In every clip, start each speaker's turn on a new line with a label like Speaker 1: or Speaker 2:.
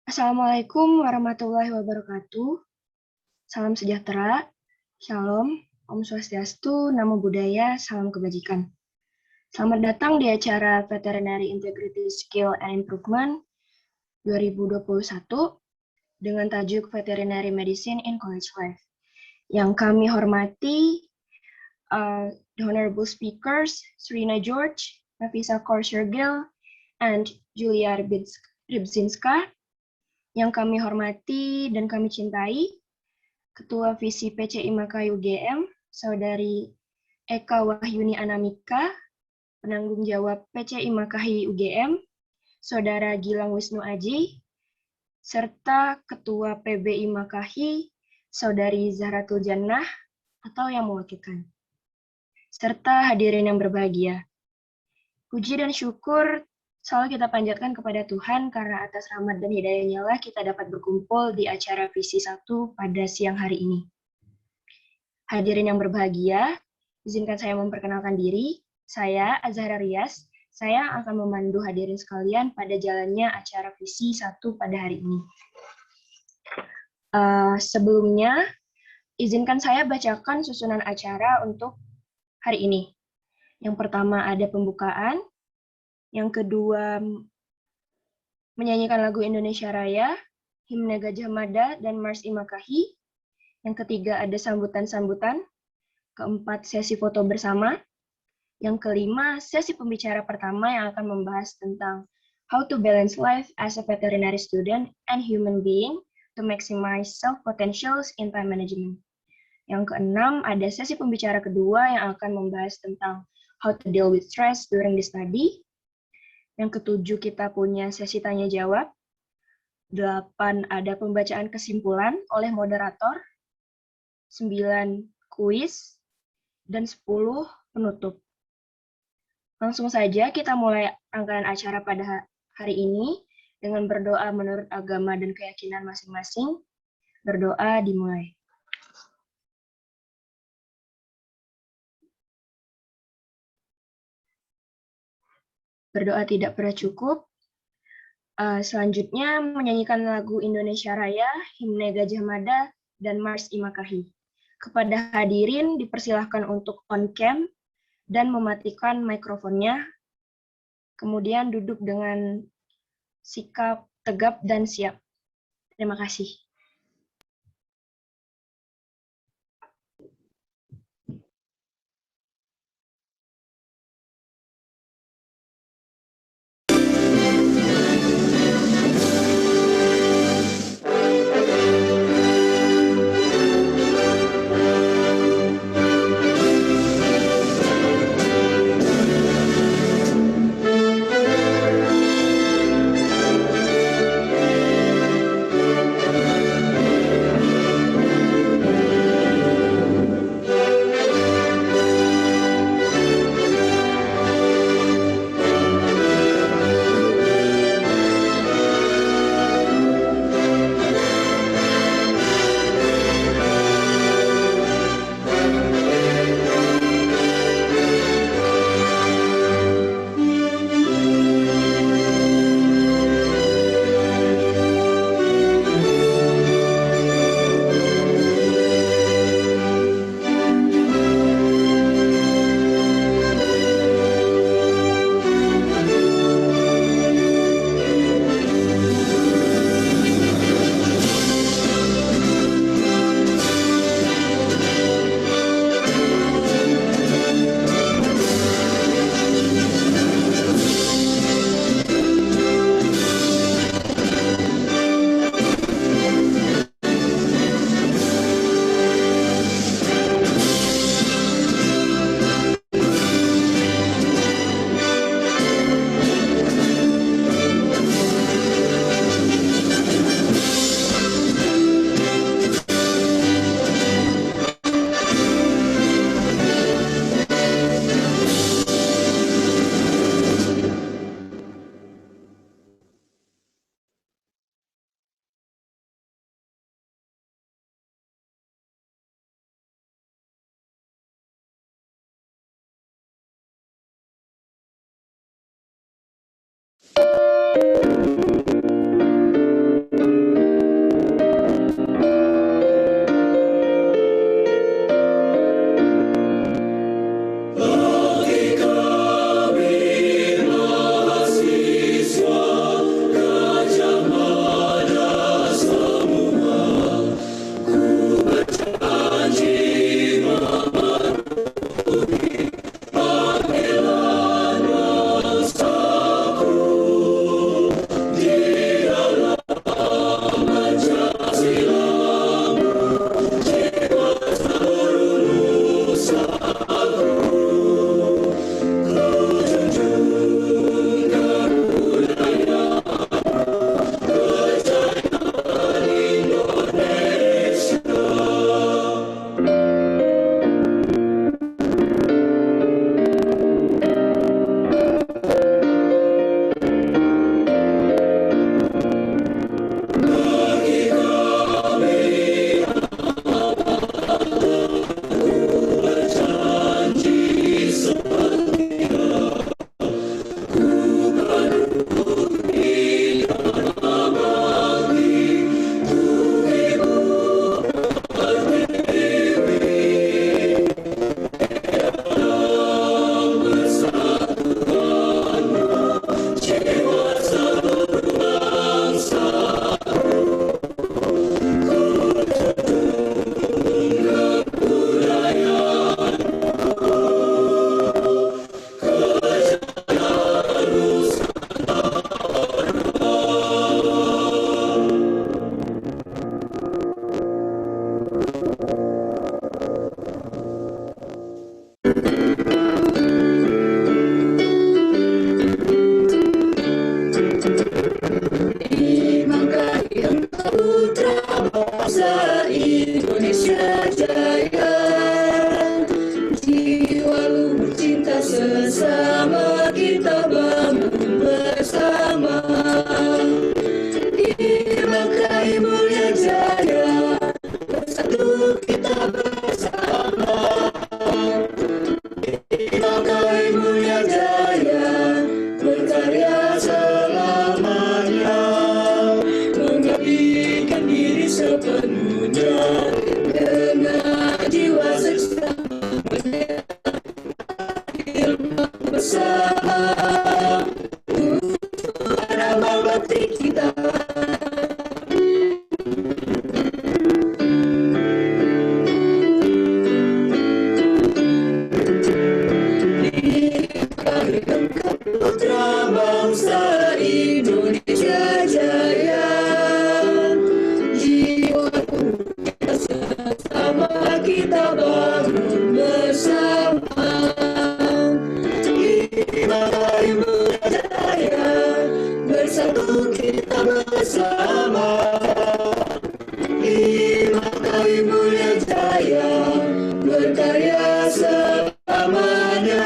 Speaker 1: Assalamualaikum warahmatullahi wabarakatuh. Salam sejahtera, shalom, Om Swastiastu, Namo Buddhaya, salam kebajikan. Selamat datang di acara Veterinary Integrity Skill and Improvement 2021 dengan tajuk Veterinary Medicine in College Life. Yang kami hormati the honorable speakers Serena George, Naveesha Shergill, and Julia Rybczyńska. Yang kami hormati dan kami cintai Ketua VISI PCI Makahi UGM, Saudari Eka Wahyuni Anamika, Penanggung Jawab PCI Makahi UGM, Saudara Gilang Wisnu Aji, serta Ketua PBI Makahi, Saudari Zahratul Jannah, atau yang mewakilkan, serta hadirin yang berbahagia. Puji dan syukur selalu kita panjatkan kepada Tuhan karena atas rahmat dan hidayah-Nya lah kita dapat berkumpul di acara VISI 1 pada siang hari ini. Hadirin yang berbahagia, izinkan saya memperkenalkan diri. Saya Azhara Rias. Saya akan memandu hadirin sekalian pada jalannya acara VISI 1 pada hari ini. Sebelumnya, izinkan saya bacakan susunan acara untuk hari ini. Yang pertama ada pembukaan. Yang kedua, menyanyikan lagu Indonesia Raya, Himne Gajah Mada, dan Mars Imakahi. Yang ketiga, ada sambutan-sambutan. Keempat, sesi foto bersama. Yang kelima, sesi pembicara pertama yang akan membahas tentang how to balance life as a veterinary student and human being to maximize self-potentials in time management. Yang keenam, ada sesi pembicara kedua yang akan membahas tentang how to deal with stress during the study. Yang ketujuh, kita punya sesi tanya-jawab. 8, ada pembacaan kesimpulan oleh moderator. 9, kuis. Dan 10, penutup. Langsung saja kita mulai rangkaian acara pada hari ini dengan berdoa menurut agama dan keyakinan masing-masing. Berdoa dimulai. Berdoa tidak pernah cukup. Selanjutnya menyanyikan lagu Indonesia Raya, Himne Gajah Mada, dan Mars Imakahi. Kepada hadirin dipersilahkan untuk on cam dan mematikan mikrofonnya. Kemudian duduk dengan sikap tegap dan siap. Terima kasih.
Speaker 2: bangsa Indonesia Jaya. Jiwa luhur cinta sesama kita bangun bersama. Dirgahayu mulia jaya, bersatu kita bersama. Dirgahayu mulia jaya, berkarya selamanya, mengabdikan diri sepenuhnya dengan jiwa seksama bersama. Untuk amal bakti kita. Putra bangsa Indonesia Jaya, jiwa kita sesama kita bangun bersama. Dirgahayu mulia jaya, bersatu kita bersama. Dirgahayu mulia jaya, berkarya selamanya,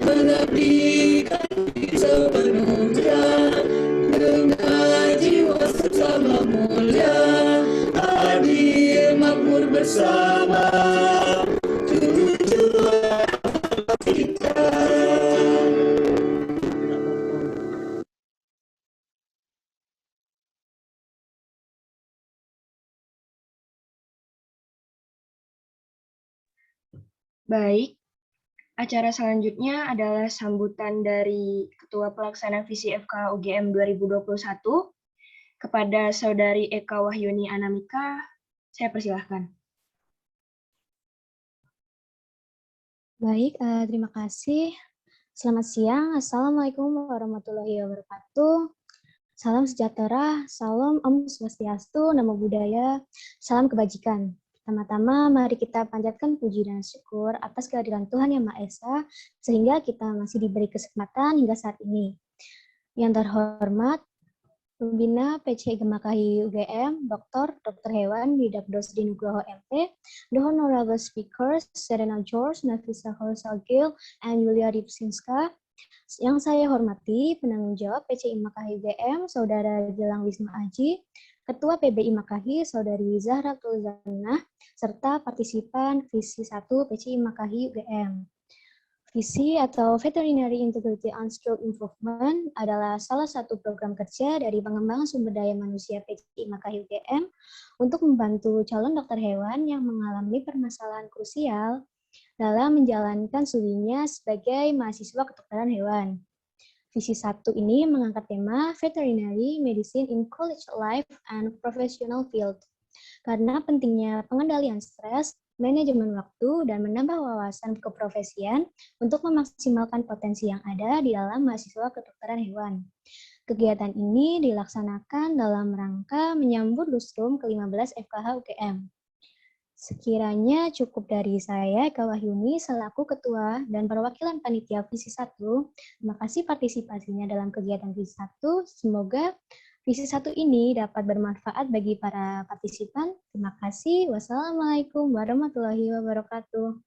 Speaker 2: mengabdikan diri sepenuhnya dengan jiwa seksama mulia, adil makmur bersama. Tujuan kita.
Speaker 1: Baik, acara selanjutnya adalah sambutan dari Ketua Pelaksana VISI FK UGM 2021 kepada Saudari Eka Wahyuni Anamika. Saya persilahkan.
Speaker 3: Baik, terima kasih. Selamat siang. Assalamualaikum warahmatullahi wabarakatuh. Salam sejahtera, salam Om Swastiastu, Namo Buddhaya, salam kebajikan. Pertama-tama, mari kita panjatkan puji dan syukur atas kehadiran Tuhan Yang Maha Esa, sehingga kita masih diberi kesempatan hingga saat ini. Yang terhormat, Pembina PC Gemakahi UGM, Dr. Hewan Widabdo Sri Nugroho MP, the Honorable Speakers, Serena George, Naveesha, Shergill, and Rybczyńska. Yang saya hormati, penanggung jawab PCI Makahi UGM, Saudara Gilang Wisnu Aji, Ketua PBI Makahi, Saudari Zahra Tulzana, serta partisipan VISI 1 PCI Makahi UGM. VISI atau Veterinary Integrity and Skill Improvement adalah salah satu program kerja dari Pengembangan Sumber Daya Manusia PCI Makahi UGM untuk membantu calon dokter hewan yang mengalami permasalahan krusial dalam menjalankan studinya sebagai mahasiswa kedokteran hewan. VISI 1 ini mengangkat tema Veterinary Medicine in College Life and Professional Field. Karena pentingnya pengendalian stres, manajemen waktu, dan menambah wawasan keprofesian untuk memaksimalkan potensi yang ada di dalam mahasiswa kedokteran hewan. Kegiatan ini dilaksanakan dalam rangka menyambut lustrum ke-15 FKH UGM. Sekiranya cukup dari saya, Eka Wahyuni, selaku Ketua dan perwakilan Panitia VISI 1. Terima kasih partisipasinya dalam kegiatan VISI 1. Semoga VISI 1 ini dapat bermanfaat bagi para partisipan. Terima kasih. Wassalamualaikum warahmatullahi wabarakatuh.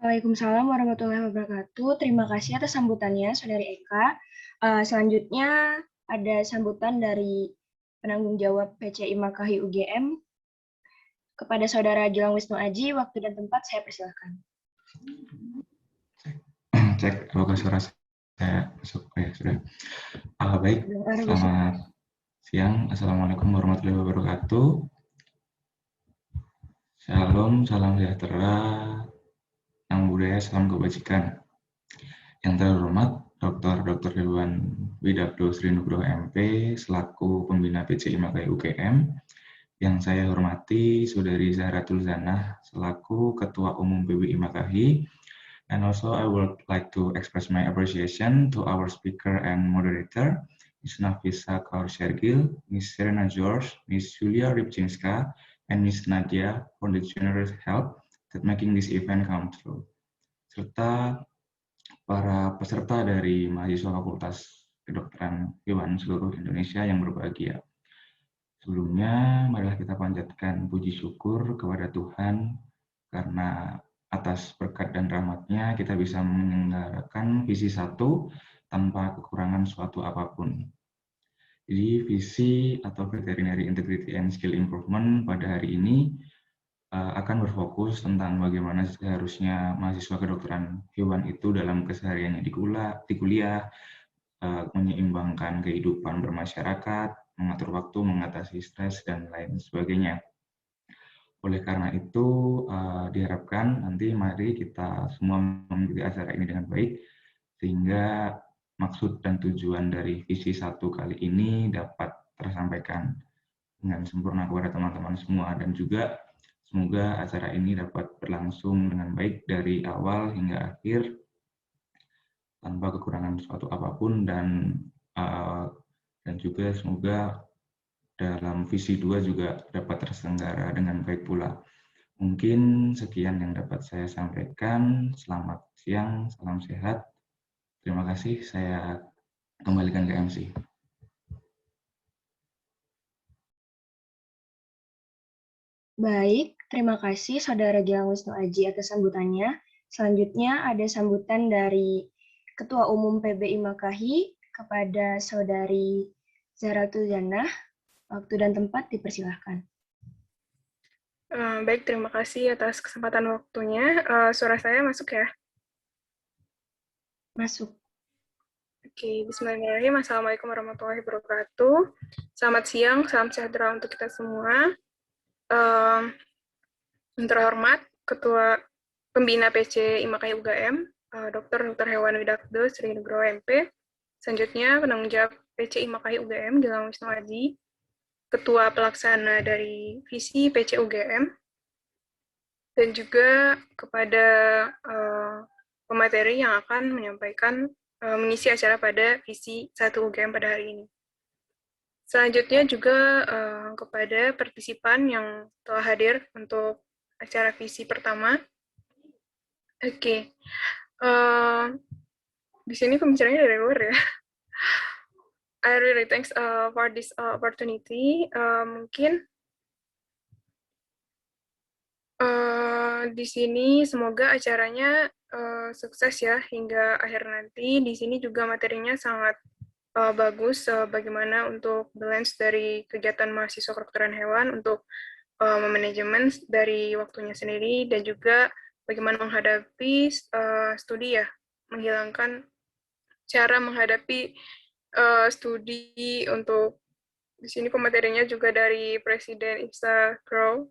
Speaker 1: Waalaikumsalam warahmatullahi wabarakatuh. Terima kasih atas sambutannya, Saudari Eka. Selanjutnya ada sambutan dari penanggung jawab PCI Makahi UGM kepada Saudara Gilang Wisnu Aji. Waktu dan tempat saya persilakan.
Speaker 4: Cek, apakah suara saya masuk? Oh ya, sudah. Baik, selamat siang. Assalamualaikum warahmatullahi wabarakatuh. Shalom, salam sejahtera, namo buddhaya, salam kebajikan. Yang terhormat Dr. Hewan Widabdo Sri Nugroho MP selaku pembina PCI Makahi UGM. Yang saya hormati Saudari Zahra Tulzana selaku Ketua Umum PBI Makahi. And also I would like to express my appreciation to our speaker and moderator, Ms. Naveesha Kaur Shergill, Ms. Serena George, Ms. Julia Rybczyńska, and Ms. Nadia for the generous help that making this event come true. Serta para peserta dari mahasiswa Fakultas kedokteran hewan seluruh Indonesia yang berbahagia. Sebelumnya, marilah kita panjatkan puji syukur kepada Tuhan karena atas berkat dan rahmat-Nya kita bisa menyelenggarakan visi 1 tanpa kekurangan suatu apapun. Jadi visi atau Veterinary Integrity and Skill Improvement pada hari ini akan berfokus tentang bagaimana seharusnya mahasiswa kedokteran hewan itu dalam kesehariannya di kuliah, menyeimbangkan kehidupan bermasyarakat, mengatur waktu, mengatasi stres, dan lain sebagainya. Oleh karena itu, diharapkan nanti mari kita semua mengikuti acara ini dengan baik, sehingga maksud dan tujuan dari visi 1 kali ini dapat tersampaikan dengan sempurna kepada teman-teman semua, dan juga semoga acara ini dapat berlangsung dengan baik dari awal hingga akhir tanpa kekurangan suatu apapun, dan juga semoga dalam visi 2 juga dapat terselenggara dengan baik pula. Mungkin sekian yang dapat saya sampaikan. Selamat siang, salam sehat. Terima kasih, saya kembalikan ke MC.
Speaker 1: Baik, terima kasih Saudara Gilang Wisnu Aji atas sambutannya. Selanjutnya ada sambutan dari Ketua Umum PBI Makahi kepada Saudari Zahratul Janah. Waktu dan tempat dipersilahkan.
Speaker 5: Baik, terima kasih atas kesempatan waktunya. Suara saya masuk ya?
Speaker 1: Masuk.
Speaker 5: Oke, bismillahirrahmanirrahim. Assalamualaikum warahmatullahi wabarakatuh. Selamat siang, salam sejahtera untuk kita semua. Yang terhormat, Ketua Pembina PC IMAKAI UGM, Dr. Hewan Widakdo Serena George MP. Selanjutnya, penanggung jawab PC IMAKAI UGM, Gilang Wisnu Aji, Ketua Pelaksana dari VISI PC UGM, dan juga kepada pemateri yang akan menyampaikan mengisi acara pada VISI 1 UGM pada hari ini. Selanjutnya juga kepada partisipan yang telah hadir untuk acara VISI pertama. Oke. Di sini pembicaranya dari luar ya. I really thanks for this opportunity. Mungkin di sini semoga acaranya sukses ya hingga akhir nanti. Di sini juga materinya sangat bagus, bagaimana untuk balance dari kegiatan mahasiswa kedokteran hewan untuk memanajemen dari waktunya sendiri, dan juga bagaimana menghadapi studi ya, menghilangkan cara menghadapi studi. Untuk di sini pematerinya juga dari Presiden SCOW.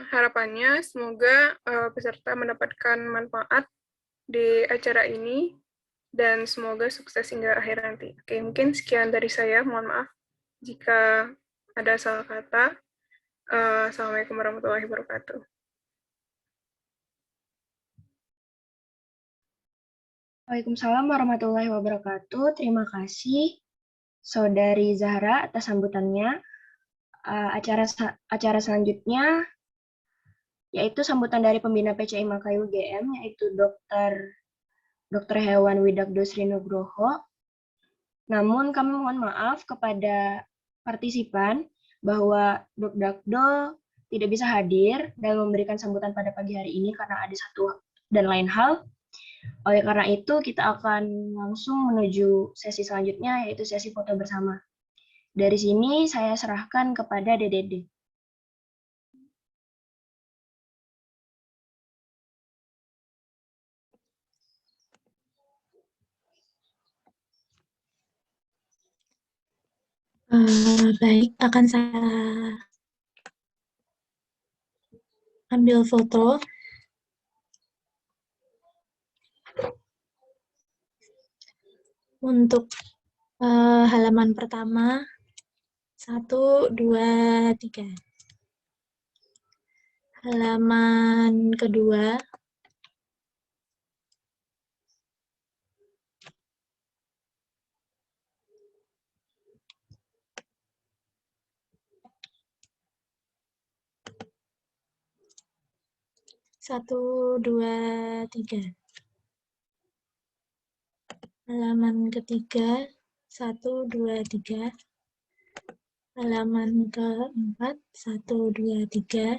Speaker 5: Harapannya semoga peserta mendapatkan manfaat di acara ini dan semoga sukses hingga akhir nanti. Oke, mungkin sekian dari saya. Mohon maaf jika ada salah kata. Assalamualaikum warahmatullahi wabarakatuh.
Speaker 1: Waalaikumsalam warahmatullahi wabarakatuh. Terima kasih Saudari Zahra atas sambutannya. Acara selanjutnya yaitu sambutan dari pembina PCI IMAKAI UGM, yaitu Dr. Hewan Widakdo Serena George. Namun kami mohon maaf kepada partisipan bahwa Dr. tidak bisa hadir dan memberikan sambutan pada pagi hari ini karena ada satu dan lain hal. Oleh karena itu, kita akan langsung menuju sesi selanjutnya, yaitu sesi foto bersama. Dari sini saya serahkan kepada DDD.
Speaker 3: Baik, akan saya ambil foto. Untuk halaman pertama, 1, 2, 3. Halaman kedua, satu, dua, tiga.
Speaker 6: halaman ketiga, 1, 2, 3, halaman keempat, 1, 2, 3,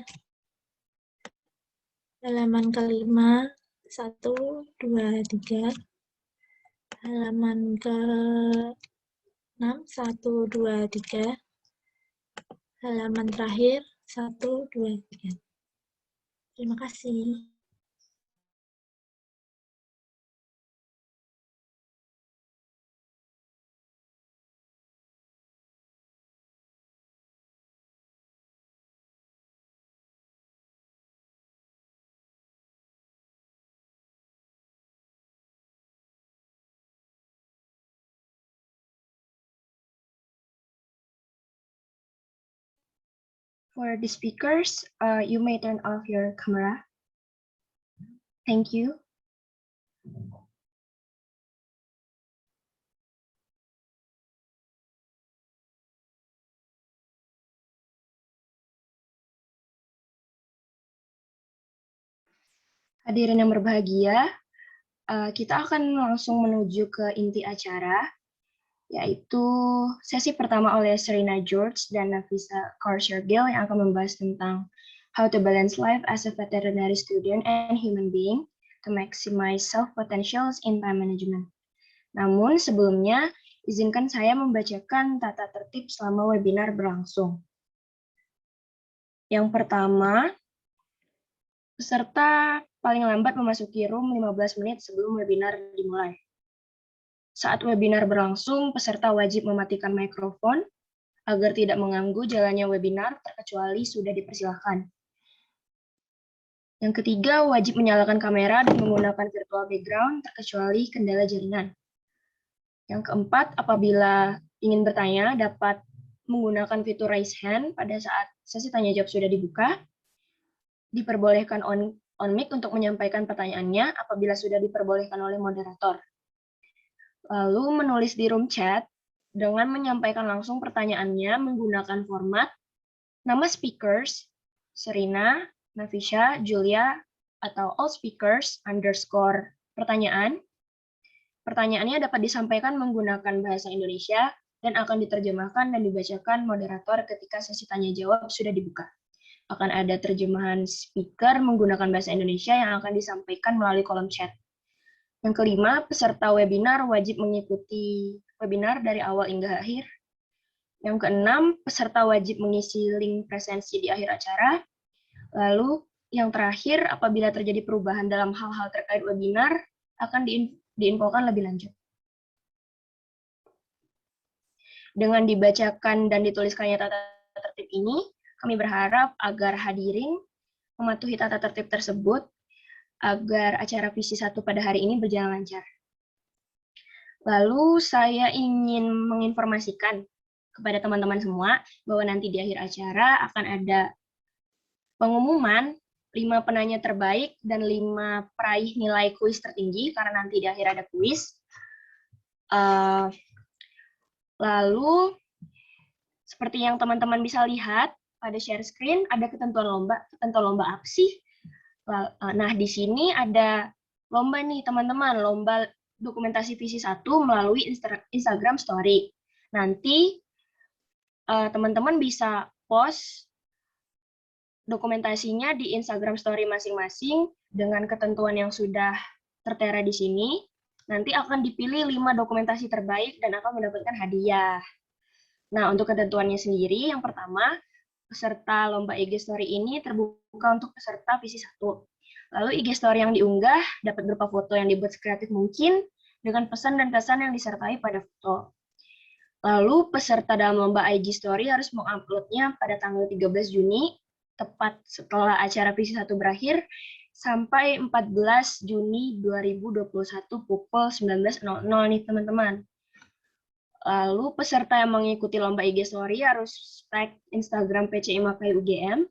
Speaker 6: halaman kelima, 1, 2, 3, halaman ke-6, 1, 2, 3, halaman terakhir, 1, 2, 3. Terima kasih.
Speaker 1: For the speakers, you may turn off your camera. Thank you. Hadirin yang berbahagia, kita akan langsung menuju ke inti acara, yaitu sesi pertama oleh Serena George dan Naveesha Kaur Shergill yang akan membahas tentang how to balance life as a veterinary student and human being to maximize self-potentials in time management. Namun sebelumnya, izinkan saya membacakan tata tertib selama webinar berlangsung. Yang pertama, peserta paling lambat memasuki room 15 menit sebelum webinar dimulai. Saat webinar berlangsung, peserta wajib mematikan mikrofon agar tidak mengganggu jalannya webinar, terkecuali sudah dipersilakan. Yang ketiga, wajib menyalakan kamera dan menggunakan virtual background, terkecuali kendala jaringan. Yang keempat, apabila ingin bertanya, dapat menggunakan fitur raise hand pada saat sesi tanya jawab sudah dibuka. Diperbolehkan on mic untuk menyampaikan pertanyaannya apabila sudah diperbolehkan oleh moderator. Lalu menulis di room chat dengan menyampaikan langsung pertanyaannya menggunakan format nama speakers, Serena, Naveesha, Julia, atau all speakers _ pertanyaan. Pertanyaannya dapat disampaikan menggunakan bahasa Indonesia dan akan diterjemahkan dan dibacakan moderator ketika sesi tanya jawab sudah dibuka. Akan ada terjemahan speaker menggunakan bahasa Indonesia yang akan disampaikan melalui kolom chat. Yang kelima, peserta webinar wajib mengikuti webinar dari awal hingga akhir. Yang keenam, peserta wajib mengisi link presensi di akhir acara. Lalu, yang terakhir, apabila terjadi perubahan dalam hal-hal terkait webinar, akan diinfokan lebih lanjut. Dengan dibacakan dan dituliskannya tata tertib ini, kami berharap agar hadirin mematuhi tata tertib tersebut agar acara VISI 1 pada hari ini berjalan lancar. Lalu saya ingin menginformasikan kepada teman-teman semua bahwa nanti di akhir acara akan ada pengumuman 5 penanya terbaik dan 5 peraih nilai kuis tertinggi karena nanti di akhir ada kuis. Lalu seperti yang teman-teman bisa lihat pada share screen ada ketentuan lomba. Ketentuan lomba apa sih? Nah, di sini ada lomba nih, teman-teman. Lomba dokumentasi VISI 1 melalui Instagram Story. Nanti teman-teman bisa post dokumentasinya di Instagram Story masing-masing dengan ketentuan yang sudah tertera di sini. Nanti akan dipilih 5 dokumentasi terbaik dan akan mendapatkan hadiah. Nah, untuk ketentuannya sendiri, yang pertama, peserta lomba IG Story ini terbuka untuk peserta VISI 1. Lalu IG Story yang diunggah dapat berupa foto yang dibuat sekreatif mungkin dengan pesan dan kesan yang disertai pada foto. Lalu peserta dalam lomba IG Story harus menguploadnya pada tanggal 13 Juni, tepat setelah acara VISI 1 berakhir, sampai 14 Juni 2021 pukul 19.00 nih teman-teman. Lalu peserta yang mengikuti lomba IG Story harus tag Instagram PC Imakahi UGM,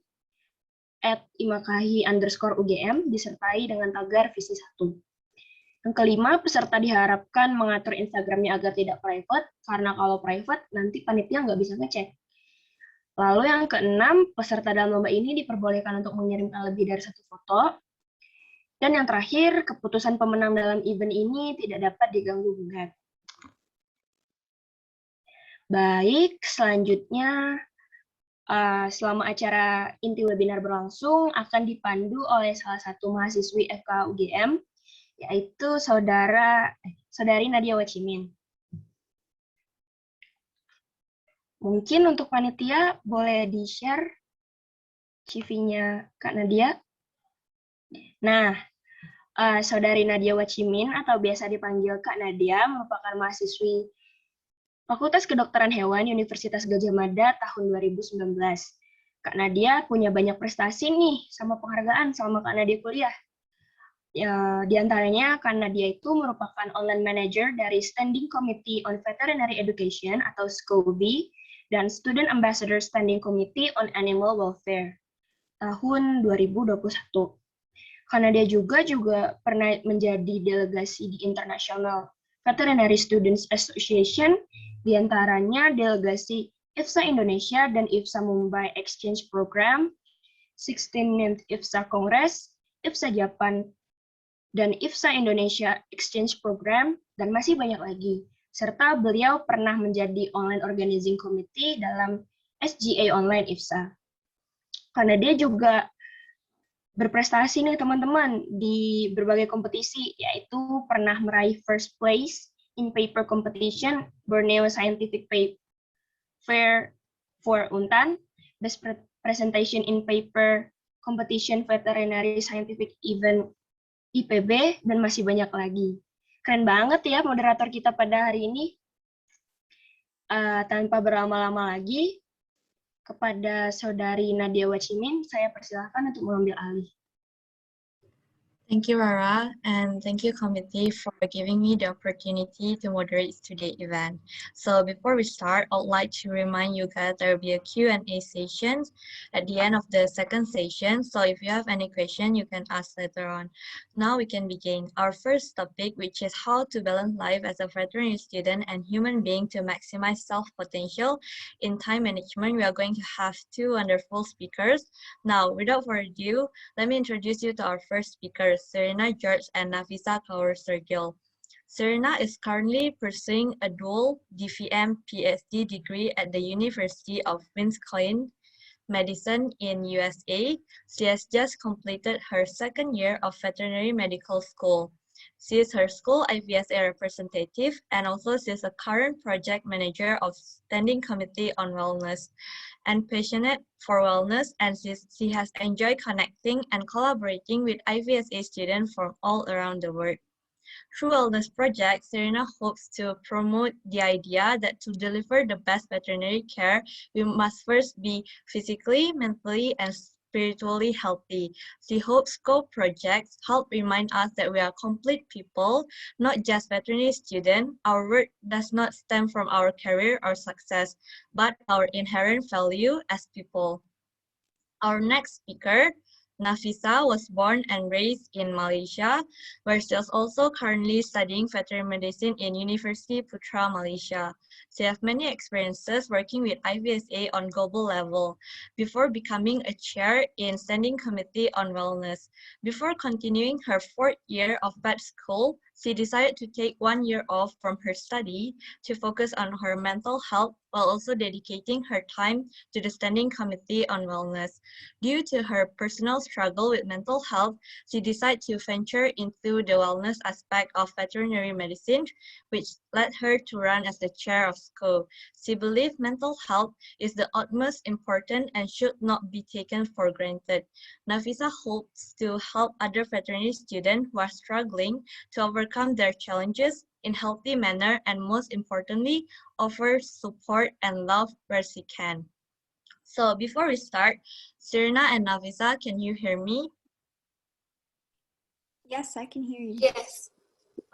Speaker 1: @imakahi_UGM, disertai dengan tagar VISI 1. Yang kelima, peserta diharapkan mengatur Instagramnya agar tidak private, karena kalau private nanti panitia nggak bisa ngecek. Lalu yang keenam, peserta dalam lomba ini diperbolehkan untuk mengirimkan lebih dari 1 foto. Dan yang terakhir, keputusan pemenang dalam event ini tidak dapat diganggu-gugat. Baik, selanjutnya selama acara inti webinar berlangsung akan dipandu oleh salah satu mahasiswi FK UGM, yaitu Saudari Nadia Wacimin. Mungkin untuk panitia boleh di-share CV-nya Kak Nadia. Nah, Saudari Nadia Wacimin atau biasa dipanggil Kak Nadia merupakan mahasiswi Fakultas Kedokteran Hewan Universitas Gadjah Mada tahun 2019. Kak Nadia punya banyak prestasi nih sama penghargaan selama Kak Nadia kuliah. Ya, di antaranya Kak Nadia itu merupakan online manager dari Standing Committee on Veterinary Education atau SCOW dan Student Ambassador Standing Committee on Animal Welfare tahun 2021. Kak Nadia juga pernah menjadi delegasi di International Veterinary Students Association, di antaranya delegasi IFSA Indonesia dan IFSA Mumbai Exchange Program, 16th IFSA Congress, IFSA Japan, dan IFSA Indonesia Exchange Program, dan masih banyak lagi. Serta beliau pernah menjadi Online Organizing Committee dalam SGA Online IFSA. Karena dia juga berprestasi nih teman-teman di berbagai kompetisi, yaitu pernah meraih first place in paper competition Borneo Scientific Fair for Untan, best presentation in paper competition veterinary scientific event IPB, dan masih banyak lagi. Keren banget ya moderator kita pada hari ini. Tanpa berlama-lama lagi, kepada Saudari Nadia Wacimin, saya persilahkan untuk mengambil alih.
Speaker 7: Thank you, Rara, and thank you, committee, for giving me the opportunity to moderate today's event. So before we start, I would like to remind you guys there will be a Q&A session at the end of the second session. So if you have any question, you can ask later on. Now we can begin. Our first topic, which is how to balance life as a veterinary student and human being to maximize self-potential. In time management, we are going to have two wonderful speakers. Now, without further ado, let me introduce you to our first speakers, Serena George and Naveesha Kaur Shergill. Serena is currently pursuing a dual DVM PhD degree at the University of Wisconsin Medicine in USA. She has just completed her second year of veterinary medical school. She is her school IVSA representative, and also she is a current project manager of Standing Committee on Wellness, and passionate for wellness, and she has enjoyed connecting and collaborating with IVSA students from all around the world. Through wellness projects, Serena hopes to promote the idea that to deliver the best veterinary care, we must first be physically, mentally, and spiritually healthy. She hopes SCOW projects help remind us that we are complete people, not just veterinary students. Our work does not stem from our career or success, but our inherent value as people. Our next speaker, Naveesha, was born and raised in Malaysia, where she is also currently studying veterinary medicine in University Putra, Malaysia. She has many experiences working with IVSA on global level before becoming a chair in Standing Committee on Wellness. Before continuing her 4th year of vet school, she decided to take 1 year off from her study to focus on her mental health while also dedicating her time to the Standing Committee on Wellness. Due to her personal struggle with mental health, she decided to venture into the wellness aspect of veterinary medicine, which led her to run as the chair of SCOW. She believes mental health is the utmost important and should not be taken for granted. Naveesha hopes to help other veterinary students who are struggling to overcome their challenges in healthy manner, and most importantly, offer support and love where she can. So before we start, Serena and Naveesha, can you hear me?
Speaker 2: Yes, I can hear you.
Speaker 5: Yes.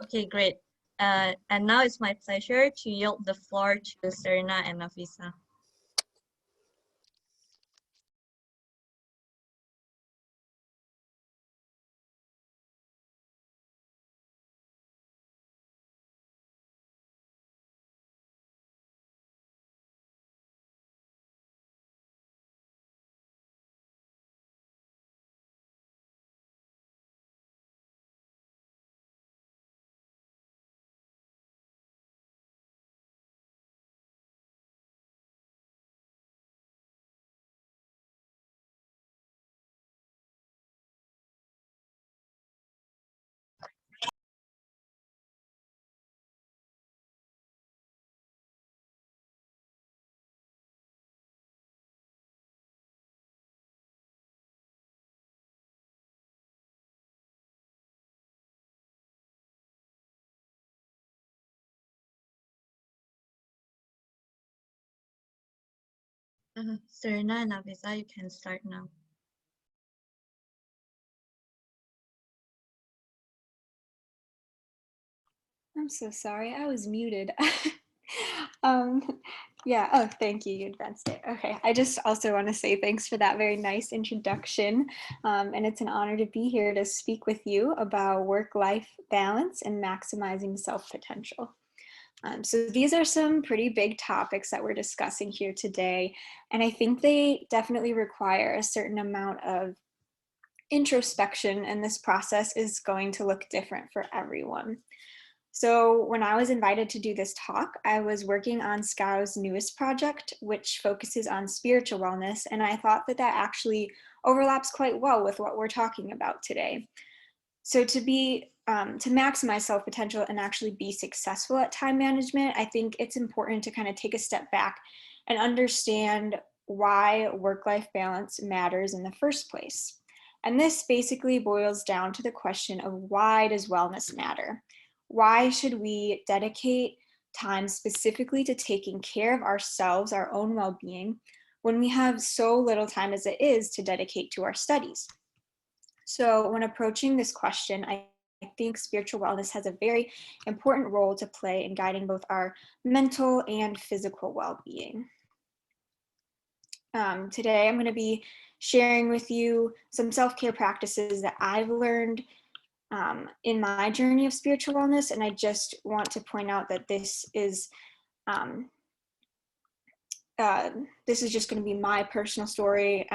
Speaker 7: Okay, great. And now it's my pleasure to yield the floor to Serena and Naveesha. Serena and Naveesha, you can start now.
Speaker 8: I'm so sorry, I was muted. Yeah, oh, thank you, you advanced it. Okay, I just also want to say thanks for that very nice introduction. And it's an honor to be here to speak with you about work-life balance and maximizing self-potential. So these are some pretty big topics that we're discussing here today, and I think they definitely require a certain amount of introspection, and this process is going to look different for everyone. So when I was invited to do this talk, I was working on SCOW's newest project, which focuses on spiritual wellness, and I thought that that actually overlaps quite well with what we're talking about today. So to maximize self-potential and actually be successful at time management, I think it's important to kind of take a step back and understand why work-life balance matters in the first place. And this basically boils down to the question of, why does wellness matter? Why should we dedicate time specifically to taking care of ourselves, our own well-being, when we have so little time as it is to dedicate to our studies? So when approaching this question, I think spiritual wellness has a very important role to play in guiding both our mental and physical well-being. Today, I'm going to be sharing with you some self-care practices that I've learned in my journey of spiritual wellness, and I just want to point out that this is just going to be my personal story.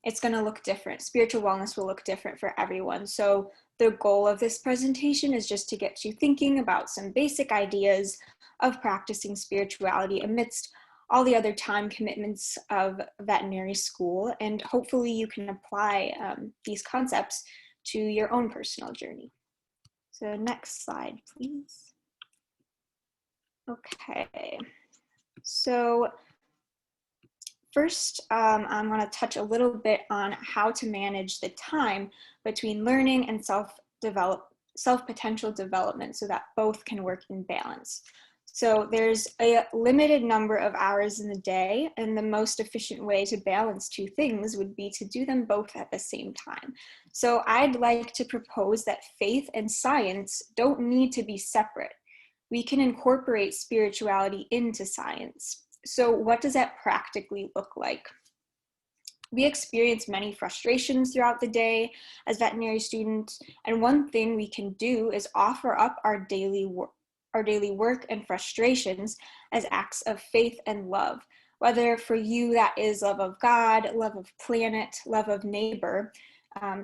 Speaker 8: It's going to look different. Spiritual wellness will look different for everyone. So the goal of this presentation is just to get you thinking about some basic ideas of practicing spirituality amidst all the other time commitments of veterinary school, and hopefully you can apply these concepts to your own personal journey. So next slide, please. Okay, so first, I'm going to touch a little bit on how to manage the time between learning and self-potential development so that both can work in balance. So there's a limited number of hours in the day, and the most efficient way to balance two things would be to do them both at the same time. So I'd like to propose that faith and science don't need to be separate. We can incorporate spirituality into science. So what does that practically look like? We experience many frustrations throughout the day as veterinary students, and one thing we can do is offer up our daily work and frustrations as acts of faith and love. Whether for you that is love of God, love of planet, love of neighbor,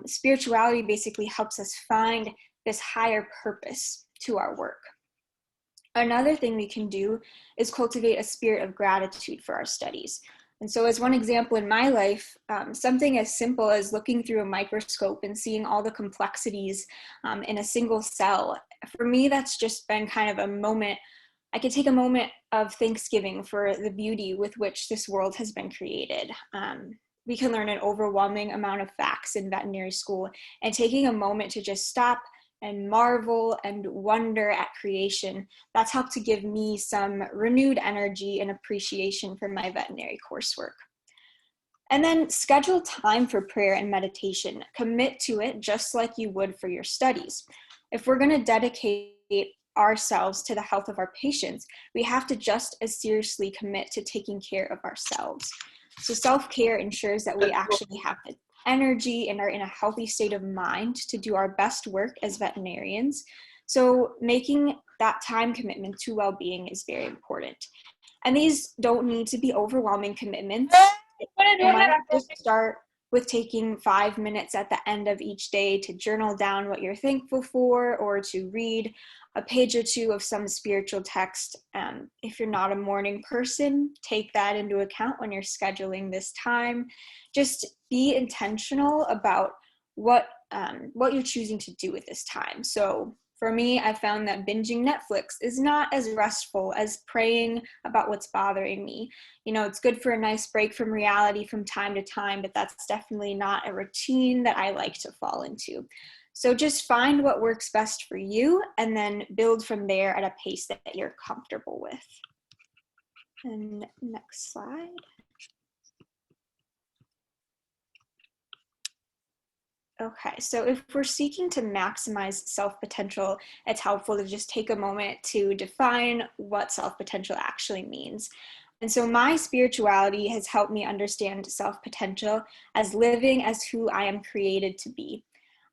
Speaker 8: spirituality basically helps us find this higher purpose to our work. Another thing we can do is cultivate a spirit of gratitude for our studies. And so as one example in my life, something as simple as looking through a microscope and seeing all the complexities in a single cell, for me, that's just been kind of a moment. I could take a moment of thanksgiving for the beauty with which this world has been created. We can learn an overwhelming amount of facts in veterinary school, and taking a moment to just stop and marvel and wonder at creation, that's helped to give me some renewed energy and appreciation for my veterinary coursework. And then schedule time for prayer and meditation. Commit to it just like you would for your studies. If we're going to dedicate ourselves to the health of our patients, we have to just as seriously commit to taking care of ourselves. So self-care ensures that we actually have the energy and are in a healthy state of mind to do our best work as veterinarians. So making that time commitment to well-being is very important. And these don't need to be overwhelming commitments. You might just start with taking 5 minutes at the end of each day to journal down what you're thankful for, or to read a page or two of some spiritual text. If you're not a morning person, take that into account when you're scheduling this time. Just be intentional about what you're choosing to do with this time. So for me, I found that binging Netflix is not as restful as praying about what's bothering me. You know, it's good for a nice break from reality from time to time, but that's definitely not a routine that I like to fall into. So just find what works best for you and then build from there at a pace that you're comfortable with. And next slide. Okay, so if we're seeking to maximize self-potential, it's helpful to just take a moment to define what self-potential actually means. And so my spirituality has helped me understand self-potential as living as who I am created to be.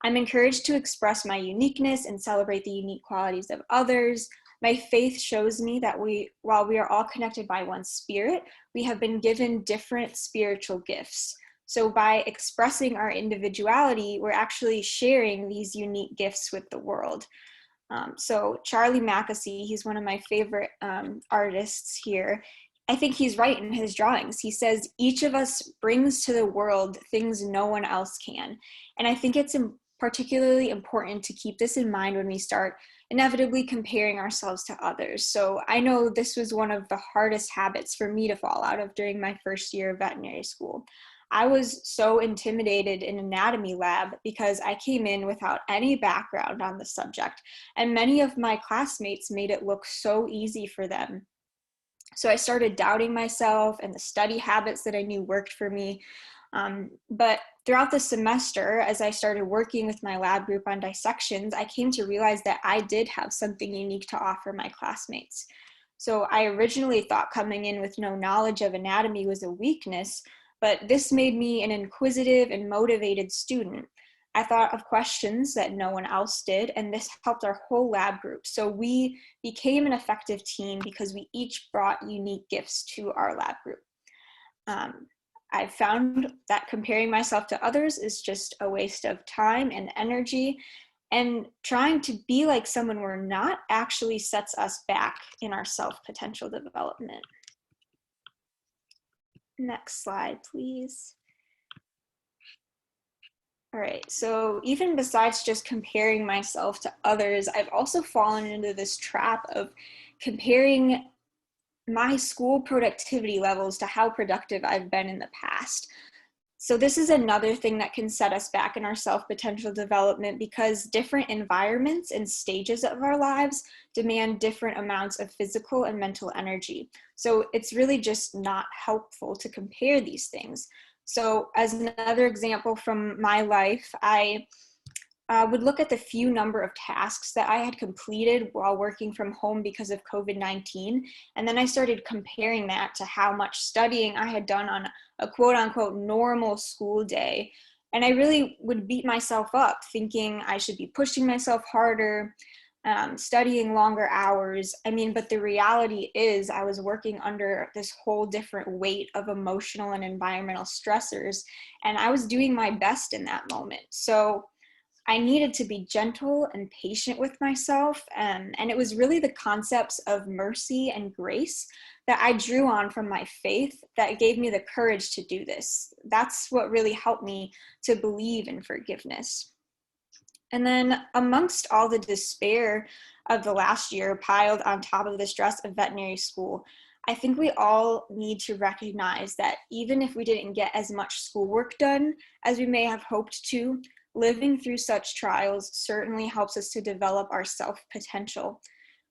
Speaker 8: I'm encouraged to express my uniqueness and celebrate the unique qualities of others. My faith shows me that while we are all connected by one spirit, we have been given different spiritual gifts. So by expressing our individuality, we're actually sharing these unique gifts with the world. So Charlie Mackesy, he's one of my favorite artists here. I think he's right in his drawings. He says, each of us brings to the world things no one else can. And I think it's particularly important to keep this in mind when we start inevitably comparing ourselves to others. So I know this was one of the hardest habits for me to fall out of during my first year of veterinary school. I was so intimidated in anatomy lab because I came in without any background on the subject, and many of my classmates made it look so easy for them. So I started doubting myself and the study habits that I knew worked for me. But throughout the semester, as I started working with my lab group on dissections, I came to realize that I did have something unique to offer my classmates. So I originally thought coming in with no knowledge of anatomy was a weakness, but this made me an inquisitive and motivated student. I thought of questions that no one else did, and this helped our whole lab group. So we became an effective team because we each brought unique gifts to our lab group. I found that comparing myself to others is just a waste of time and energy, and trying to be like someone we're not actually sets us back in our self-potential development. Next slide, please. All right, so even besides just comparing myself to others, I've also fallen into this trap of comparing my school productivity levels to how productive I've been in the past. So this is another thing that can set us back in our self-potential development, because different environments and stages of our lives demand different amounts of physical and mental energy. So it's really just not helpful to compare these things. So as another example from my life, I would look at the few number of tasks that I had completed while working from home because of COVID-19. And then I started comparing that to how much studying I had done on a quote unquote normal school day. And I really would beat myself up thinking I should be pushing myself harder, studying longer hours. I mean, but the reality is I was working under this whole different weight of emotional and environmental stressors, and I was doing my best in that moment. So I needed to be gentle and patient with myself, and it was really the concepts of mercy and grace that I drew on from my faith that gave me the courage to do this. That's what really helped me to believe in forgiveness. And then amongst all the despair of the last year piled on top of the stress of veterinary school, I think we all need to recognize that even if we didn't get as much schoolwork done as we may have hoped to, living through such trials certainly helps us to develop our self-potential.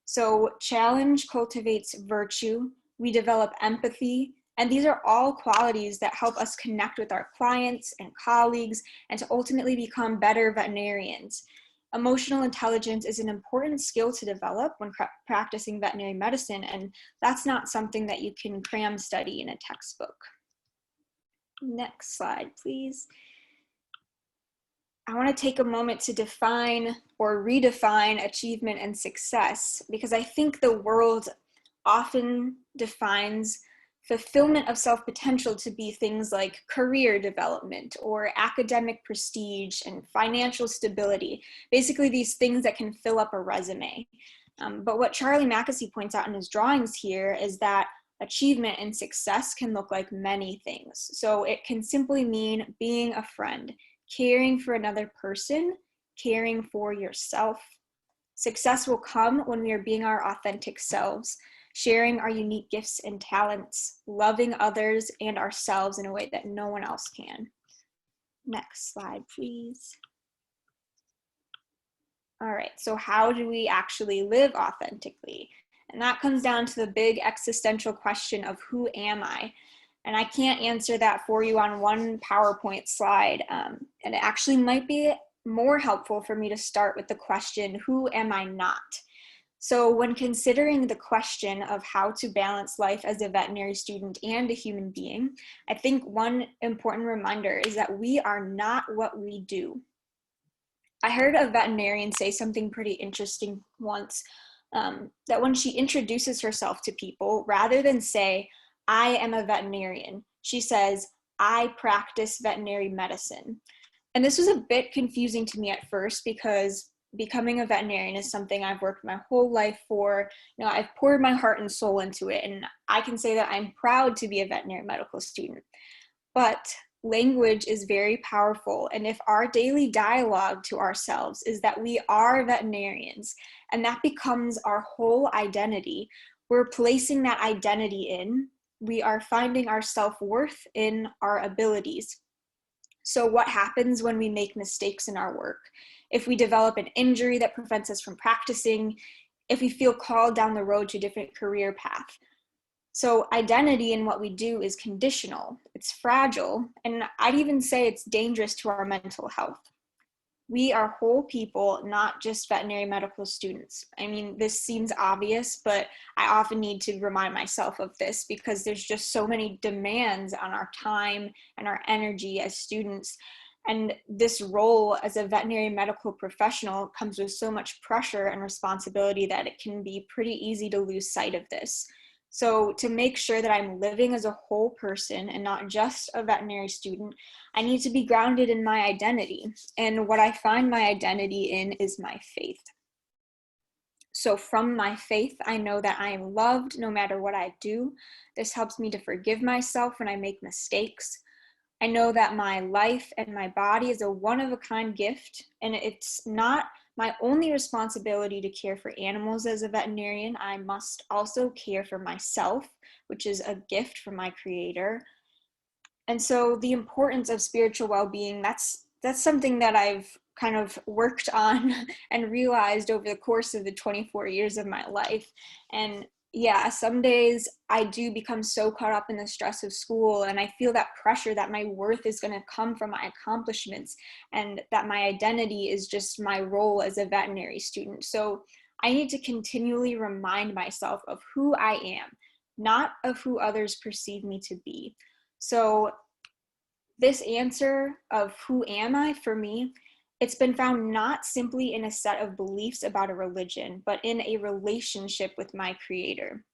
Speaker 8: So challenge cultivates virtue, we develop empathy, and these are all qualities that help us connect with our clients and colleagues and to ultimately become better veterinarians. Emotional intelligence is an important skill to develop when practicing veterinary medicine, and that's not something that you can cram study in a textbook. Next slide, please. I want to take a moment to define or redefine achievement and success, because I think the world often defines fulfillment of self-potential to be things like career development or academic prestige and financial stability, basically these things that can fill up a resume. But what Charlie Mackesy points out in his drawings here is that achievement and success can look like many things. So it can simply mean being a friend, caring for another person, caring for yourself. Success will come when we are being our authentic selves, sharing our unique gifts and talents, loving others and ourselves in a way that no one else can. Next slide, please. All right, so how do we actually live authentically? And that comes down to the big existential question of who am I? And I can't answer that for you on one PowerPoint slide. And it actually might be more helpful for me to start with the question, who am I not? So when considering the question of how to balance life as a veterinary student and a human being, I think one important reminder is that we are not what we do. I heard a veterinarian say something pretty interesting once, that when she introduces herself to people, rather than say, I am a veterinarian, she says, I practice veterinary medicine. And this was a bit confusing to me at first because becoming a veterinarian is something I've worked my whole life for. You know, I've poured my heart and soul into it, and I can say that I'm proud to be a veterinary medical student. But language is very powerful, and if our daily dialogue to ourselves is that we are veterinarians, and that becomes our whole identity, we're placing that identity in, we are finding our self-worth in our abilities. So what happens when we make mistakes in our work? If we develop an injury that prevents us from practicing, if we feel called down the road to a different career path. So identity in what we do is conditional, it's fragile, and I'd even say it's dangerous to our mental health. We are whole people, not just veterinary medical students. I mean, this seems obvious, but I often need to remind myself of this because there's just so many demands on our time and our energy as students. And this role as a veterinary medical professional comes with so much pressure and responsibility that it can be pretty easy to lose sight of this. So to make sure that I'm living as a whole person and not just a veterinary student, I need to be grounded in my identity. And what I find my identity in is my faith. So from my faith, I know that I am loved no matter what I do. This helps me to forgive myself when I make mistakes. I know that my life and my body is a one-of-a-kind gift, and it's not my only responsibility to care for animals as a veterinarian. I must also care for myself, which is a gift from my creator. And so the importance of spiritual well-being, that's something that I've kind of worked on and realized over the course of the 24 years of my life. And yeah, some days I do become so caught up in the stress of school, and I feel that pressure that my worth is going to come from my accomplishments and that my identity is just my role as a veterinary student. So I need to continually remind myself of who I am, not of who others perceive me to be. So this answer of who am I, for me, it's been found not simply in a set of beliefs about a religion, but in a relationship with my creator.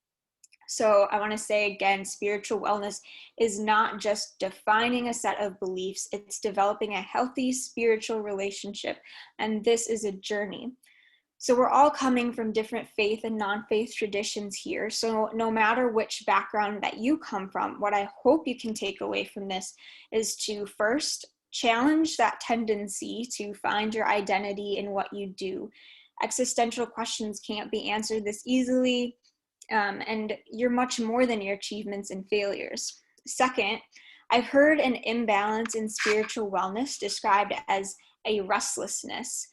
Speaker 8: So I want to say again, spiritual wellness is not just defining a set of beliefs, it's developing a healthy spiritual relationship. And this is a journey. So we're all coming from different faith and non-faith traditions here. So no matter which background that you come from, what I hope you can take away from this is to first challenge that tendency to find your identity in what you do. Existential questions can't be answered this easily, and you're much more than your achievements and failures. Second, I've heard an imbalance in spiritual wellness described as a restlessness,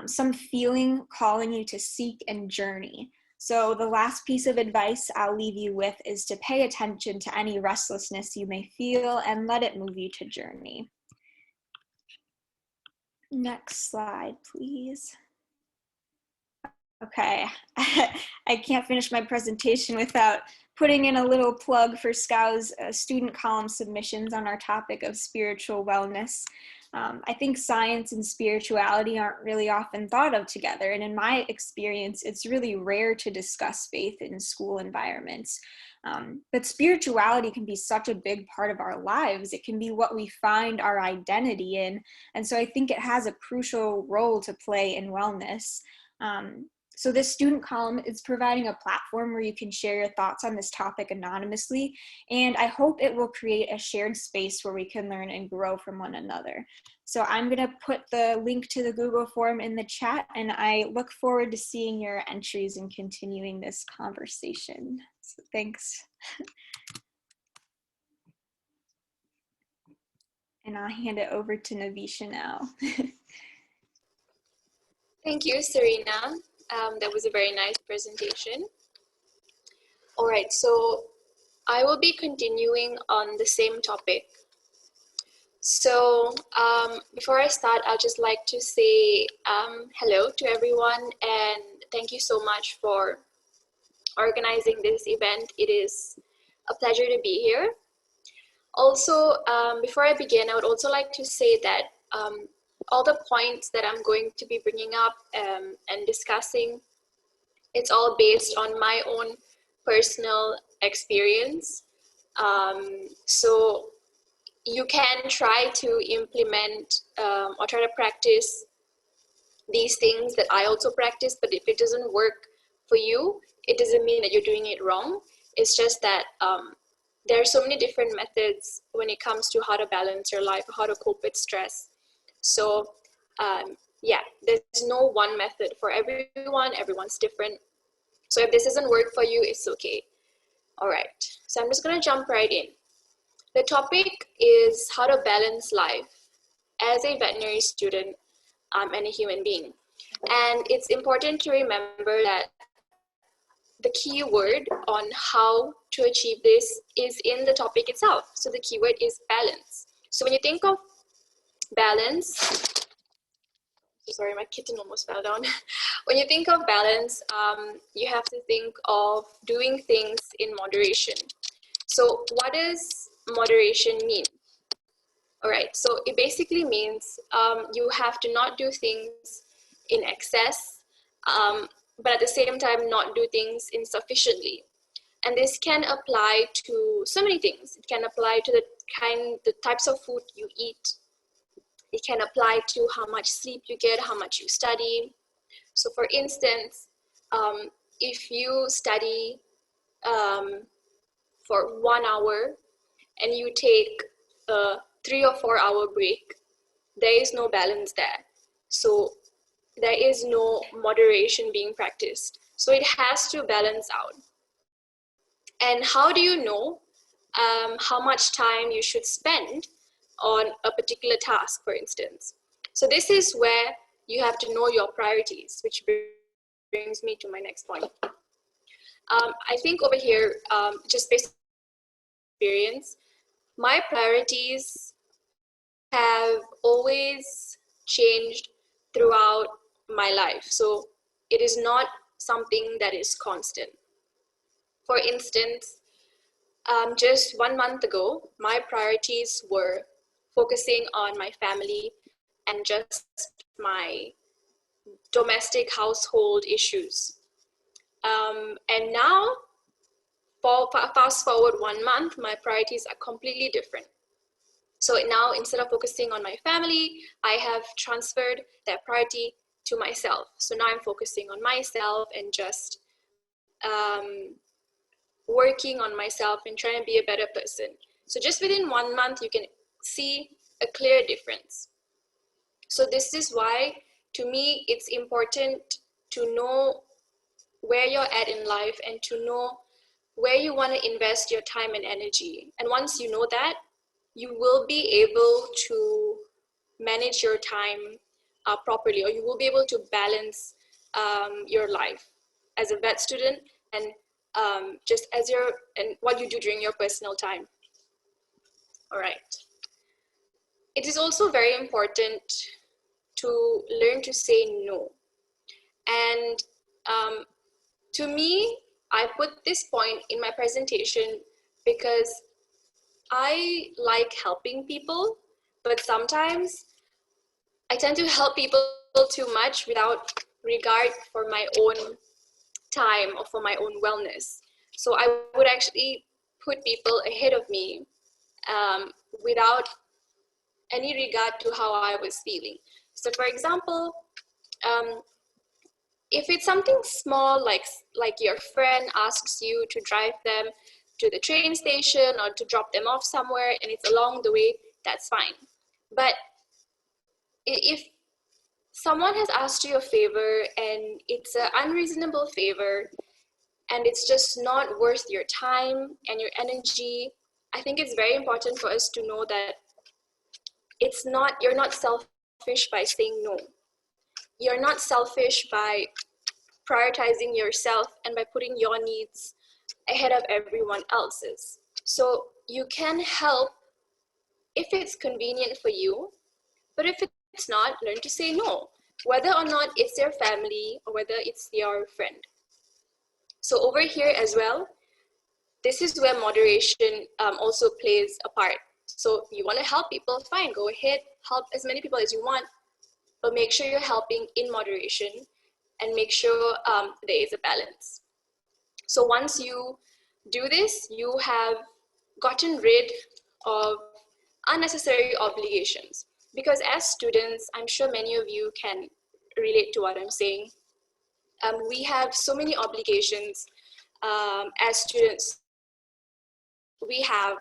Speaker 8: some feeling calling you to seek and journey. So the last piece of advice I'll leave you with is to pay attention to any restlessness you may feel and let it move you to journey. Next slide, please. Okay, I can't finish my presentation without putting in a little plug for SCOW's student column submissions on our topic of spiritual wellness. I think science and spirituality aren't really often thought of together, and in my experience, it's really rare to discuss faith in school environments. But spirituality can be such a big part of our lives. It can be what we find our identity in, and so I think it has a crucial role to play in wellness. So this student column is providing a platform where you can share your thoughts on this topic anonymously, and I hope it will create a shared space where we can learn and grow from one another. So I'm going to put the link to the Google form in the chat, and I look forward to seeing your entries and continuing this conversation. So thanks. And I'll hand it over to Naveesha now.
Speaker 9: Thank you, Serena. That was a very nice presentation. All right, so I will be continuing on the same topic. So before I start, I'd just like to say hello to everyone and thank you so much for organizing this event. It is a pleasure to be here. Also, before I begin, I would also like to say that all the points that I'm going to be bringing up and discussing, it's all based on my own personal experience. So you can try to implement or try to practice these things that I also practice, but if it doesn't work for you, it doesn't mean that you're doing it wrong. It's just that there are so many different methods when it comes to how to balance your life, how to cope with stress. So yeah, there's no one method for everyone. Everyone's different. So if this doesn't work for you, it's okay. All right, so I'm just gonna jump right in. The topic is how to balance life as a veterinary student and a human being. And it's important to remember that the key word on how to achieve this is in the topic itself. So the keyword is balance. So when you think of balance, sorry, my kitten almost fell down. When you think of balance, you have to think of doing things in moderation. So what does moderation mean? All right, so it basically means you have to not do things in excess, but at the same time not do things insufficiently. And this can apply to so many things. It can apply to the types of food you eat. It can apply to how much sleep you get, how much you study. So for instance, if you study for 1 hour and you take a 3 or 4 hour break, there is no balance there. So there is no moderation being practiced. So it has to balance out. And how do you know how much time you should spend on a particular task, for instance? So this is where you have to know your priorities, which brings me to my next point. I think over here, just based on experience, my priorities have always changed throughout my life. So it is not something that is constant. For instance, just 1 month ago, my priorities were focusing on my family and just my domestic household issues. And now, fast forward 1 month, my priorities are completely different. So now, instead of focusing on my family, I have transferred that priority to myself. So now I'm focusing on myself and just working on myself and trying to be a better person. So just within 1 month, you can see a clear difference. So this is why, to me, it's important to know where you're at in life and to know where you want to invest your time and energy. And once you know that, you will be able to manage your time properly, or you will be able to balance your life as a vet student and just as and what you do during your personal time. All right. It is also very important to learn to say no. And to me, I put this point in my presentation because I like helping people, but sometimes I tend to help people too much without regard for my own time or for my own wellness. So I would actually put people ahead of me without any regard to how I was feeling. So for example, if it's something small, like your friend asks you to drive them to the train station or to drop them off somewhere and it's along the way, that's fine. But if someone has asked you a favor and it's an unreasonable favor and it's just not worth your time and your energy, I think it's very important for us to know that you're not selfish by saying no. You're not selfish by prioritizing yourself and by putting your needs ahead of everyone else's. So you can help if it's convenient for you, but if it's not, learn to say no, whether or not it's your family or whether it's your friend. So over here as well, this is where moderation also plays a part. So you want to help people, fine, go ahead, help as many people as you want, but make sure you're helping in moderation and make sure there is a balance. So once you do this, you have gotten rid of unnecessary obligations. Because as students, I'm sure many of you can relate to what I'm saying. We have so many obligations as students. We have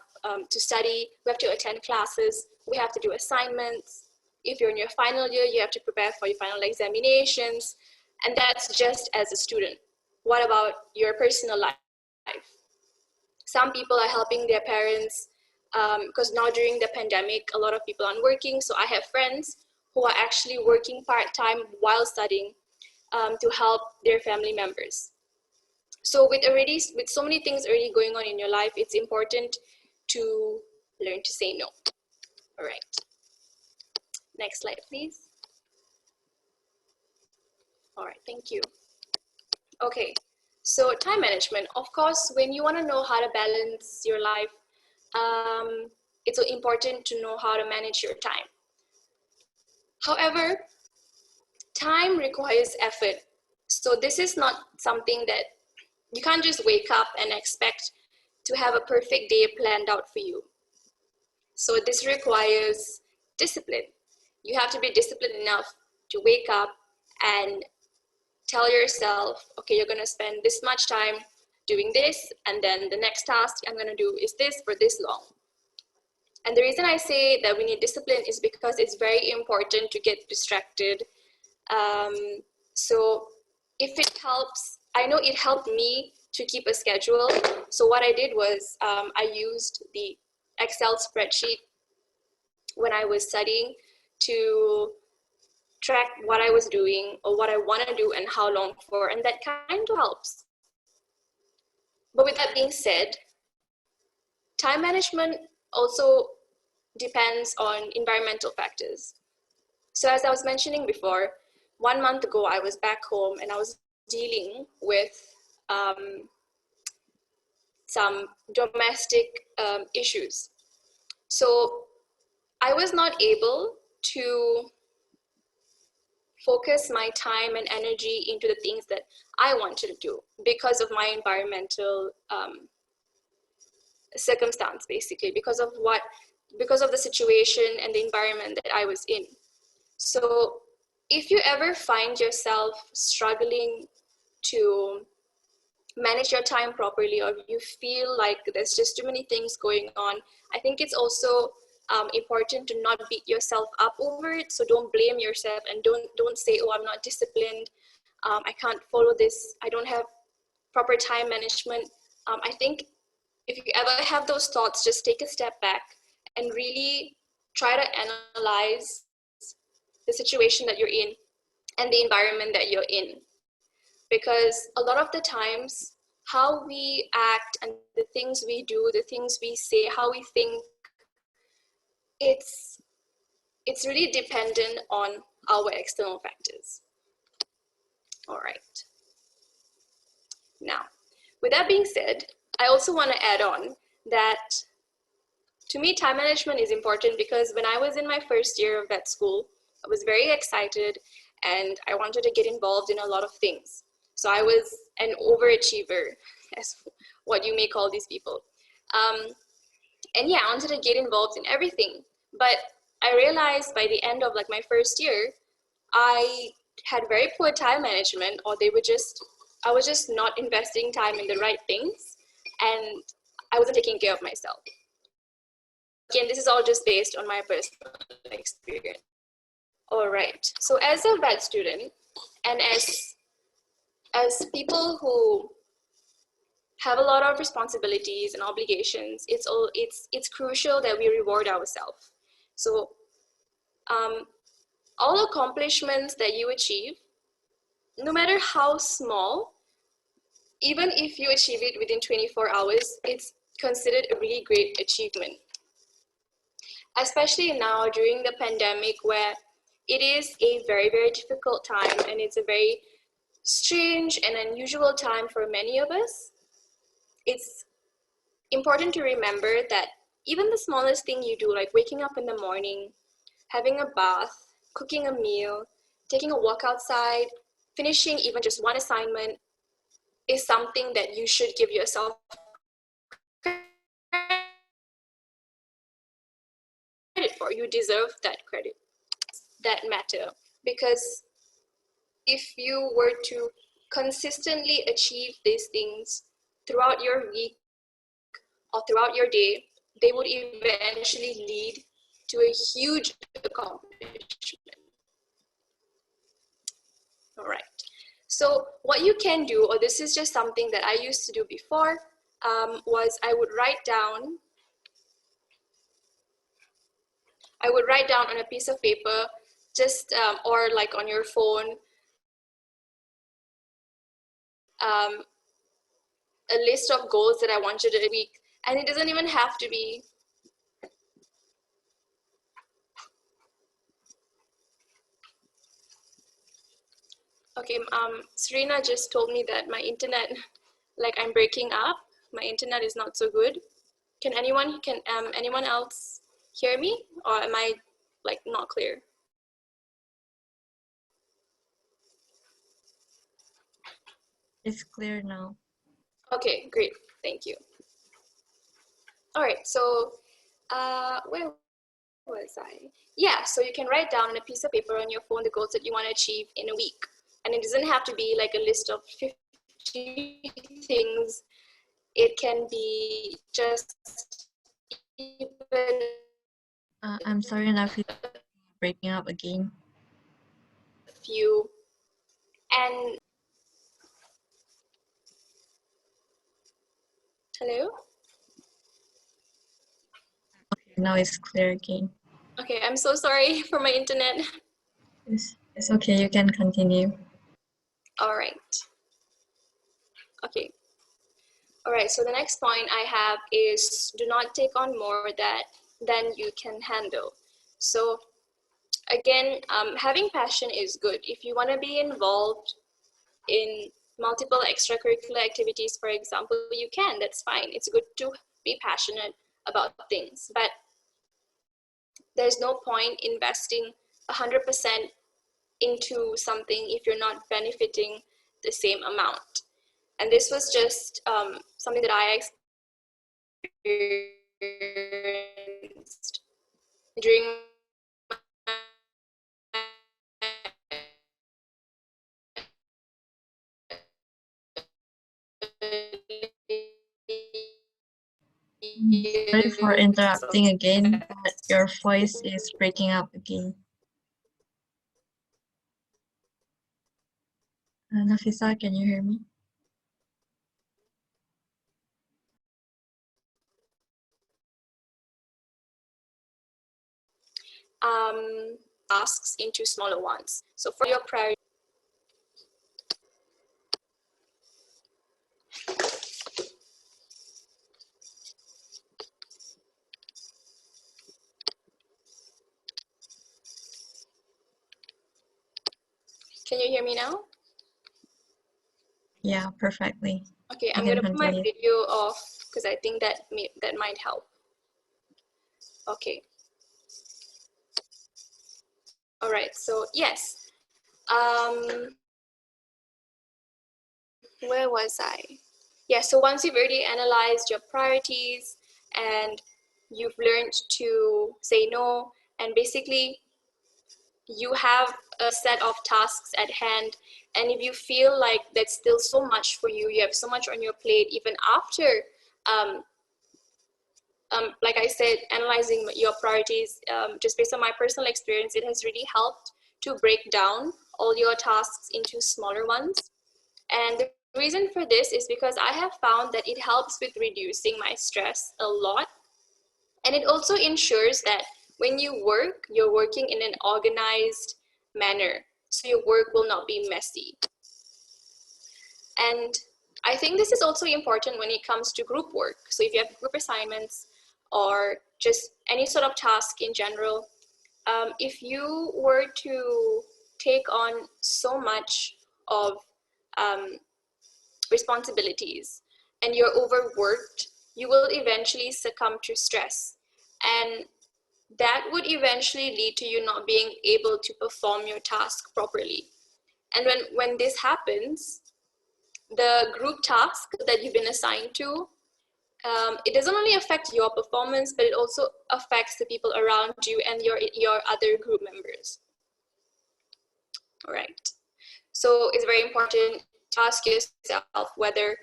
Speaker 9: to study, we have to attend classes, we have to do assignments. If you're in your final year, you have to prepare for your final examinations, and that's just as a student. What about your personal life? Some people are helping their parents because now during the pandemic, a lot of people aren't working, so I have friends who are actually working part-time while studying to help their family members. So with so many things already going on in your life, it's important to learn to say no. All right. Next slide, please. All right, thank you. Okay, so time management. Of course, when you want to know how to balance your life, it's so important to know how to manage your time. However, time requires effort. So this is not something that you can't just wake up and expect to have a perfect day planned out for you. So this requires discipline. You have to be disciplined enough to wake up and tell yourself, okay, you're going to spend this much time doing this, and then the next task I'm going to do is this for this long. And the reason I say that we need discipline is because it's very important to get distracted. So if it helps, I know it helped me to keep a schedule. So what I did was I used the Excel spreadsheet when I was studying to track what I was doing or what I want to do and how long for, and that kind of helps. But with that being said, time management also depends on environmental factors. So as I was mentioning before, 1 month ago, I was back home and I was dealing with some domestic issues. So I was not able to focus my time and energy into the things that I wanted to do because of my environmental circumstance, basically, because of the situation and the environment that I was in. So if you ever find yourself struggling to manage your time properly, or you feel like there's just too many things going on, I think it's also important to not beat yourself up over it. So don't blame yourself and don't say, oh, I'm not disciplined, I can't follow this, I don't have proper time management. I think if you ever have those thoughts, just take a step back and really try to analyze the situation that you're in and the environment that you're in. Because a lot of the times, how we act and the things we do, the things we say, how we think, it's really dependent on our external factors. All right. Now, with that being said, I also want to add on that to me, time management is important because when I was in my first year of vet school, I was very excited and I wanted to get involved in a lot of things. So I was an overachiever, as what you may call these people. And yeah, I wanted to get involved in everything. But I realized by the end of like my first year, I had very poor time management, or I was just not investing time in the right things, and I wasn't taking care of myself. Again, this is all just based on my personal experience. All right, so as a vet student, and as people who have a lot of responsibilities and obligations, it's crucial that we reward ourselves. So all accomplishments that you achieve, no matter how small, even if you achieve it within 24 hours, it's considered a really great achievement. Especially now during the pandemic, where it is a very, very difficult time and it's a very strange and unusual time for many of us. It's important to remember that even the smallest thing you do, like waking up in the morning, having a bath, cooking a meal, taking a walk outside, finishing even just one assignment, is something that you should give yourself credit for. You deserve that credit, that matter. Because if you were to consistently achieve these things throughout your week or throughout your day, they would eventually lead to a huge accomplishment. All right. So what you can do, or this is just something that I used to do before, was I would write down on a piece of paper, just or like on your phone, a list of goals that I wanted a week, and it doesn't even have to be okay. Serena just told me that my internet, like I'm breaking up. My internet is not so good. Can anyone else hear me, or am I like not clear?
Speaker 7: It's clear now.
Speaker 9: Okay, great, thank you. All right, so where was I? Yeah, so you can write down on a piece of paper on your phone the goals that you want to achieve in a week. And it doesn't have to be like a list of 50 things. It can be just even
Speaker 7: I'm sorry, Naveesha, breaking up again.
Speaker 9: a few. And hello?
Speaker 7: Okay, now it's clear again.
Speaker 9: Okay, I'm so sorry for my internet.
Speaker 7: It's okay, you can continue.
Speaker 9: All right. Okay. All right, so the next point I have is do not take on more than you can handle. So again, having passion is good. If you want to be involved in multiple extracurricular activities, for example, you can, that's fine. It's good to be passionate about things, but there's no point investing 100% into something if you're not benefiting the same amount. And this was just something that I experienced during
Speaker 7: Sorry for interrupting again, but your voice is breaking up again. Naveesha, can you hear me?
Speaker 9: tasks into smaller ones. So for your priority, can you hear me now?
Speaker 7: Yeah, perfectly.
Speaker 9: Okay, I'm gonna put my video off because I think that might help. Okay. All right, so yes. Where was I? Yeah, so once you've already analyzed your priorities and you've learned to say no, and basically you have a set of tasks at hand, and if you feel like that's still so much for you, you have so much on your plate, even after like I said, analyzing your priorities, just based on my personal experience, it has really helped to break down all your tasks into smaller ones. And the reason for this is because I have found that it helps with reducing my stress a lot. And it also ensures that when you work, you're working in an organized manner. So your work will not be messy. And I think this is also important when it comes to group work. So if you have group assignments or just any sort of task in general, if you were to take on so much of responsibilities and you're overworked, you will eventually succumb to stress. And that would eventually lead to you not being able to perform your task properly. And when this happens, the group task that you've been assigned to, it doesn't only affect your performance, but it also affects the people around you and your other group members. All right. So it's very important to ask yourself whether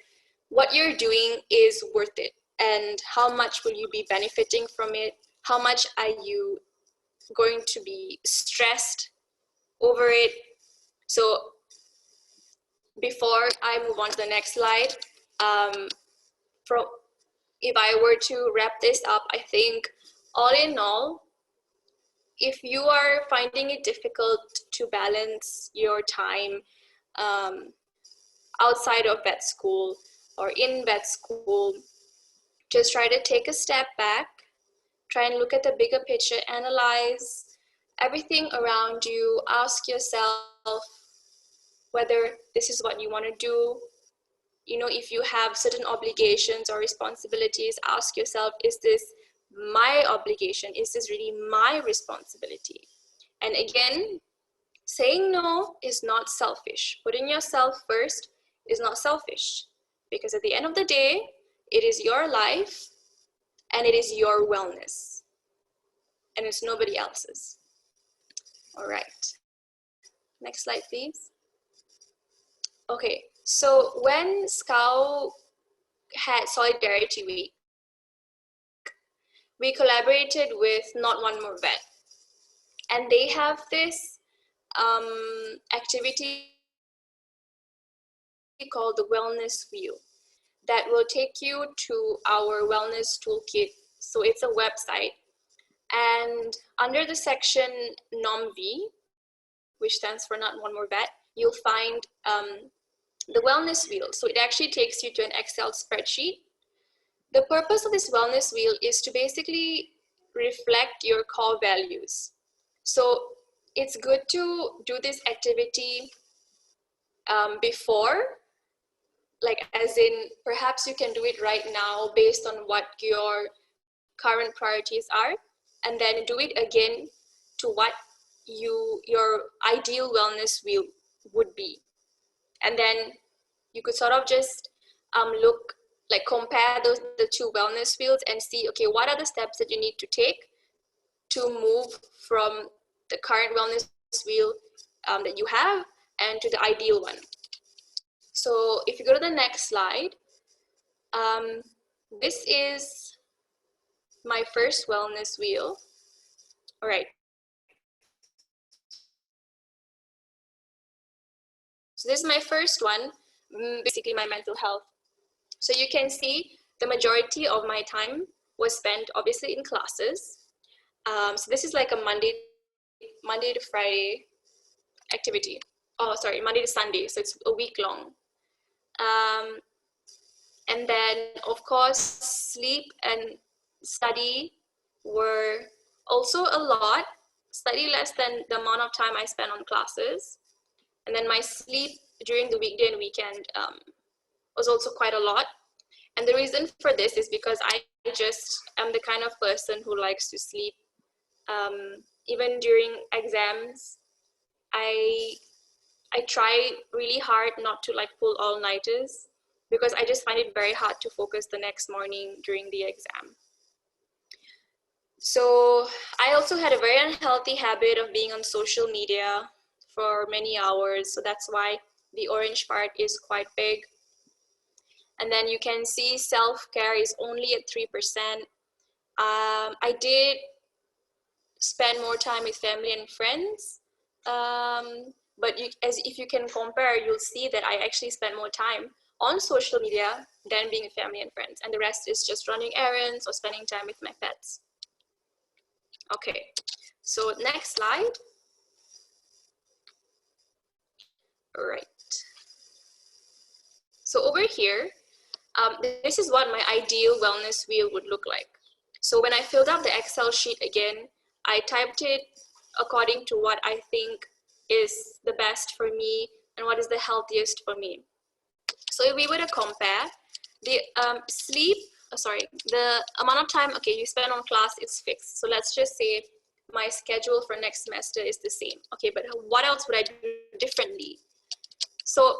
Speaker 9: what you're doing is worth it and how much will you be benefiting from it? How much are you going to be stressed over it? So before I move on to the next slide, if I were to wrap this up, I think all in all, if you are finding it difficult to balance your time outside of vet school or in vet school, just try to take a step back, try and look at the bigger picture, analyze everything around you, ask yourself whether this is what you want to do. You know, if you have certain obligations or responsibilities, ask yourself, is this my obligation? Is this really my responsibility? And again, saying no is not selfish. Putting yourself first is not selfish, because at the end of the day, it is your life and it is your wellness, and it's nobody else's. All right. Next slide, please. Okay, so when SCOW had Solidarity Week, we collaborated with Not One More Vet, and they have this activity called the Wellness Wheel that will take you to our wellness toolkit. So it's a website, and under the section NOMV, which stands for Not One More Vet, you'll find the wellness wheel. So it actually takes you to an Excel spreadsheet. The purpose of this wellness wheel is to basically reflect your core values. So it's good to do this activity before, like as in perhaps you can do it right now based on what your current priorities are, and then do it again to what your ideal wellness wheel would be. And then you could sort of just compare the two wellness wheels and see, okay, what are the steps that you need to take to move from the current wellness wheel that you have and to the ideal one. So if you go to the next slide, this is my first wellness wheel. All right. So this is my first one, basically my mental health. So you can see the majority of my time was spent obviously in classes. So this is like a Monday to Friday activity. Oh, sorry, Monday to Sunday. So it's a week long. And then of course, sleep and study were also a lot, slightly less than the amount of time I spent on classes. And then my sleep during the weekday and weekend was also quite a lot. And the reason for this is because I just am the kind of person who likes to sleep. Even during exams, I try really hard not to like pull all-nighters, because I just find it very hard to focus the next morning during the exam. So I also had a very unhealthy habit of being on social media for many hours. So that's why the orange part is quite big. And then you can see self-care is only at 3%. I did spend more time with family and friends. But if you can compare, you'll see that I actually spend more time on social media than being with family and friends. And the rest is just running errands or spending time with my pets. Okay, so next slide. All right. So over here, this is what my ideal wellness wheel would look like. So when I filled up the Excel sheet again, I typed it according to what I think is the best for me and what is the healthiest for me. So if we were to compare, the the amount of time, okay, you spend on class is fixed. So let's just say my schedule for next semester is the same. Okay, but what else would I do differently? So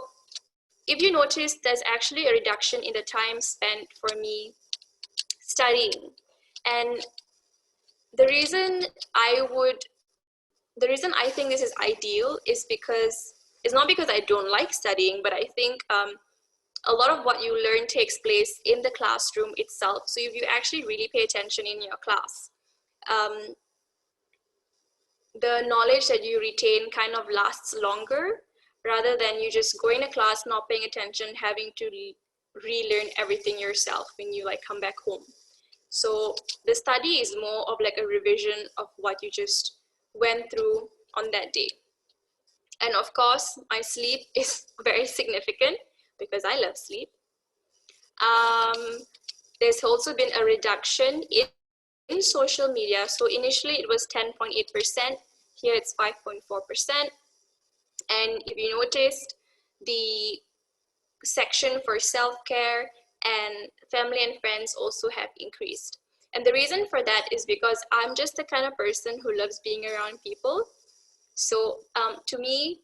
Speaker 9: if you notice, there's actually a reduction in the time spent for me studying. And the reason I think this is ideal is because it's not because I don't like studying, but I think a lot of what you learn takes place in the classroom itself. So if you actually really pay attention in your class, the knowledge that you retain kind of lasts longer rather than you just going to class, not paying attention, having to relearn everything yourself when you like come back home. So the study is more of like a revision of what you just went through on that day. And of course, my sleep is very significant because I love sleep. There's also been a reduction in social media. So initially it was 10.8%, here it's 5.4%. And if you noticed, the section for self-care and family and friends also have increased. And the reason for that is because I'm just the kind of person who loves being around people. So to me,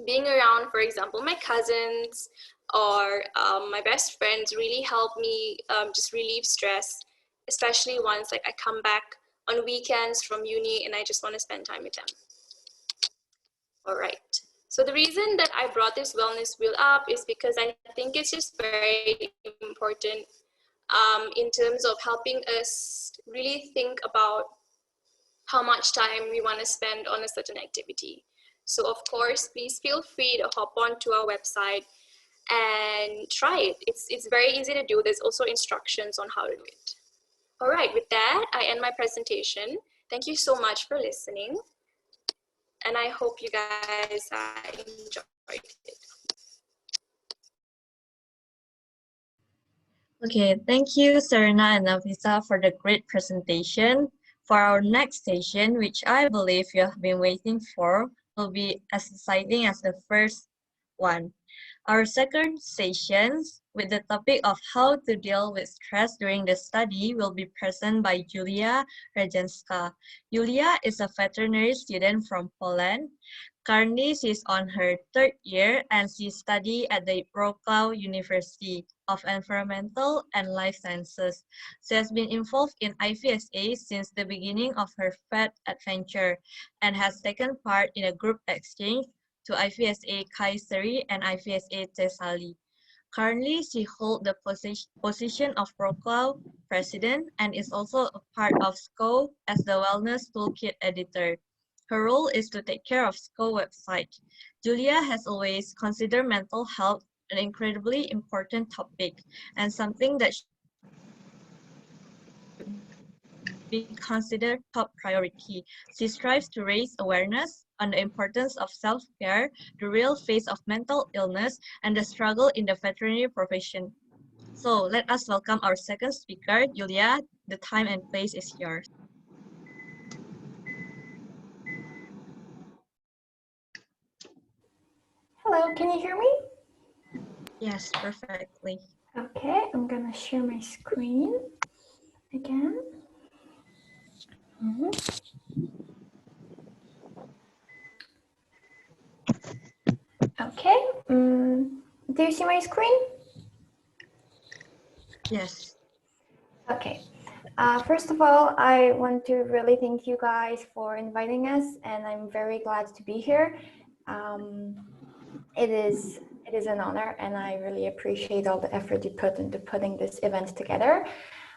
Speaker 9: being around, for example, my cousins or my best friends really help me just relieve stress, especially once like I come back on weekends from uni and I just want to spend time with them. All right. So the reason that I brought this wellness wheel up is because I think it's just very important in terms of helping us really think about how much time we want to spend on a certain activity. So of course, please feel free to hop on to our website and try it. It's very easy to do. There's also instructions on how to do it. All right, with that, I end my presentation. Thank you so much for listening. And I hope you guys enjoyed it.
Speaker 7: Okay, thank you, Serena and Naveesha, for the great presentation. For our next session, which I believe you have been waiting for, will be as exciting as the first one. Our second session, with the topic of how to deal with stress during the study, will be presented by Julia Rybczyńska. Julia is a veterinary student from Poland. Currently, she's on her third year and she studies at the Wrocław University of Environmental and Life Sciences. She has been involved in IVSA since the beginning of her vet adventure and has taken part in a group exchange to IVSA Kayseri and IVSA Thessaly. Currently, she holds the position of Wrocław president and is also a part of SCOW as the Wellness Toolkit editor. Her role is to take care of SCOW website. Julia has always considered mental health an incredibly important topic and something that should be considered top priority. She strives to raise awareness on the importance of self-care, the real face of mental illness, and the struggle in the veterinary profession. So let us welcome our second speaker, Julia. The time and place is yours.
Speaker 10: Hello, can you hear me?
Speaker 7: Yes, perfectly.
Speaker 10: Okay, I'm gonna share my screen again. Okay, do you see my screen?
Speaker 7: Yes.
Speaker 10: Okay. First of all, I want to really thank you guys for inviting us, and I'm very glad to be here. It is an honor, and I really appreciate all the effort you put into putting this event together.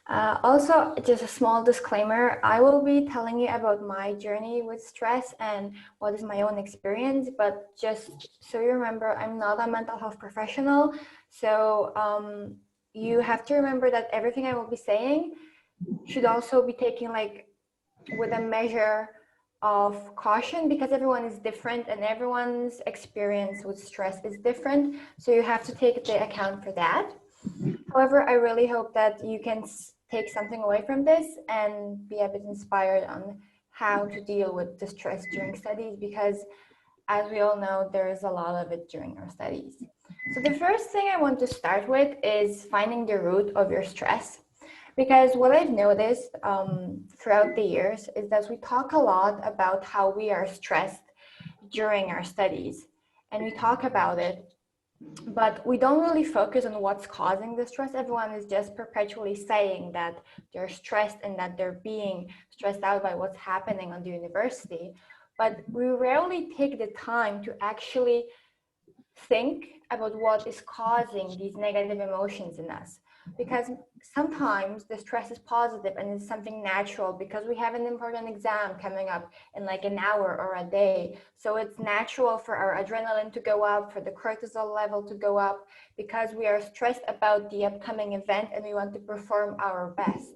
Speaker 10: Also, just a small disclaimer, I will be telling you about my journey with stress and what is my own experience, but just so you remember, I'm not a mental health professional, so you have to remember that everything I will be saying should also be taken like with a measure of caution because everyone is different and everyone's experience with stress is different. So you have to take into account for that. However, I really hope that you can take something away from this and be a bit inspired on how to deal with the stress during studies, because as we all know, there is a lot of it during our studies. So the first thing I want to start with is finding the root of your stress. Because what I've noticed throughout the years is that we talk a lot about how we are stressed during our studies, and we talk about it, but we don't really focus on what's causing the stress. Everyone is just perpetually saying that they're stressed and that they're being stressed out by what's happening on the university, but we rarely take the time to actually think about what is causing these negative emotions in us. Because sometimes the stress is positive and it's something natural because we have an important exam coming up in like an hour or a day. So it's natural for our adrenaline to go up, for the cortisol level to go up, because we are stressed about the upcoming event and we want to perform our best.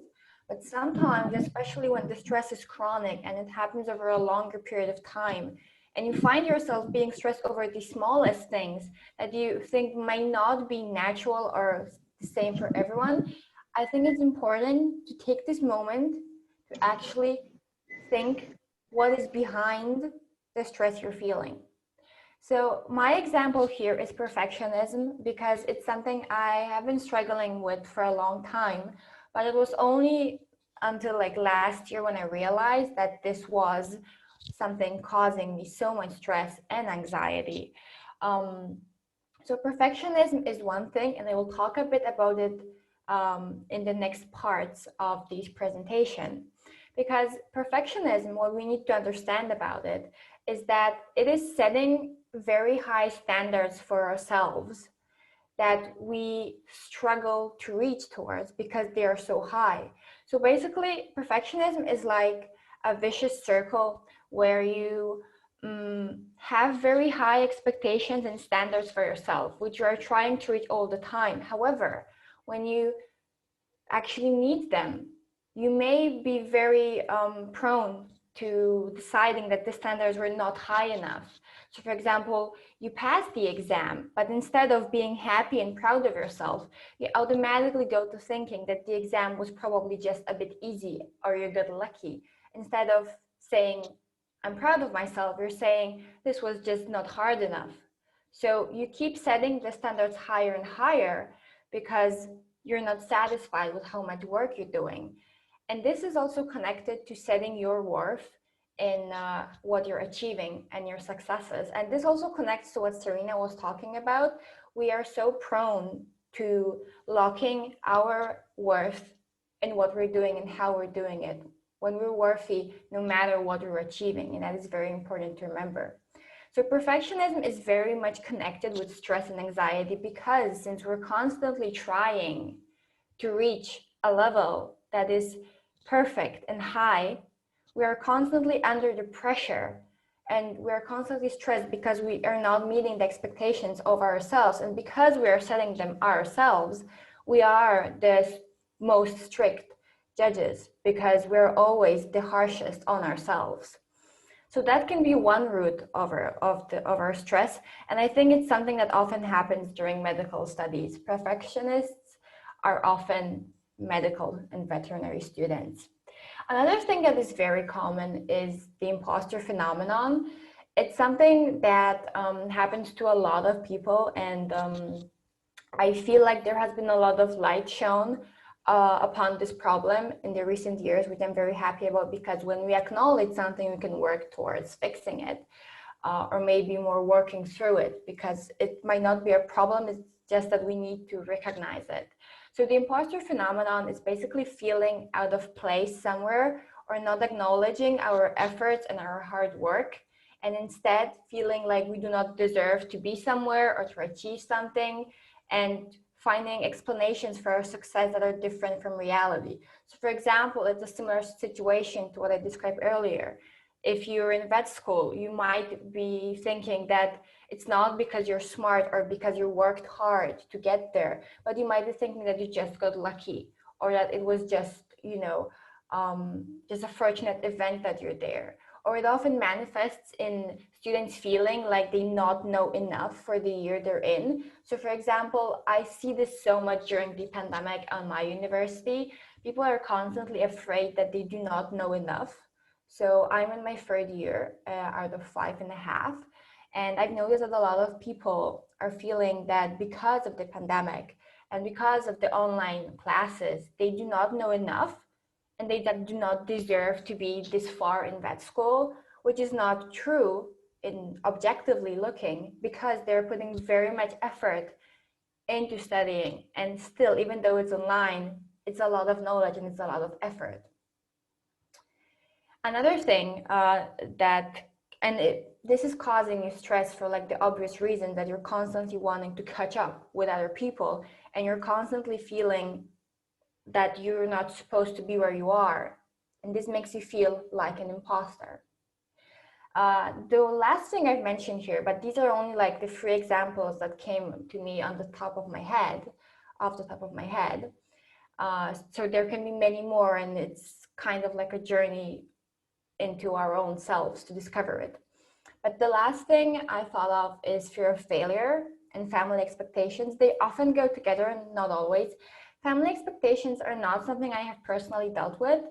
Speaker 10: But sometimes, especially when the stress is chronic and it happens over a longer period of time, and you find yourself being stressed over the smallest things that you think might not be natural or the same for everyone, I think it's important to take this moment to actually think what is behind the stress you're feeling. So my example here is perfectionism, because it's something I have been struggling with for a long time, but it was only until like last year when I realized that this was something causing me so much stress and anxiety. So perfectionism is one thing, and I will talk a bit about it in the next parts of this presentation. Because perfectionism, what we need to understand about it is that it is setting very high standards for ourselves that we struggle to reach towards because they are so high. So basically, perfectionism is like a vicious circle where you have very high expectations and standards for yourself, which you are trying to reach all the time. However, when you actually meet them, you may be very prone to deciding that the standards were not high enough. So for example, you passed the exam, but instead of being happy and proud of yourself, you automatically go to thinking that the exam was probably just a bit easy or you got lucky. Instead of saying, I'm proud of myself, you're saying this was just not hard enough. So you keep setting the standards higher and higher because you're not satisfied with how much work you're doing. And this is also connected to setting your worth in what you're achieving and your successes. And this also connects to what Serena was talking about. We are so prone to locking our worth in what we're doing and how we're doing it, when we're worthy no matter what we're achieving. And that is very important to remember. So perfectionism is very much connected with stress and anxiety, because since we're constantly trying to reach a level that is perfect and high, we are constantly under the pressure and we are constantly stressed because we are not meeting the expectations of ourselves. And because we are setting them ourselves, we are the most strict judges because we're always the harshest on ourselves. So that can be one root of our stress. And I think it's something that often happens during medical studies. Perfectionists are often medical and veterinary students. Another thing that is very common is the imposter phenomenon. It's something that happens to a lot of people, and I feel like there has been a lot of light shown upon this problem in the recent years, which I'm very happy about, because when we acknowledge something, we can work towards fixing it, or maybe more working through it, because it might not be a problem, it's just that we need to recognize it. So the imposter phenomenon is basically feeling out of place somewhere, or not acknowledging our efforts and our hard work, and instead feeling like we do not deserve to be somewhere or to achieve something, and finding explanations for our success that are different from reality. So for example, it's a similar situation to what I described earlier. If you're in vet school, you might be thinking that it's not because you're smart or because you worked hard to get there, but you might be thinking that you just got lucky, or that it was just, just a fortunate event that you're there. or it often manifests in students feeling like they not know enough for the year they're in. So for example, I see this so much during the pandemic on my university. People are constantly afraid that they do not know enough. So I'm in my third year out of 5.5. And I've noticed that a lot of people are feeling that because of the pandemic and because of the online classes, they do not know enough and they do not deserve to be this far in vet school, which is not true in objectively looking, because they're putting very much effort into studying. And still, even though it's online, it's a lot of knowledge and it's a lot of effort. Another thing this is causing you stress for like the obvious reason that you're constantly wanting to catch up with other people and you're constantly feeling that you're not supposed to be where you are. And this makes you feel like an imposter. The last thing I've mentioned here, but these are only like the 3 examples that came to me on the top of my head, off the top of my head. So there can be many more, and it's kind of like a journey into our own selves to discover it. But the last thing I thought of is fear of failure and family expectations. They often go together and not always. Family expectations are not something I have personally dealt with,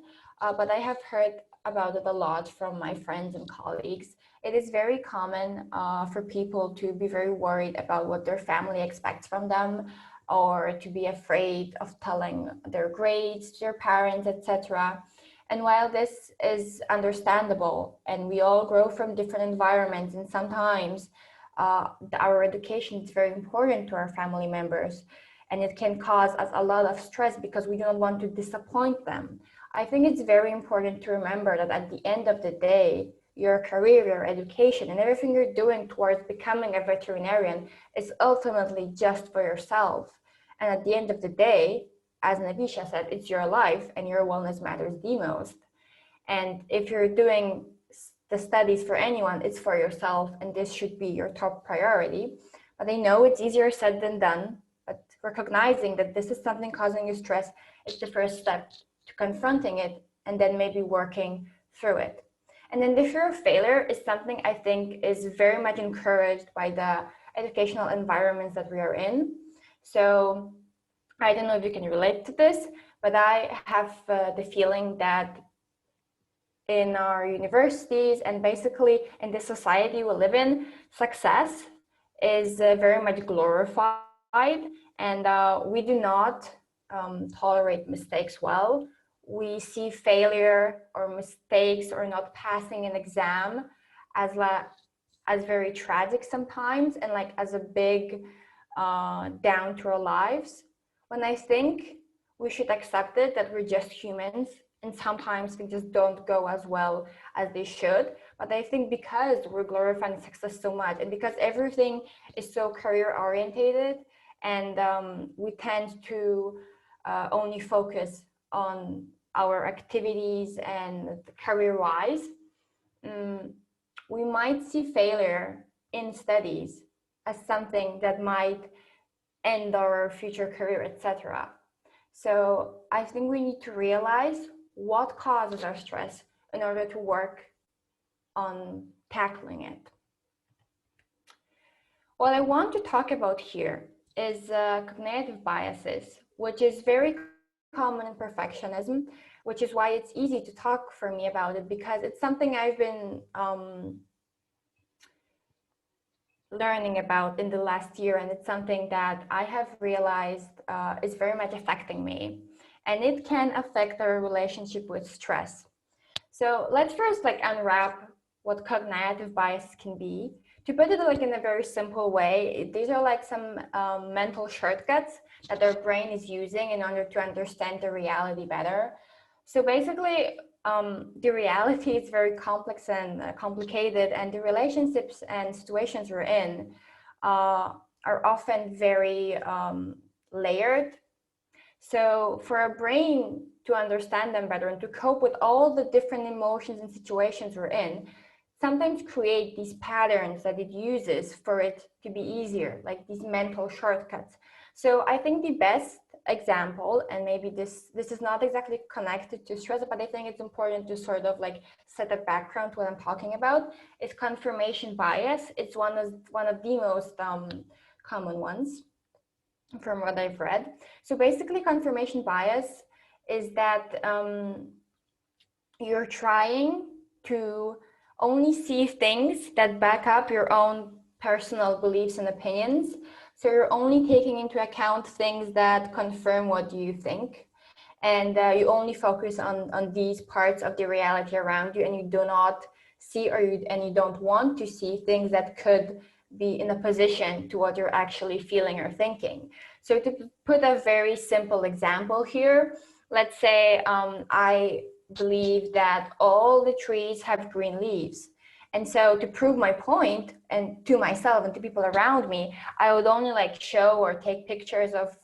Speaker 10: but I have heard about it a lot from my friends and colleagues. It is very common for people to be very worried about what their family expects from them, or to be afraid of telling their grades to their parents, etc. And while this is understandable, and we all grow from different environments, and sometimes our education is very important to our family members, and it can cause us a lot of stress because we don't want to disappoint them. I think it's very important to remember that at the end of the day, your career, your education, and everything you're doing towards becoming a veterinarian is ultimately just for yourself. And at the end of the day, as Naveesha said, it's your life and your wellness matters the most. And if you're doing the studies for anyone, it's for yourself, and this should be your top priority. But I know it's easier said than done, but recognizing that this is something causing you stress is the first step to confronting it and then maybe working through it. And then the fear of failure is something I think is very much encouraged by the educational environments that we are in. So I don't know if you can relate to this, but I have the feeling that in our universities and basically in the society we live in, success is very much glorified, and we do not tolerate mistakes well. We see failure or mistakes or not passing an exam as very tragic sometimes, and like as a big down to our lives. When I think we should accept it, that we're just humans and sometimes things just don't go as well as they should. But I think because we're glorifying success so much, and because everything is so career orientated, and we tend to only focus on our activities and career wise, we might see failure in studies as something that might end our future career, etc. So I think we need to realize what causes our stress in order to work on tackling it. What I want to talk about here is cognitive biases, which is very common in perfectionism, which is why it's easy to talk for me about it, because it's something I've been learning about in the last year, and it's something that I have realized is very much affecting me, and it can affect our relationship with stress. So let's first unwrap what cognitive bias can be. To put it in a very simple way, these are some mental shortcuts that our brain is using in order to understand the reality better. So basically, the reality is very complex and complicated, and the relationships and situations we're in are often very layered. So for our brain to understand them better and to cope with all the different emotions and situations we're in, sometimes create these patterns that it uses for it to be easier, like these mental shortcuts. So I think the best example, and maybe this is not exactly connected to stress, but I think it's important to sort of like set a background to what I'm talking about, is confirmation bias. It's one of the most common ones from what I've read. So basically, confirmation bias is that you're trying to only see things that back up your own personal beliefs and opinions. So you're only taking into account things that confirm what you think. And you only focus on these parts of the reality around you, and you do not see and you don't want to see things that could be in opposition to what you're actually feeling or thinking. So to put a very simple example here, let's say I believe that all the trees have green leaves. And so to prove my point, and to myself and to people around me, I would only like show or take pictures of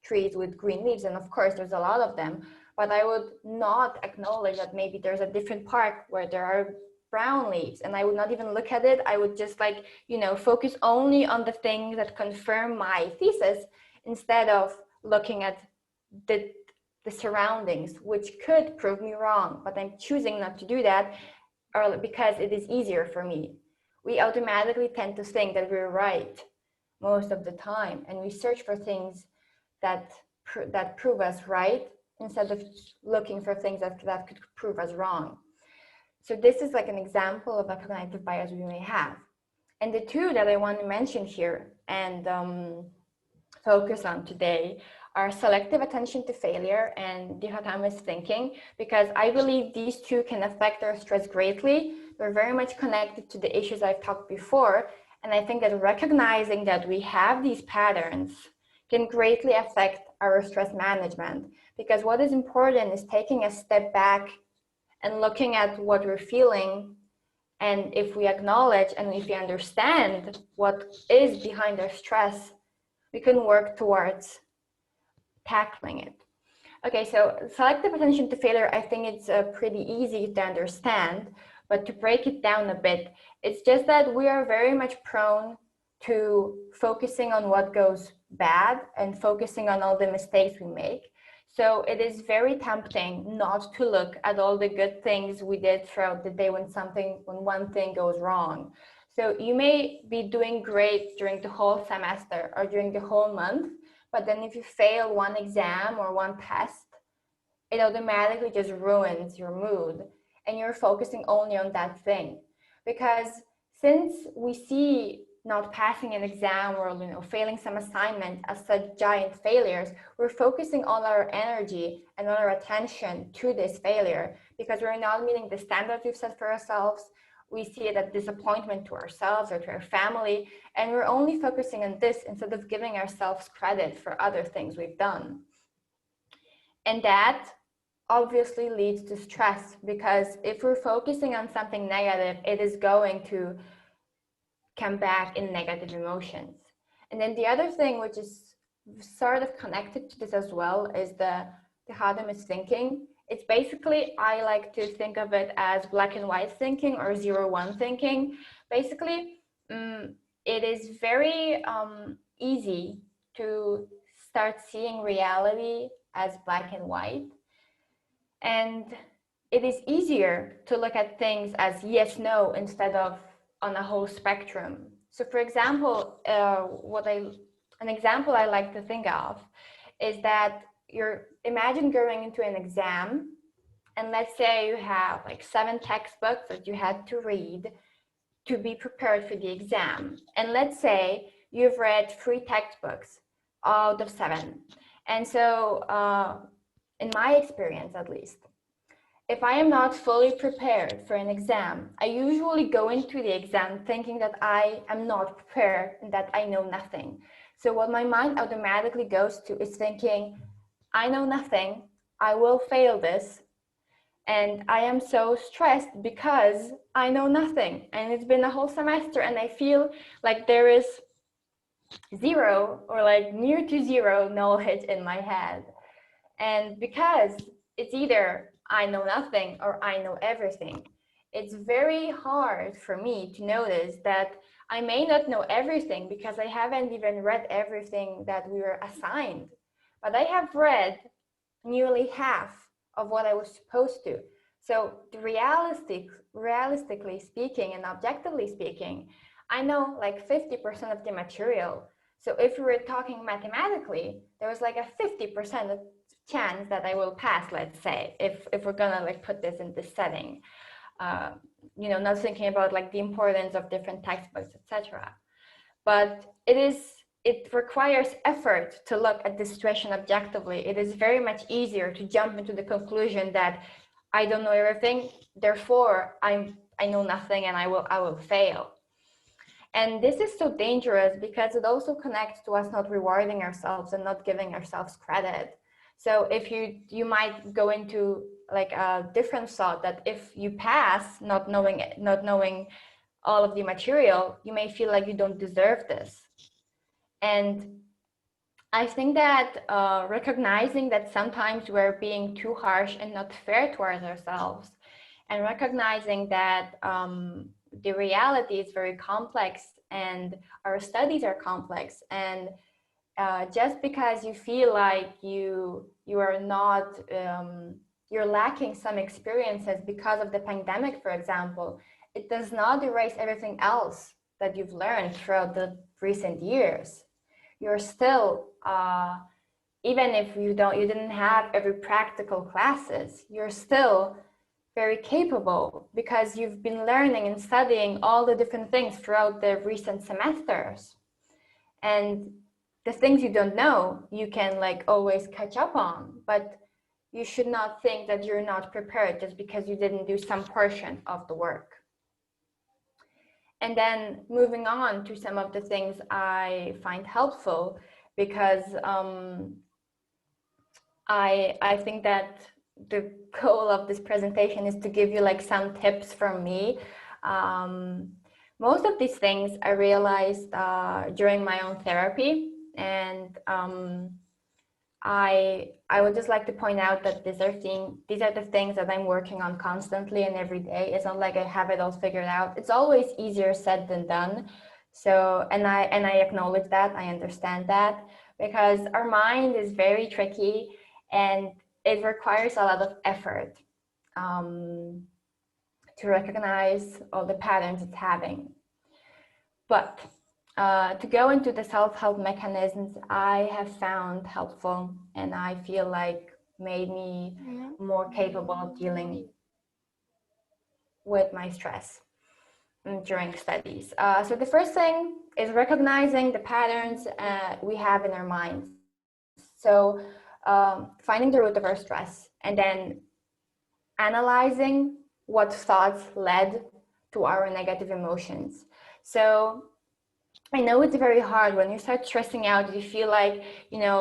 Speaker 10: trees with green leaves. And of course, there's a lot of them, but I would not acknowledge that maybe there's a different park where there are brown leaves, and I would not even look at it. I would just like, you know, focus only on the things that confirm my thesis instead of looking at the surroundings, which could prove me wrong, but I'm choosing not to do that because it is easier for me. We automatically tend to think that we're right most of the time, and we search for things that prove us right instead of looking for things that could prove us wrong. So this is like an example of a cognitive bias we may have. And the two that I want to mention here and focus on today are selective attention to failure and dichotomous thinking, because I believe these two can affect our stress greatly. They're very much connected to the issues I've talked before. And I think that recognizing that we have these patterns can greatly affect our stress management, because what is important is taking a step back and looking at what we're feeling. And if we acknowledge and if we understand what is behind our stress, we can work towards tackling it. Okay, so selective attention to failure, I think it's pretty easy to understand, but to break it down a bit, it's just that we are very much prone to focusing on what goes bad and focusing on all the mistakes we make. So it is very tempting not to look at all the good things we did throughout the day when one thing goes wrong. So you may be doing great during the whole semester or during the whole month, but then if you fail one exam or one test, it automatically just ruins your mood and you're focusing only on that thing. Because since we see not passing an exam or failing some assignment as such giant failures, we're focusing all our energy and all our attention to this failure because we're not meeting the standards we've set for ourselves. We see it as disappointment to ourselves or to our family, and we're only focusing on this instead of giving ourselves credit for other things we've done. And that obviously leads to stress, because if we're focusing on something negative, it is going to come back in negative emotions. And then the other thing, which is sort of connected to this as well, is the dichotomous thinking. It's basically, I like to think of it as black and white thinking or 0-1 thinking. Basically, it is very easy to start seeing reality as black and white. And it is easier to look at things as yes, no, instead of on a whole spectrum. So for example, an example I like to think of is that imagine going into an exam, and let's say you have like 7 textbooks that you had to read to be prepared for the exam. And let's say you've read 3 textbooks out of 7. And so in my experience, at least, if I am not fully prepared for an exam, I usually go into the exam thinking that I am not prepared and that I know nothing. So what my mind automatically goes to is thinking, I know nothing, I will fail this, and I am so stressed because I know nothing. And it's been a whole semester and I feel like there is 0 or like near to 0 knowledge in my head. And because it's either I know nothing or I know everything, it's very hard for me to notice that I may not know everything because I haven't even read everything that we were assigned. but I have read nearly half of what I was supposed to. So realistically speaking and objectively speaking, I know like 50% of the material. So if we were talking mathematically, there was like a 50% chance that I will pass, let's say, if we're gonna like put this in this setting. You know, not thinking about like the importance of different textbooks, etc. But it requires effort to look at the situation objectively. It is very much easier to jump into the conclusion that I don't know everything, therefore I know nothing and I will fail. And this is so dangerous because it also connects to us not rewarding ourselves and not giving ourselves credit. So if you might go into like a different thought that if you pass not knowing all of the material, you may feel like you don't deserve this. And I think that recognizing that sometimes we're being too harsh and not fair towards ourselves, and recognizing that the reality is very complex and our studies are complex, and just because you feel like you are not you're lacking some experiences because of the pandemic, for example, it does not erase everything else that you've learned throughout the recent years. You're still even if you didn't have every practical classes, you're still very capable because you've been learning and studying all the different things throughout the recent semesters. And the things you don't know, you can like always catch up on, but you should not think that you're not prepared just because you didn't do some portion of the work. And then moving on to some of the things I find helpful, because I think that the goal of this presentation is to give you like some tips from me. Most of these things I realized during my own therapy, and I would just like to point out that these are the things that I'm working on constantly and every day. It's not like I have it all figured out. It's always easier said than done. So, and I acknowledge that, I understand that, because our mind is very tricky and it requires a lot of effort to recognize all the patterns it's having. But to go into the self-help mechanisms I have found helpful and I feel like made me more capable of dealing with my stress during studies. So the first thing is recognizing the patterns we have in our minds. So finding the root of our stress and then analyzing what thoughts led to our negative emotions. So I know it's very hard when you start stressing out, you feel like, you know,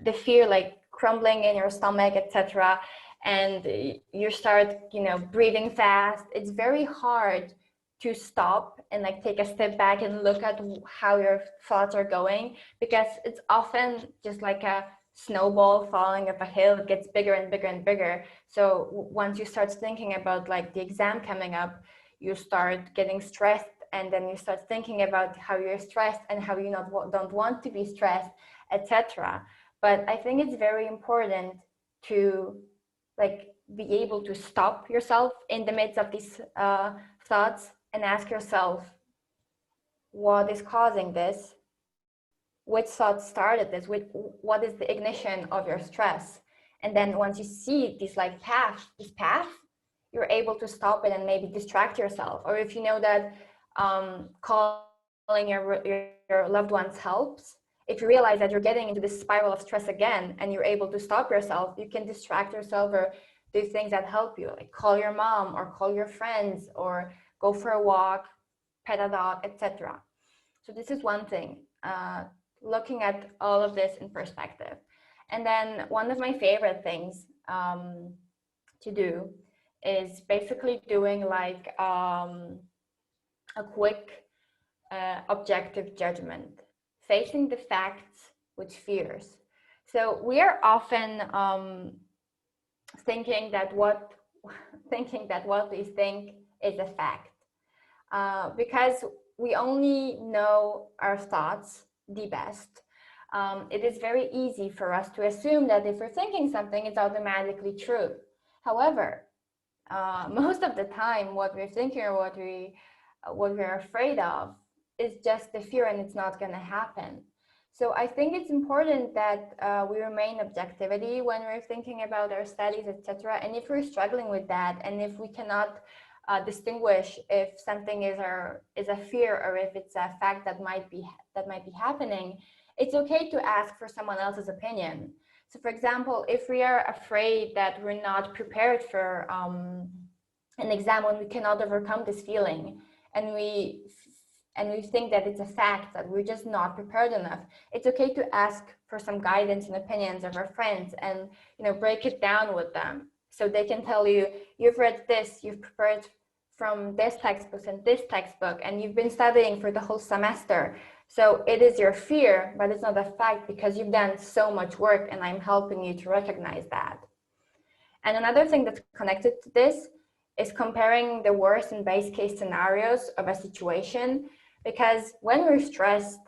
Speaker 10: the fear like crumbling in your stomach, etc. And you start, you know, breathing fast. It's very hard to stop and like take a step back and look at how your thoughts are going, because it's often just like a snowball falling up a hill. It gets bigger and bigger and bigger. So once you start thinking about like the exam coming up, you start getting stressed, and then you start thinking about how you're stressed and how you don't want to be stressed, etc. But I think it's very important to like be able to stop yourself in the midst of these thoughts and ask yourself, what is causing this? Which thoughts started this? What is the ignition of your stress? And then once you see this like path, you're able to stop it and maybe distract yourself. Or if you know that calling your loved ones helps, if you realize that you're getting into this spiral of stress again and you're able to stop yourself, you can distract yourself or do things that help you, like call your mom or call your friends or go for a walk, pet a dog, etc. So this is one thing, looking at all of this in perspective. And then one of my favorite things to do is basically doing like a quick objective judgment, facing the facts with fears. So we are often thinking that what we think is a fact, because we only know our thoughts the best. it is very easy for us to assume that if we're thinking something, it's automatically true. However, most of the time, what we're thinking or what we're afraid of is just the fear, and it's not going to happen. So I think it's important that we remain objectivity when we're thinking about our studies, etc. And if we're struggling with that, and if we cannot distinguish if something is a fear or if it's a fact that might be happening, it's okay to ask for someone else's opinion. So for example, if we are afraid that we're not prepared for an exam, when we cannot overcome this feeling, and we think that it's a fact that we're just not prepared enough, it's okay to ask for some guidance and opinions of our friends, and break it down with them, so they can tell you, you've read this, you've prepared from this textbook and this textbook, and you've been studying for the whole semester. So it is your fear, but it's not a fact because you've done so much work, and I'm helping you to recognize that. And another thing that's connected to this is comparing the worst and best case scenarios of a situation, because when we're stressed,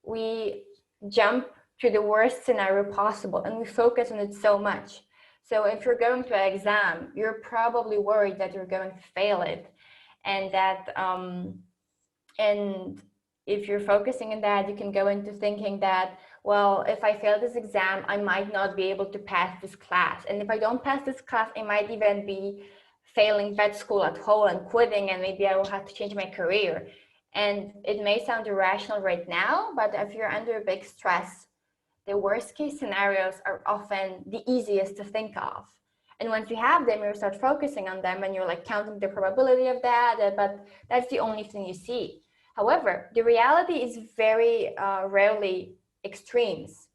Speaker 10: we jump to the worst scenario possible and we focus on it so much. So if you're going to an exam, you're probably worried that you're going to fail it, and that and if you're focusing on that, you can go into thinking that, well, if I fail this exam, I might not be able to pass this class, and if I don't pass this class, I might even be failing vet school at whole and quitting, and maybe I will have to change my career. And it may sound irrational right now, but if you're under big stress, the worst case scenarios are often the easiest to think of. And once you have them, you start focusing on them, and you're like counting the probability of that, but that's the only thing you see. However, the reality is very rarely extremes.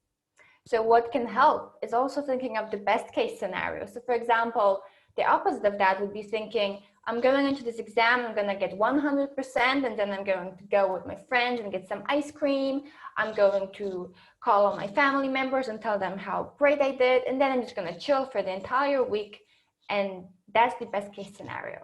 Speaker 10: So what can help is also thinking of the best case scenario. So for example, the opposite of that would be thinking, I'm going into this exam, I'm going to get 100%, and then I'm going to go with my friends and get some ice cream. I'm going to call all my family members and tell them how great I did, and then I'm just going to chill for the entire week, and that's the best case scenario.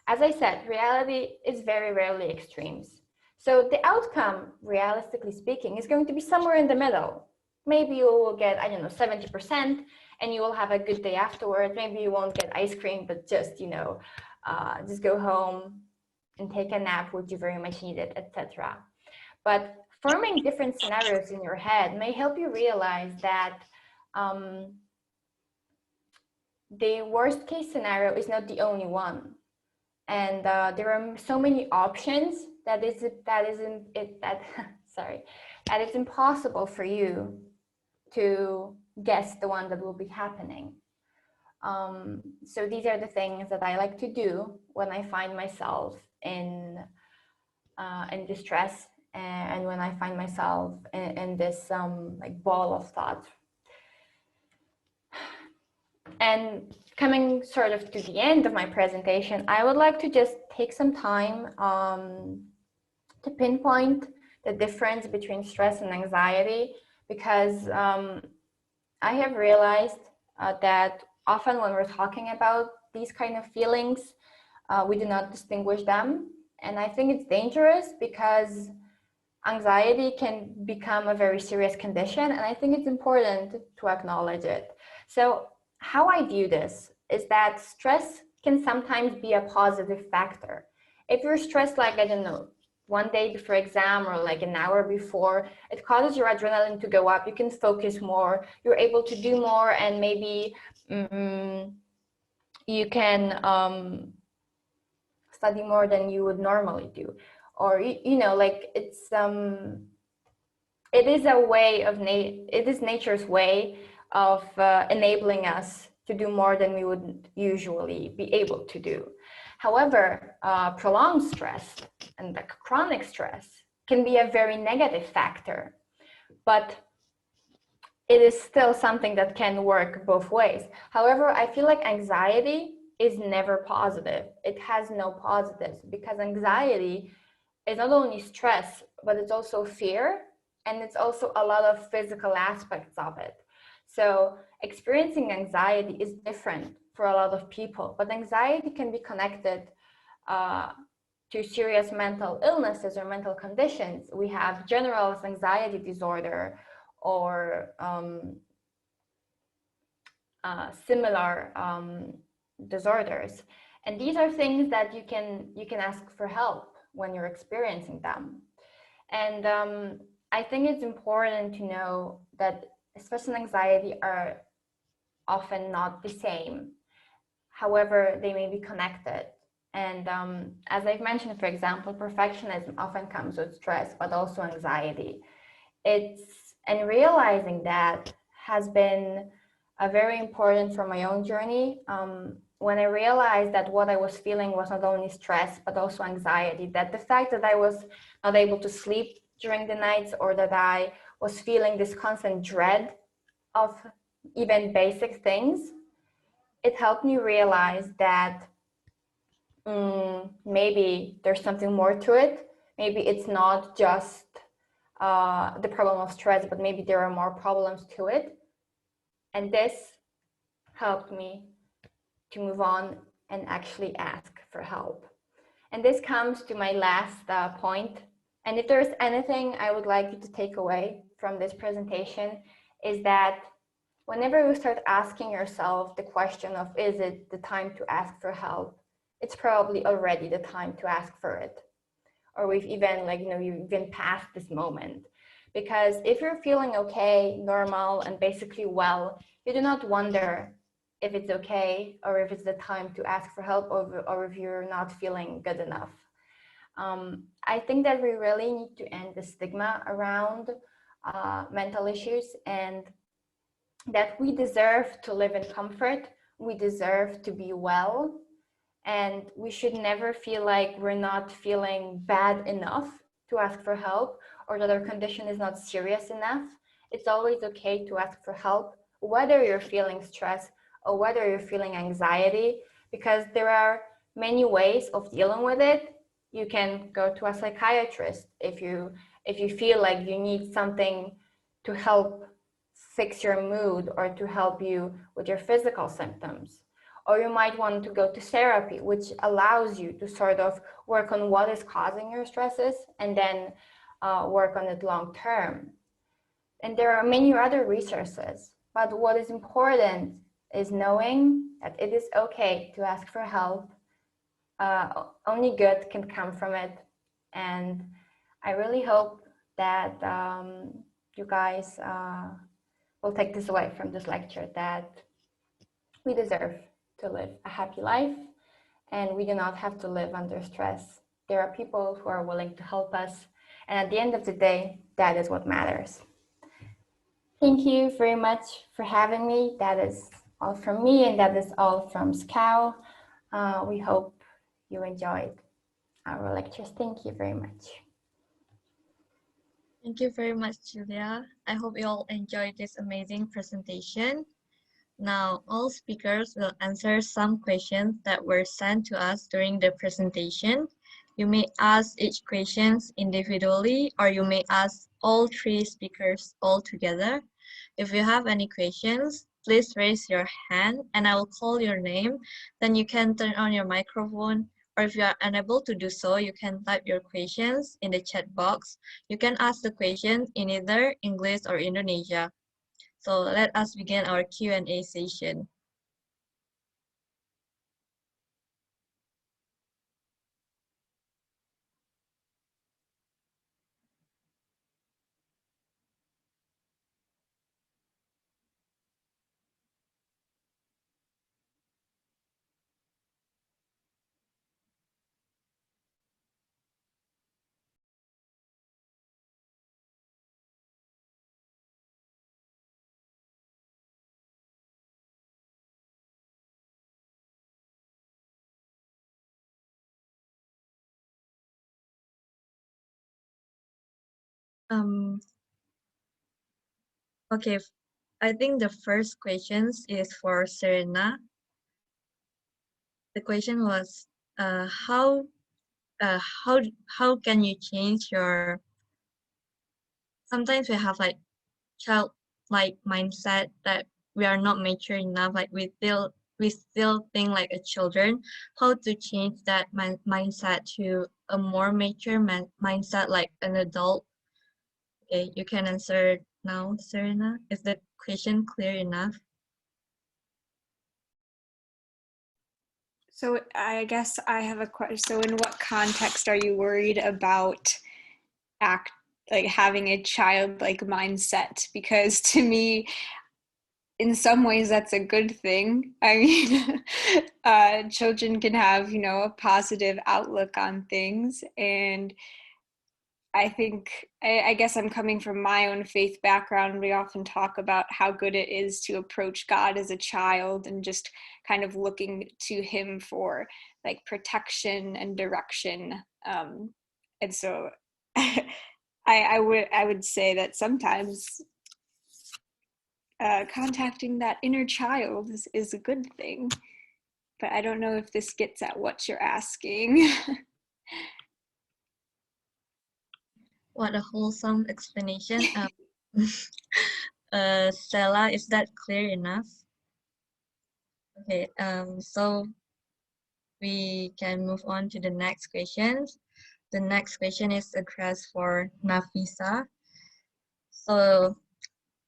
Speaker 10: As I said, reality is very rarely extremes. So the outcome, realistically speaking, is going to be somewhere in the middle. Maybe you will get, 70%, and you will have a good day afterward. Maybe you won't get ice cream, but just, just go home and take a nap, which you very much needed, etc. But forming different scenarios in your head may help you realize that the worst case scenario is not the only one. And there are so many options that it's impossible for you to guess the one that will be happening. So these are the things that I like to do when I find myself in distress, and when I find myself in this like ball of thoughts. And coming sort of to the end of my presentation, I would like to just take some time to pinpoint the difference between stress and anxiety, because I have realized that often when we're talking about these kind of feelings, we do not distinguish them. And I think it's dangerous because anxiety can become a very serious condition, and I think it's important to acknowledge it. So how I view this is that stress can sometimes be a positive factor. If you're stressed, like, one day before exam or like an hour before, it causes your adrenaline to go up, you can focus more, you're able to do more, and maybe you can study more than you would normally do. Or, like it is a way of, it is nature's way of enabling us to do more than we would usually be able to do. However, prolonged stress and like chronic stress can be a very negative factor, but it is still something that can work both ways. However, I feel like anxiety is never positive. It has no positives, because anxiety is not only stress, but it's also fear, and it's also a lot of physical aspects of it. So experiencing anxiety is different for a lot of people, but anxiety can be connected to serious mental illnesses or mental conditions. We have generalized anxiety disorder, or similar disorders. And these are things that you can ask for help when you're experiencing them. And I think it's important to know that stress and anxiety are often not the same. However, they may be connected. And as I've mentioned, for example, perfectionism often comes with stress, but also anxiety. And realizing that has been very important for my own journey. When I realized that what I was feeling was not only stress, but also anxiety, that the fact that I was not able to sleep during the nights, or that I was feeling this constant dread of even basic things, it helped me realize that maybe there's something more to it. Maybe it's not just the problem of stress, but maybe there are more problems to it. And this helped me to move on and actually ask for help. And this comes to my last point. And if there's anything I would like you to take away from this presentation, is that whenever you start asking yourself the question of, is it the time to ask for help? It's probably already the time to ask for it. Or we've even, you've even passed this moment. Because if you're feeling okay, normal, and basically well, you do not wonder if it's okay, or if it's the time to ask for help, or if you're not feeling good enough. I think that we really need to end the stigma around mental issues, and that we deserve to live in comfort, we deserve to be well, and we should never feel like we're not feeling bad enough to ask for help, or that our condition is not serious enough. It's always okay to ask for help, whether you're feeling stress or whether you're feeling anxiety, because there are many ways of dealing with it. You can go to a psychiatrist if you feel like you need something to help fix your mood or to help you with your physical symptoms. Or you might want to go to therapy, which allows you to sort of work on what is causing your stresses and then work on it long term. And there are many other resources, but what is important is knowing that it is okay to ask for help. Only good can come from it. And I really hope that you guys will take this away from this lecture, that we deserve to live a happy life, and we do not have to live under stress. There are people who are willing to help us, and at the end of the day, that is what matters. Thank you very much for having me. That is all from me, and that is all from SCOW. We hope you enjoyed our lectures. Thank you very much.
Speaker 7: Thank you very much, Julia. I hope you all enjoyed this amazing presentation. Now, all speakers will answer some questions that were sent to us during the presentation. You may ask each question individually, or you may ask all three speakers all together. If you have any questions, please raise your hand and I will call your name. Then you can turn on your microphone, or if you are unable to do so, you can type your questions in the chat box. You can ask the questions in either English or Indonesia. So let us begin our Q&A session. Okay, I think the first question is for Serena. The question was, how can you change your, sometimes we have like childlike mindset that we are not mature enough, like we still think like a children. How to change that mindset to a more mature mindset, like an adult? Okay, you can answer now, Serena? Is the question clear enough?
Speaker 8: So I guess I have a question. So in what context are you worried about having a childlike mindset? Because to me, in some ways, that's a good thing. I mean, children can have, a positive outlook on things. And I guess I'm coming from my own faith background. We often talk about how good it is to approach God as a child and just kind of looking to him for like protection and direction. And so I would say that sometimes contacting that inner child is a good thing, but I don't know if this gets at what you're asking.
Speaker 7: What a wholesome explanation. Stella, is that clear enough? Okay, so we can move on to the next questions. The next question is addressed for Naveesha. So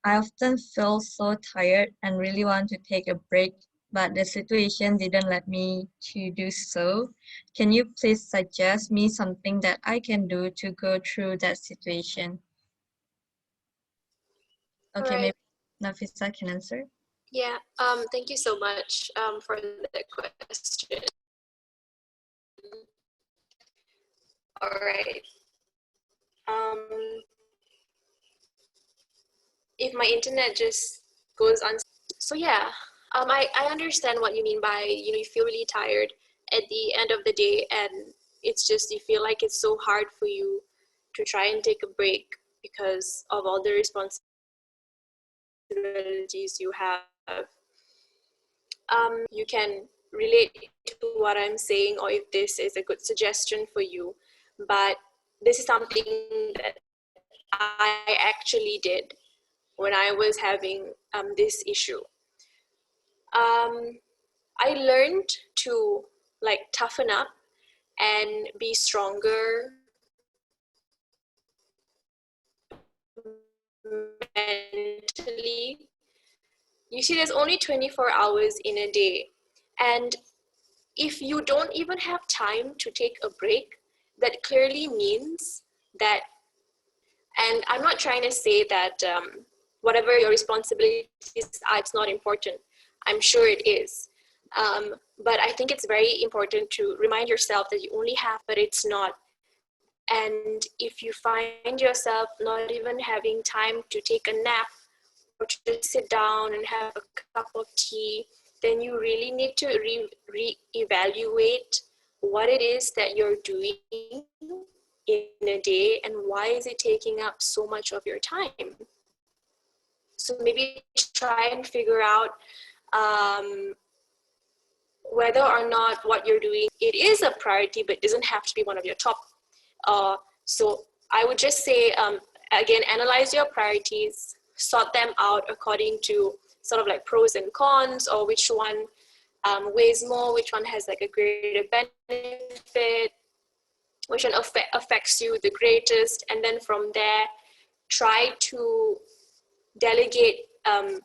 Speaker 7: I often feel so tired and really want to take a break, but the situation didn't let me to do so. Can you please suggest me something that I can do to go through that situation? Okay,
Speaker 9: Alright.
Speaker 7: maybe Naveesha can answer.
Speaker 9: Yeah, thank you so much for the question. All right. If my internet just goes on, so yeah, I understand what you mean by, you feel really tired at the end of the day, and it's just, you feel like it's so hard for you to try and take a break because of all the responsibilities you have. You can relate to what I'm saying, or if this is a good suggestion for you, but this is something that I actually did when I was having this issue. I learned to toughen up and be stronger mentally. You see, there's only 24 hours in a day, and if you don't even have time to take a break, that clearly means that, and I'm not trying to say that whatever your responsibilities are, it's not important. I'm sure it is. But I think it's very important to remind yourself that you only have, but it's not. And if you find yourself not even having time to take a nap or to just sit down and have a cup of tea, then you really need to re-evaluate what it is that you're doing in a day and why is it taking up so much of your time. So maybe try and figure out whether or not what you're doing, it is a priority, but it doesn't have to be one of your top. So I would just say, again, analyze your priorities, sort them out according to sort of like pros and cons, or which one weighs more, which one has like a greater benefit, which one affects you the greatest, and then from there, try to delegate an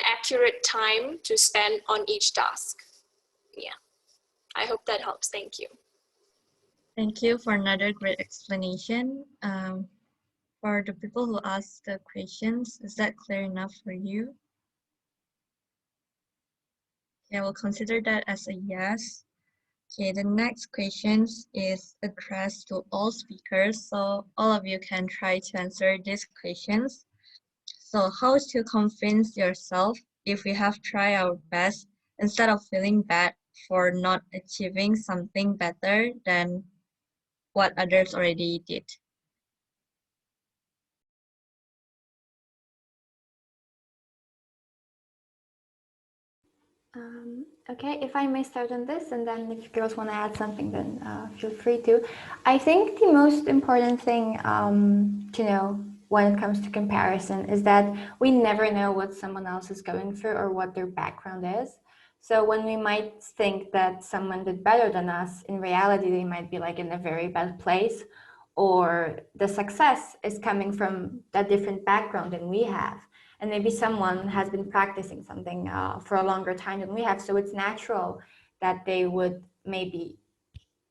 Speaker 9: accurate time to spend on each task. Yeah, I hope that helps. Thank you.
Speaker 7: Thank you for another great explanation. For the people who asked the questions, is that clear enough for you? Okay, I will consider that as a yes. Okay, the next question is addressed to all speakers, so all of you can try to answer these questions. So how to convince yourself if we have tried our best instead of feeling bad for not achieving something better than what others already did?
Speaker 10: Okay, if I may start on this, and then if girls want to add something, then feel free to. I think the most important thing to know when it comes to comparison is that we never know what someone else is going through or what their background is. So when we might think that someone did better than us, in reality, they might be like in a very bad place, or the success is coming from a different background than we have. And maybe someone has been practicing something for a longer time than we have, so it's natural that they would maybe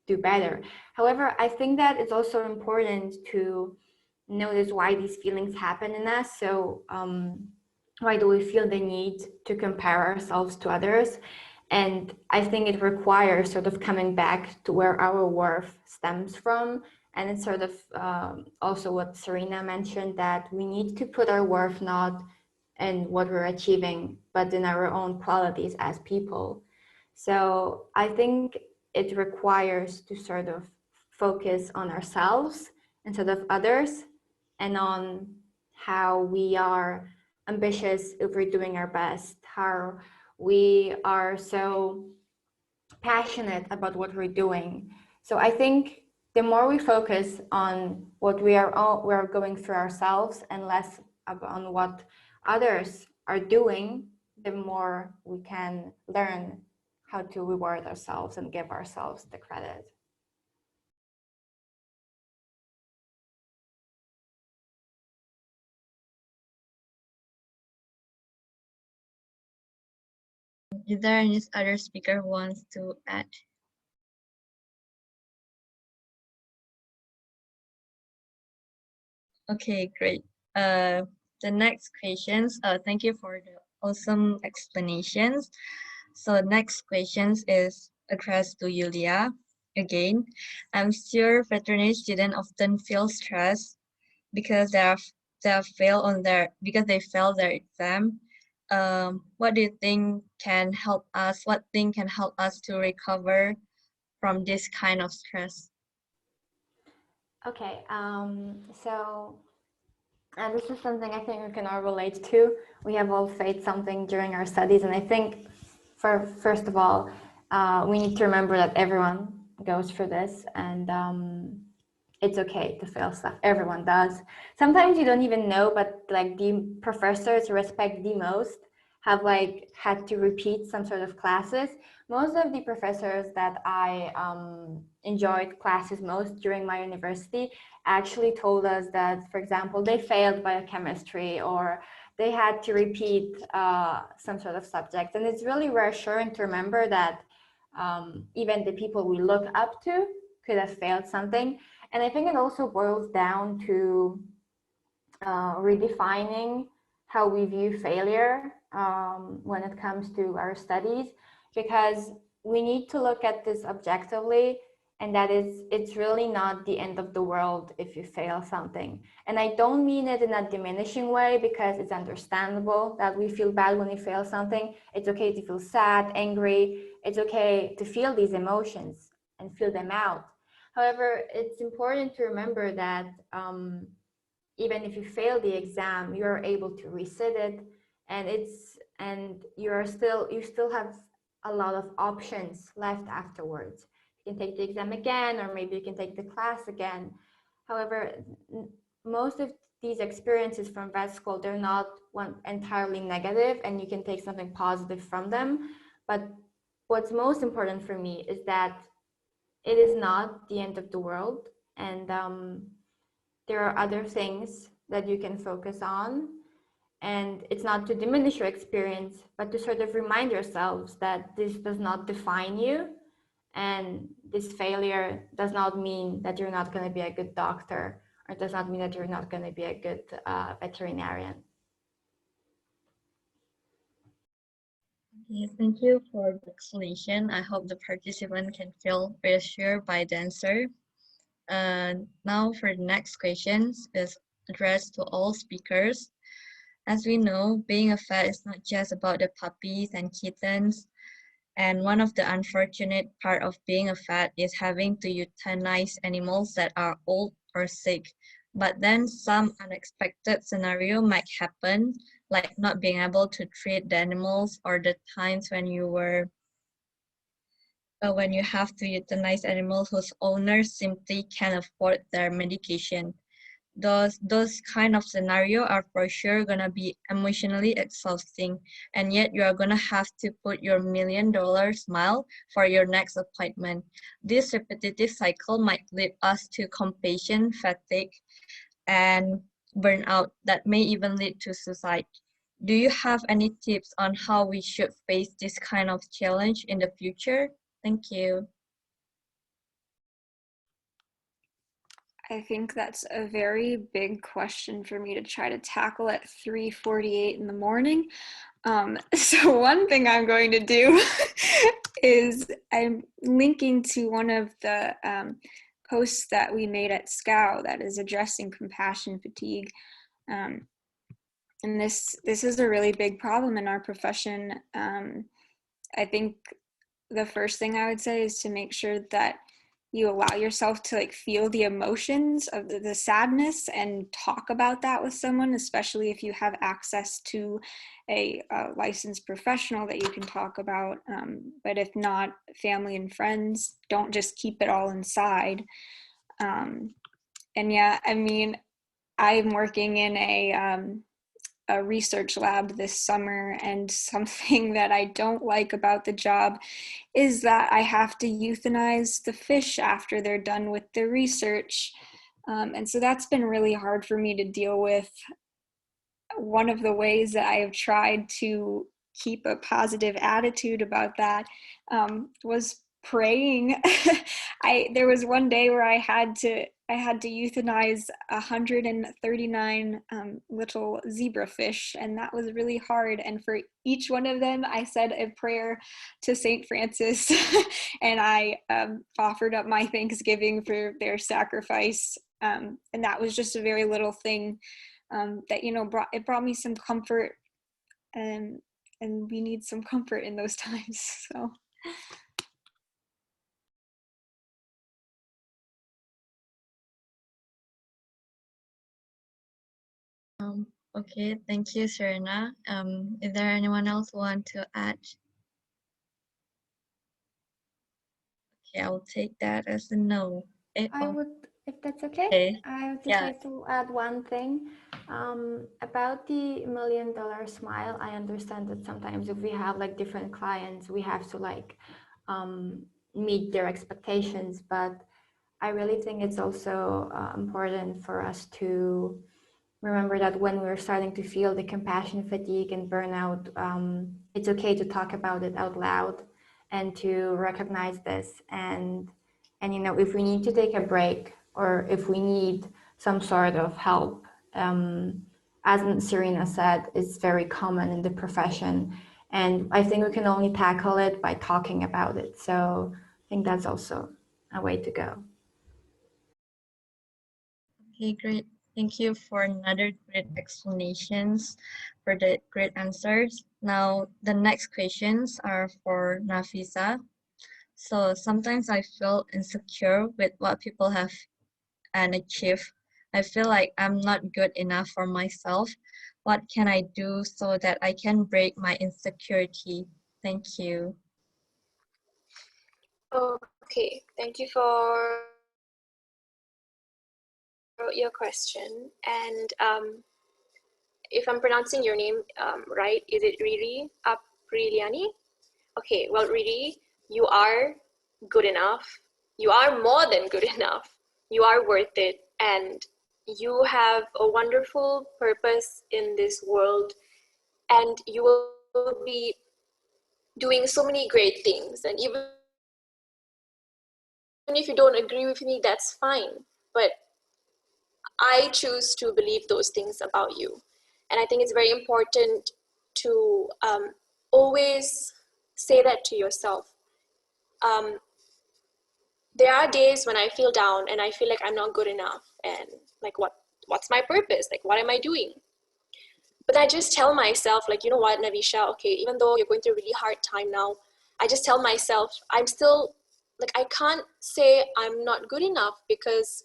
Speaker 10: do better. However, I think that it's also important to notice why these feelings happen in us. So why do we feel the need to compare ourselves to others? And I think it requires sort of coming back to where our worth stems from. And it's sort of also what Serena mentioned, that we need to put our worth not in what we're achieving, but in our own qualities as people. So I think it requires to sort of focus on ourselves instead of others, and on how we are ambitious if we're doing our best, how we are so passionate about what we're doing. So I think the more we focus on what we're going through ourselves and less on what others are doing, the more we can learn how to reward ourselves and give ourselves the credit.
Speaker 7: Is there any other speaker who wants to add? Okay, great. The next questions, thank you for the awesome explanations. So next questions is addressed to Yulia. Again, I'm sure veterinary students often feel stressed because they fail because they failed their exam. What do you think can help us? What thing can help us to recover from this kind of stress?
Speaker 10: Okay, so this is something I think we can all relate to. We have all faced something during our studies, and I think first of all, we need to remember that everyone goes through this, and it's okay to fail stuff. Everyone does. Sometimes you don't even know, but like the professors you respect the most have like had to repeat some sort of classes. Most of the professors that I enjoyed classes most during my university actually told us that, for example, they failed biochemistry or they had to repeat some sort of subject. And it's really reassuring to remember that even the people we look up to could have failed something. And I think it also boils down to redefining how we view failure when it comes to our studies, because we need to look at this objectively, and that is, it's really not the end of the world if you fail something. And I don't mean it in a diminishing way, because it's understandable that we feel bad when we fail something. It's okay to feel sad, angry. It's okay to feel these emotions and feel them out. However, it's important to remember that even if you fail the exam, you are able to resit it, and you still have a lot of options left afterwards. You can take the exam again, or maybe you can take the class again. However, most of these experiences from vet school, they're not entirely negative, and you can take something positive from them. But what's most important for me is that it is not the end of the world, and there are other things that you can focus on. And it's not to diminish your experience, but to sort of remind yourselves that this does not define you. And this failure does not mean that you're not going to be a good doctor, or it does not mean that you're not going to be a good veterinarian.
Speaker 7: Okay, thank you for the explanation. I hope the participant can feel reassured by the answer. Now for the next questions is addressed to all speakers. As we know, being a vet is not just about the puppies and kittens. And one of the unfortunate part of being a vet is having to euthanize animals that are old or sick. But then some unexpected scenario might happen, like not being able to treat the animals, or the times when you have to euthanize animals whose owners simply can't afford their medication. those kind of scenario are for sure gonna be emotionally exhausting, and yet you are gonna have to put your $1 million smile for your next appointment. This repetitive cycle might lead us to compassion fatigue and burnout that may even lead to suicide. Do you have any tips on how we should face this kind of challenge in the future? Thank you.
Speaker 8: I think that's a very big question for me to try to tackle at 3:48 in the morning. So one thing I'm going to do is I'm linking to one of the posts that we made at SCOW that is addressing compassion fatigue. And this is a really big problem in our profession. I think the first thing I would say is to make sure that you allow yourself to feel the emotions of the sadness and talk about that with someone, especially if you have access to a licensed professional that you can talk about. But if not, family and friends, don't just keep it all inside. And yeah, I mean, I'm working in a research lab this summer, and something that I don't like about the job is that I have to euthanize the fish after they're done with their research. And so that's been really hard for me to deal with. One of the ways that I have tried to keep a positive attitude about that was praying. There was one day where I had to euthanize 139 little zebrafish, and that was really hard. And for each one of them, I said a prayer to Saint Francis, and I offered up my thanksgiving for their sacrifice. And that was just a very little thing that brought me some comfort, and we need some comfort in those times. So.
Speaker 7: Okay, thank you, Serena. Is there anyone else who want to add? Okay, I will take that as a no.
Speaker 10: I would, if that's okay,
Speaker 7: Okay.
Speaker 10: I would just
Speaker 7: Yeah.
Speaker 10: like to add one thing about the $1 million smile. I understand that sometimes if we have different clients, we have to meet their expectations, but I really think it's also important for us to remember that when we're starting to feel the compassion fatigue and burnout, it's okay to talk about it out loud and to recognize this. And if we need to take a break or if we need some sort of help, as Serena said, it's very common in the profession. And I think we can only tackle it by talking about it. So I think that's also a way to go.
Speaker 7: Okay, great. Thank you for another great explanations, for the great answers. Now, the next questions are for Naveesha. So sometimes I feel insecure with what people have and achieve. I feel like I'm not good enough for myself. What can I do so that I can break my insecurity? Thank you.
Speaker 9: Okay, thank you for your question. And if I'm pronouncing your name right, is it Riri Apriliani? Okay, well, Riri, you are good enough. You are more than good enough. You are worth it. And you have a wonderful purpose in this world. And you will be doing so many great things. And even if you don't agree with me, that's fine. But I choose to believe those things about you. And I think it's very important to always say that to yourself. There are days when I feel down and I feel like I'm not good enough and what's my purpose? What am I doing? But I just tell myself, you know what, Naveesha, okay, even though you're going through a really hard time now, I just tell myself, I'm still, I can't say I'm not good enough because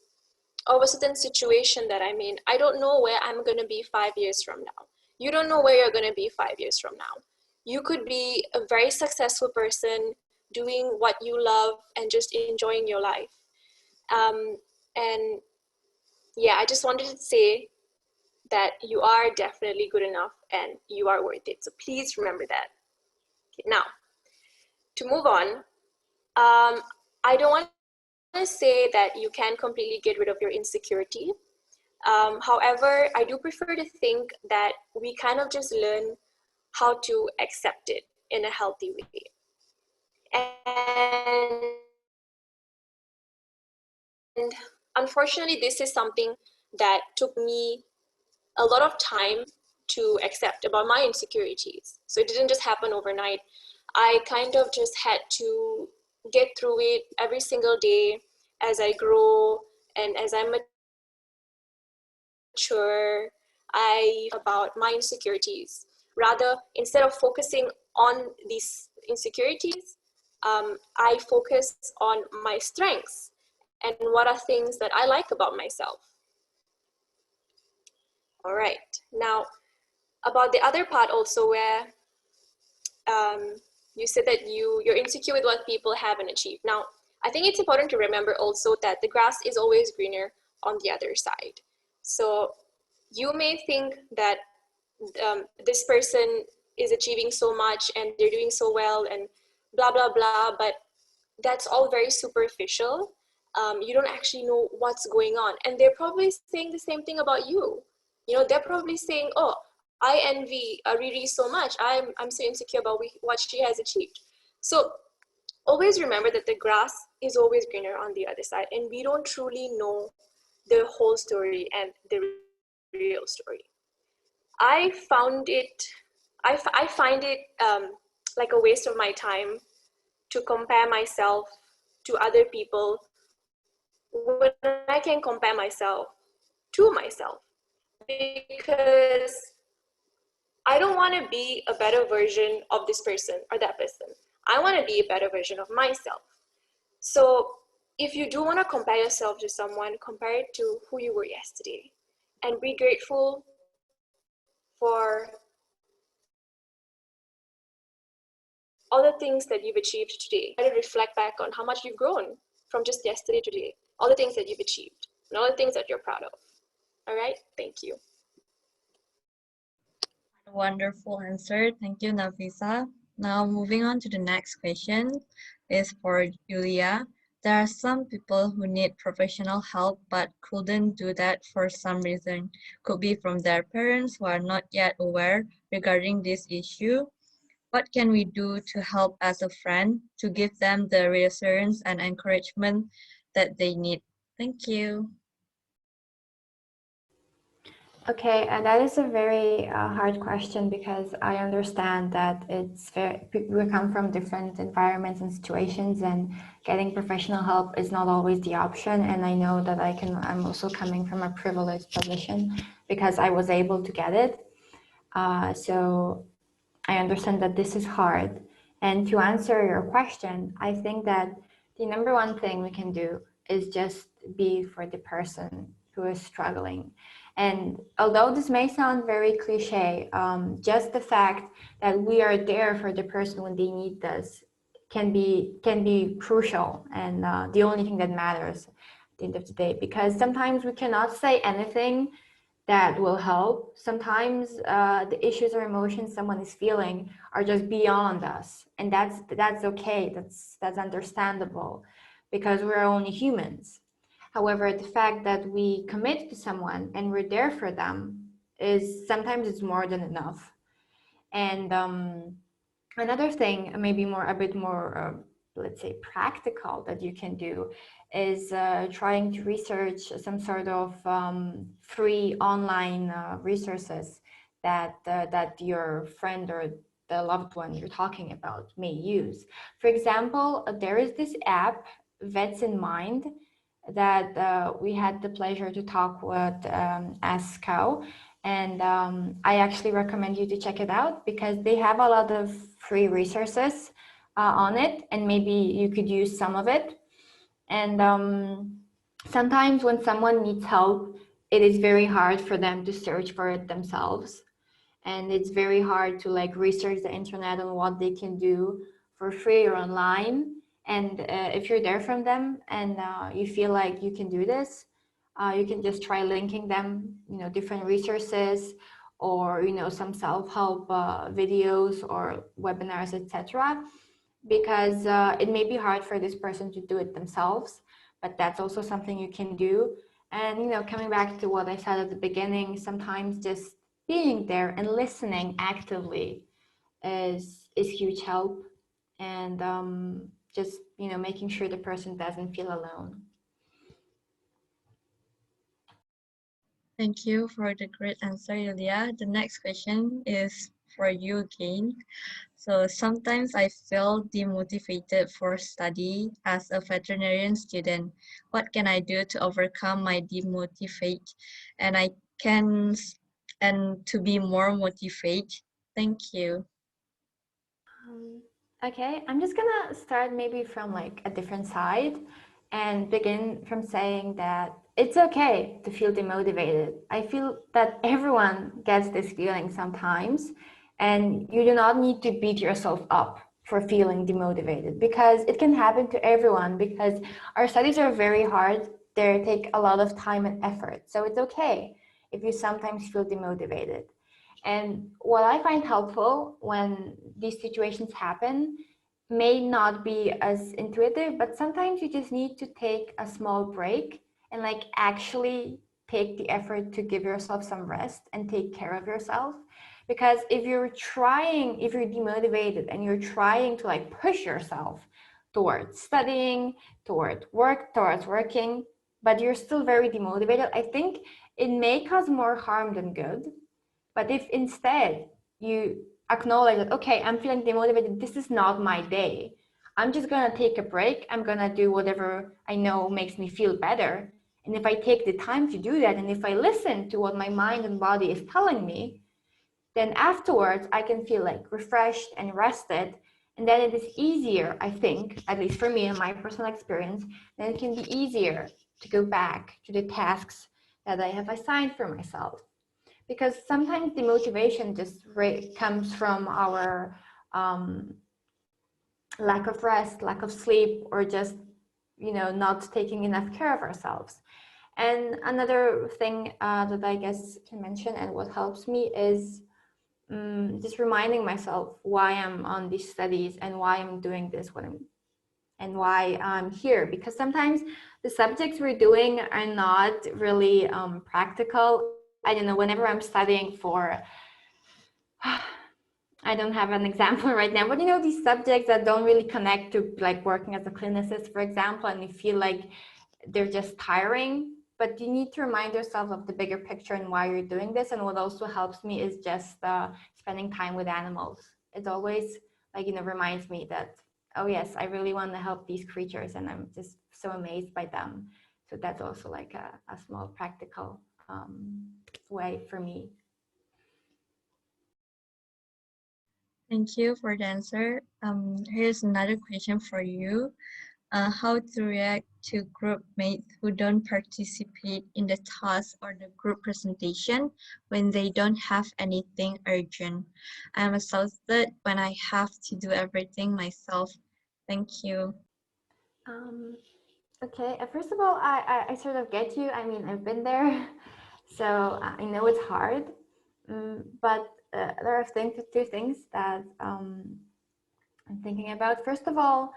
Speaker 9: of a certain situation that I'm in. I don't know where I'm going to be 5 years from now. You don't know where you're going to be 5 years from now. You could be a very successful person doing what you love and just enjoying your life. And yeah, I just wanted to say that you are definitely good enough and you are worth it. So please remember that. Okay, now, to move on, I don't want to say that you can completely get rid of your insecurity. However, I do prefer to think that we kind of just learn how to accept it in a healthy way. And unfortunately, this is something that took me a lot of time to accept about my insecurities. So it didn't just happen overnight. I kind of just had to get through it every single day as I grow and as I mature. I about my insecurities. Rather, instead of focusing on these insecurities, I focus on my strengths and what are things that I like about myself. All right, now about the other part also where you said that you're insecure with what people haven't achieved. Now, I think it's important to remember also that the grass is always greener on the other side. So you may think that this person is achieving so much and they're doing so well and blah, blah, blah, but that's all very superficial. You don't actually know what's going on. And they're probably saying the same thing about you. You know, they're probably saying, oh, I envy Riri so much. I'm so insecure about what she has achieved. So always remember that the grass is always greener on the other side, and we don't truly know the whole story and the real story. I find it like a waste of my time to compare myself to other people when I can compare myself to myself, because I don't want to be a better version of this person or that person. I want to be a better version of myself. So if you do want to compare yourself to someone, compare it to who you were yesterday and be grateful for all the things that you've achieved today. Try to reflect back on how much you've grown from just yesterday to today, all the things that you've achieved and all the things that you're proud of. All right, thank you.
Speaker 7: Wonderful answer. Thank you, Naveesha. Now, moving on to the next question is for Julia. There are some people who need professional help but couldn't do that for some reason. Could be from their parents who are not yet aware regarding this issue. What can we do to help as a friend to give them the reassurance and encouragement that they need? Thank you.
Speaker 10: Okay, that is a very hard question, because I understand that we come from different environments and situations, and getting professional help is not always the option. And I know that I'm also coming from a privileged position because I was able to get it. So I understand that this is hard. And to answer your question, I think that the number one thing we can do is just be for the person who is struggling. And although this may sound very cliche, just the fact that we are there for the person when they need us can be crucial, and the only thing that matters at the end of the day. Because sometimes we cannot say anything that will help. Sometimes the issues or emotions someone is feeling are just beyond us, and that's okay. That's understandable, because we're only humans. However, the fact that we commit to someone and we're there for them is sometimes it's more than enough. And another thing, maybe a bit more, let's say, practical that you can do is trying to research some sort of free online resources that your friend or the loved one you're talking about may use. For example, there is this app, Vets in Mind, that we had the pleasure to talk with as SCOW. And I actually recommend you to check it out, because they have a lot of free resources on it, and maybe you could use some of it. And sometimes when someone needs help, it is very hard for them to search for it themselves. And it's very hard to research the internet on what they can do for free or online. And if you're there from them and you feel like you can do this, You can just try linking them, different resources, or some self-help videos or webinars, etc. Because it may be hard for this person to do it themselves, but that's also something you can do. And coming back to what I said at the beginning, sometimes just being there and listening actively is huge help. And just making sure the person doesn't feel alone.
Speaker 7: Thank you for the great answer, Yulia. The next question is for you again. So sometimes I feel demotivated for study as a veterinarian student. What can I do to overcome my demotivate and to be more motivated? Thank you.
Speaker 10: Okay, I'm just gonna start maybe from like a different side and begin from saying that it's okay to feel demotivated. I feel that everyone gets this feeling sometimes, and you do not need to beat yourself up for feeling demotivated, because it can happen to everyone, because our studies are very hard. They take a lot of time and effort. So it's okay if you sometimes feel demotivated. And what I find helpful when these situations happen may not be as intuitive, but sometimes you just need to take a small break and like actually take the effort to give yourself some rest and take care of yourself. Because if you're demotivated and you're trying to like push yourself towards studying, towards working, but you're still very demotivated, I think it may cause more harm than good. But if instead you acknowledge that, okay, I'm feeling demotivated, this is not my day, I'm just gonna take a break, I'm gonna do whatever I know makes me feel better. And if I take the time to do that, and if I listen to what my mind and body is telling me, then afterwards I can feel like refreshed and rested. And then it is easier, I think, at least for me in my personal experience, then it can be easier to go back to the tasks that I have assigned for myself. Because sometimes the motivation just comes from our lack of rest, lack of sleep, or just not taking enough care of ourselves. And another thing that I guess can mention, and what helps me, is just reminding myself why I'm on these studies and why I'm doing this, and why I'm here. Because sometimes the subjects we're doing are not really practical. I don't know, whenever I'm studying for, I don't have an example right now, but these subjects that don't really connect to like working as a clinicist, for example, and you feel like they're just tiring, but you need to remind yourself of the bigger picture and why you're doing this. And what also helps me is just spending time with animals. It always reminds me that, oh yes, I really want to help these creatures, and I'm just so amazed by them. So that's also like a small practical way for me.
Speaker 7: Thank you for the answer. Here's another question for you. How to react to group mates who don't participate in the task or the group presentation when they don't have anything urgent. I'm exhausted when I have to do everything myself. Thank you.
Speaker 10: Okay, first of all, I sort of get you. I mean, I've been there, so I know it's hard. But there are two things that I'm thinking about. First of all,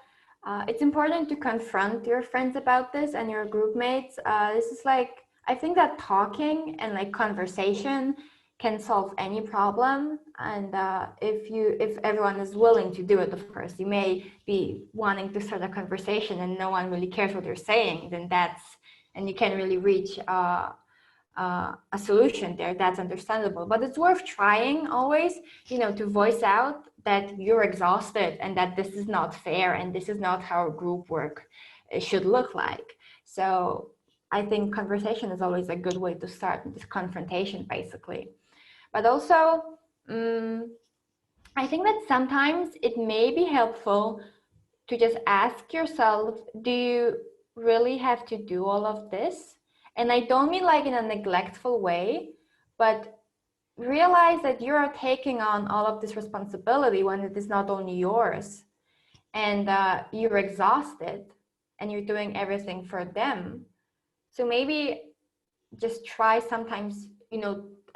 Speaker 10: it's important to confront your friends about this and your group mates. This is like, I think that talking and like conversation can solve any problem. And if everyone is willing to do it, of course, you may be wanting to start a conversation and no one really cares what you're saying, then and you can't really reach a solution there. That's understandable, but it's worth trying always, to voice out that you're exhausted and that this is not fair and this is not how group work should look like. So I think conversation is always a good way to start, this confrontation basically. But also, I think that sometimes it may be helpful to just ask yourself, do you really have to do all of this? And I don't mean like in a neglectful way, but realize that you are taking on all of this responsibility when it is not only yours, and you're exhausted and you're doing everything for them. So maybe just try sometimes,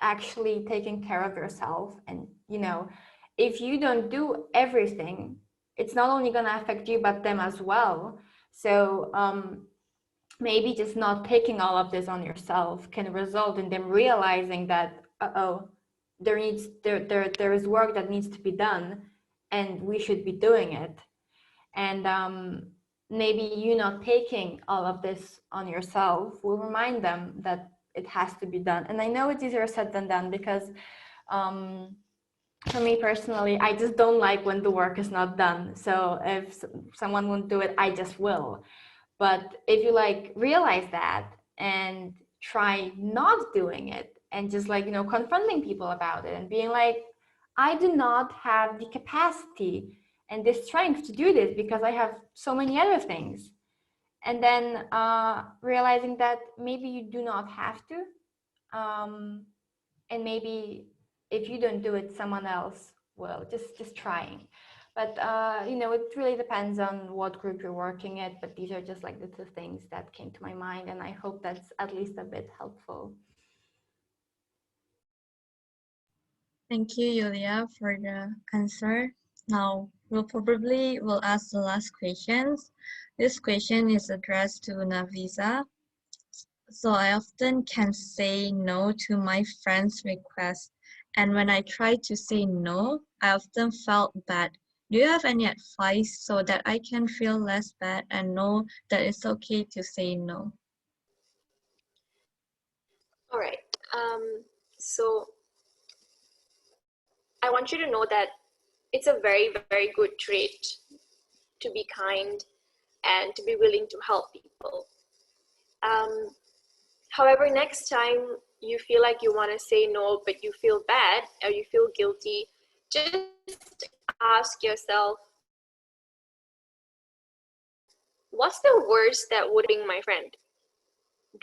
Speaker 10: actually taking care of yourself. And, if you don't do everything, it's not only going to affect you, but them as well. So maybe just not taking all of this on yourself can result in them realizing that, there is work that needs to be done and we should be doing it. And maybe you not taking all of this on yourself will remind them that it has to be done. And I know it's easier said than done, because for me personally, I just don't like when the work is not done. So if someone won't do it, I just will. But if you realize that and try not doing it, and just confronting people about it and being like, I do not have the capacity and the strength to do this because I have so many other things. And then realizing that maybe you do not have to. And maybe if you don't do it, someone else will, just trying. But, it really depends on what group you're working at, but these are just the two things that came to my mind, and I hope that's at least a bit helpful.
Speaker 7: Thank you, Yulia, for the answer. Now, we'll ask the last questions. This question is addressed to Naveesha. So I often can say no to my friends' requests, and when I try to say no, I often felt bad. Do you have any advice so that I can feel less bad and know that it's okay to say no?
Speaker 9: All right. So I want you to know that it's a very, very good trait to be kind and to be willing to help people. However, next time you feel like you want to say no, but you feel bad or you feel guilty, just ask yourself, what's the worst that would bring my friend?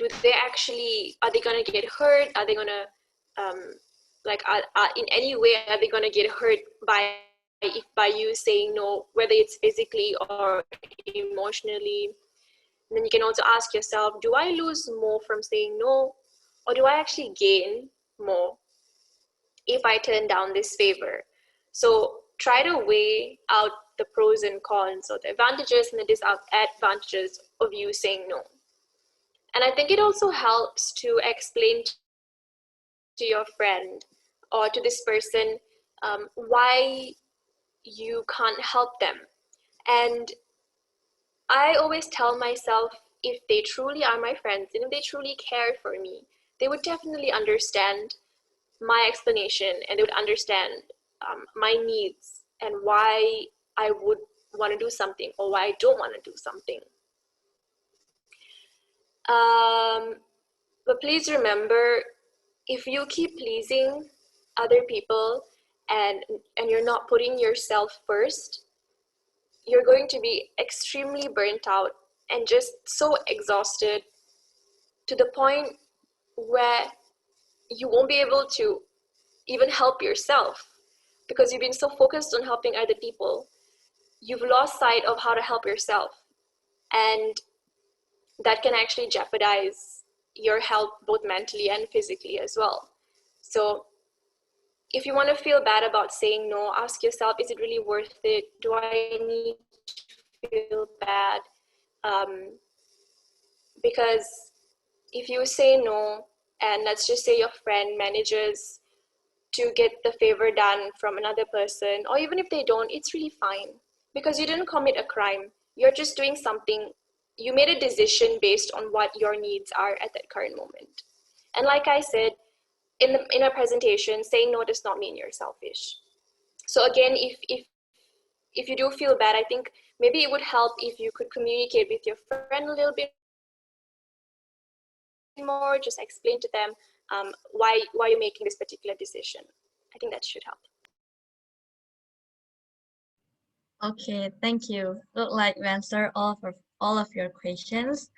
Speaker 9: Are they going to get hurt? Are they going to, in any way, are they going to get hurt by you saying no, whether it's physically or emotionally? And then you can also ask yourself, do I lose more from saying no, or do I actually gain more if I turn down this favor? So try to weigh out the pros and cons, or the advantages and the disadvantages of you saying no. And I think it also helps to explain to your friend or to this person why you can't help them. And I always tell myself, if they truly are my friends and if they truly care for me, they would definitely understand my explanation, and they would understand my needs and why I would want to do something or why I don't want to do something. But please remember, if you keep pleasing other people and you're not putting yourself first, you're going to be extremely burnt out and just so exhausted to the point where you won't be able to even help yourself, because you've been so focused on helping other people, you've lost sight of how to help yourself. And that can actually jeopardize your health, both mentally and physically as well. So if you want to feel bad about saying no, ask yourself, is it really worth it? Do I need to feel bad? Because if you say no, and let's just say your friend manages to get the favor done from another person, or even if they don't, it's really fine, because you didn't commit a crime. You're just doing something. You made a decision based on what your needs are at that current moment. And like I said, in a presentation, saying no does not mean you're selfish. So again, if you do feel bad, I think maybe it would help if you could communicate with your friend a little bit more, just explain to them why you're making this particular decision. I think that should help.
Speaker 7: Okay, thank you. Look like we answered all of your questions.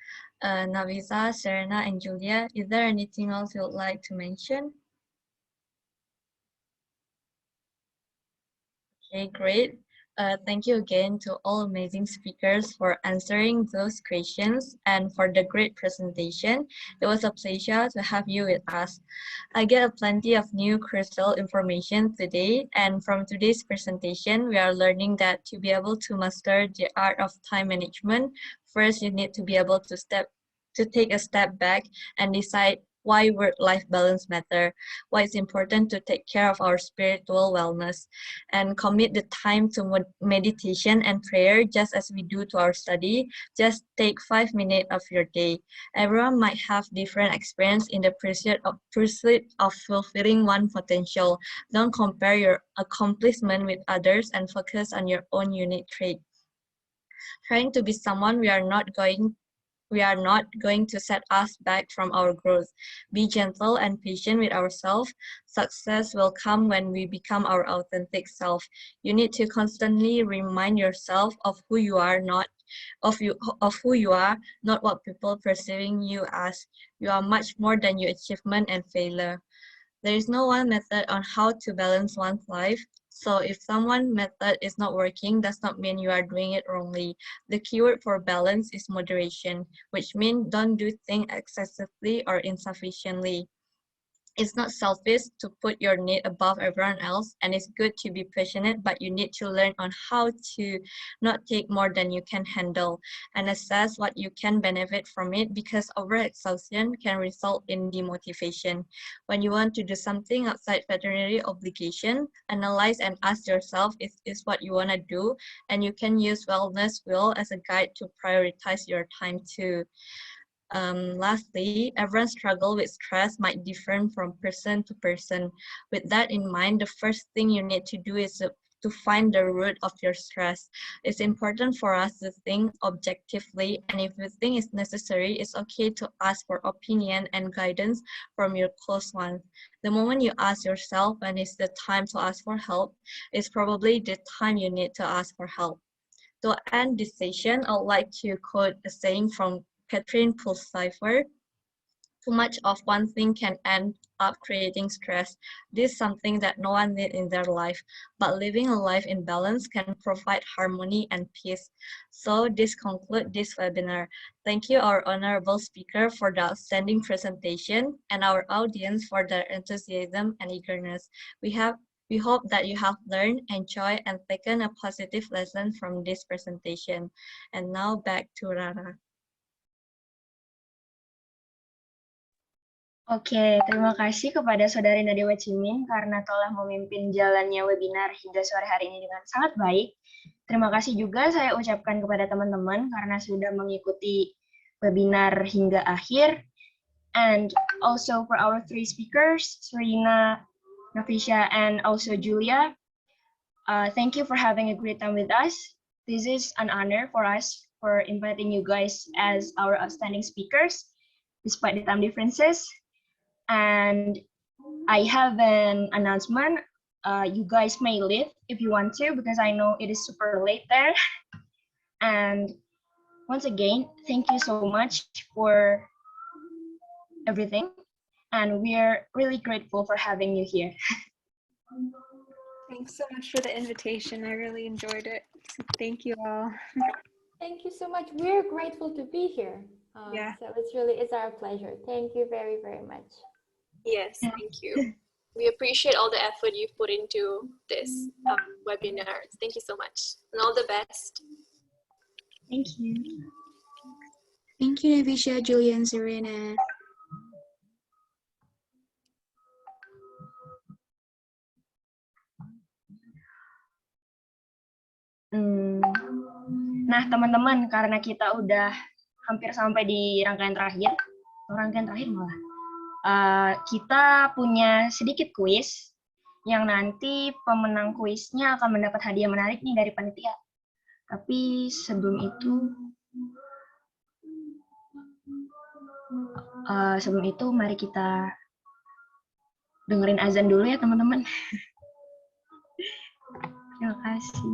Speaker 7: Naveesha, Serena, and Julia, is there anything else you would like to mention? Okay, great. thank you again to all amazing speakers for answering those questions and for the great presentation. It was a pleasure to have you with us. I get plenty of new crucial information today, and from today's presentation, we are learning that to be able to master the art of time management, first you need to be able to take a step back and decide why work-life balance matter, why it's important to take care of our spiritual wellness, and commit the time to meditation and prayer just as we do to our study. Just take 5 minutes of your day. Everyone might have different experience in the pursuit of fulfilling one potential. Don't compare your accomplishment with others and focus on your own unique trait. Trying to be someone we are not going to set us back from our growth. Be gentle and patient with ourselves. Success will come when we become our authentic self. You need to constantly remind yourself of who you are, not what people perceiving you as. You are much more than your achievement and failure. There is no one method on how to balance one's life. So if someone method is not working, does not mean you are doing it wrongly. The keyword for balance is moderation, which means don't do things excessively or insufficiently. It's not selfish to put your need above everyone else, and it's good to be passionate, but you need to learn on how to not take more than you can handle and assess what you can benefit from it, because overexhaustion can result in demotivation. When you want to do something outside veterinary obligation, analyze and ask yourself if it's what you want to do, and you can use wellness wheel as a guide to prioritize your time too. Lastly, everyone's struggle with stress might differ from person to person. With that in mind, the first thing you need to do is to find the root of your stress. It's important for us to think objectively, and if you think it's necessary, it's okay to ask for opinion and guidance from your close ones. The moment you ask yourself when is the time to ask for help, is probably the time you need to ask for help. To end this session, I would like to quote a saying from Catherine Pulsifer. Too much of one thing can end up creating stress. This is something that no one needs in their life, but living a life in balance can provide harmony and peace. So this concludes this webinar. Thank you, our honorable speaker, for the outstanding presentation, and our audience for their enthusiasm and eagerness. We hope that you have learned, enjoyed, and taken a positive lesson from this presentation. And now back to Rara.
Speaker 1: Oke, terima kasih kepada Saudari Nadia Cimin karena telah memimpin jalannya webinar hingga sore hari ini dengan sangat baik. Terima kasih juga saya ucapkan kepada teman-teman karena sudah mengikuti webinar hingga akhir. And also for our three speakers, Serena, Naveesha, and also Julia, thank you for having a great time with us. This is an honor for us for inviting you guys as our outstanding speakers, despite the time differences. And I have an announcement. You guys may leave if you want to, because I know it is super late there. And once again, thank you so much for everything. And we are really grateful for having you here.
Speaker 8: Thanks so much for the invitation. I really enjoyed it. Thank you all.
Speaker 10: Thank you so much. We're grateful to be here.
Speaker 8: Yeah.
Speaker 10: So it's our pleasure. Thank you very, very much.
Speaker 9: Yes, thank you. We appreciate all the effort you've put into this webinar. Thank you so much, and all the best.
Speaker 1: Thank you.
Speaker 2: Thank you, Naveesha, Julia, and Serena.
Speaker 1: Nah, teman-teman, karena kita udah hampir sampai di rangkaian terakhir malah, kita punya sedikit kuis yang nanti pemenang kuisnya akan mendapat hadiah menarik nih dari panitia. Tapi sebelum itu mari kita dengerin azan dulu ya, teman-teman. Terima kasih.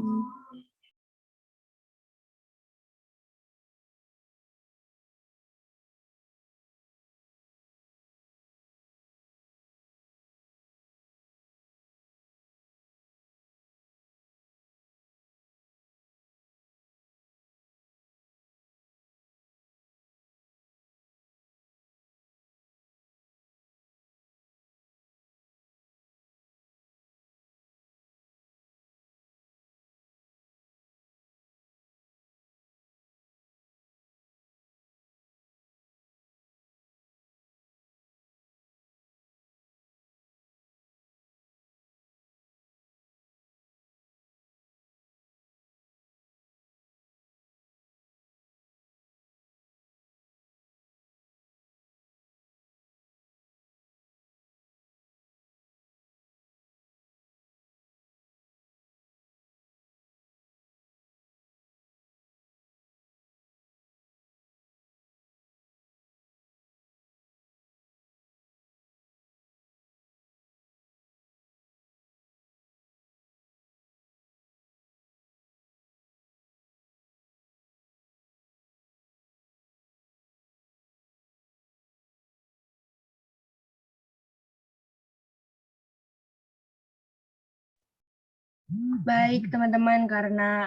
Speaker 1: Baik, teman-teman, karena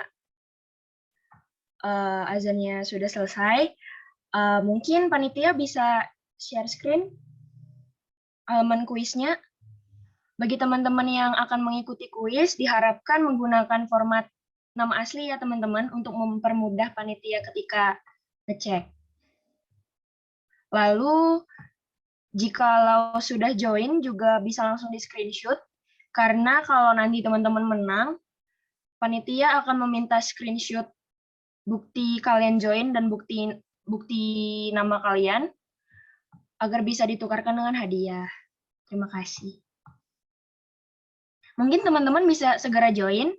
Speaker 1: azannya sudah selesai, mungkin panitia bisa share screen halaman kuisnya. Bagi teman-teman yang akan mengikuti kuis, diharapkan menggunakan format nama asli ya teman-teman untuk mempermudah panitia ketika ngecek. Lalu, jikalau sudah join juga bisa langsung di screenshot, karena kalau nanti teman-teman menang, panitia akan meminta screenshot bukti kalian join dan bukti nama kalian agar bisa ditukarkan dengan hadiah. Terima kasih. Mungkin teman-teman bisa segera join.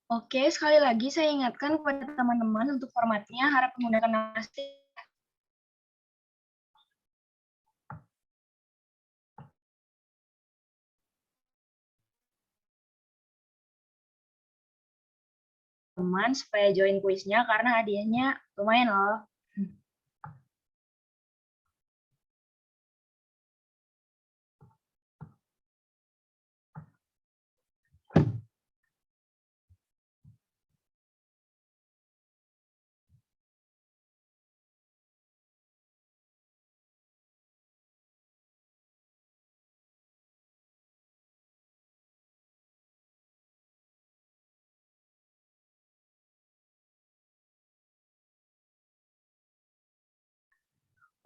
Speaker 1: Oke, sekali lagi saya ingatkan kepada teman-teman untuk formatnya harap menggunakan nama asli. Teman supaya join kuisnya karena hadiahnya lumayan loh.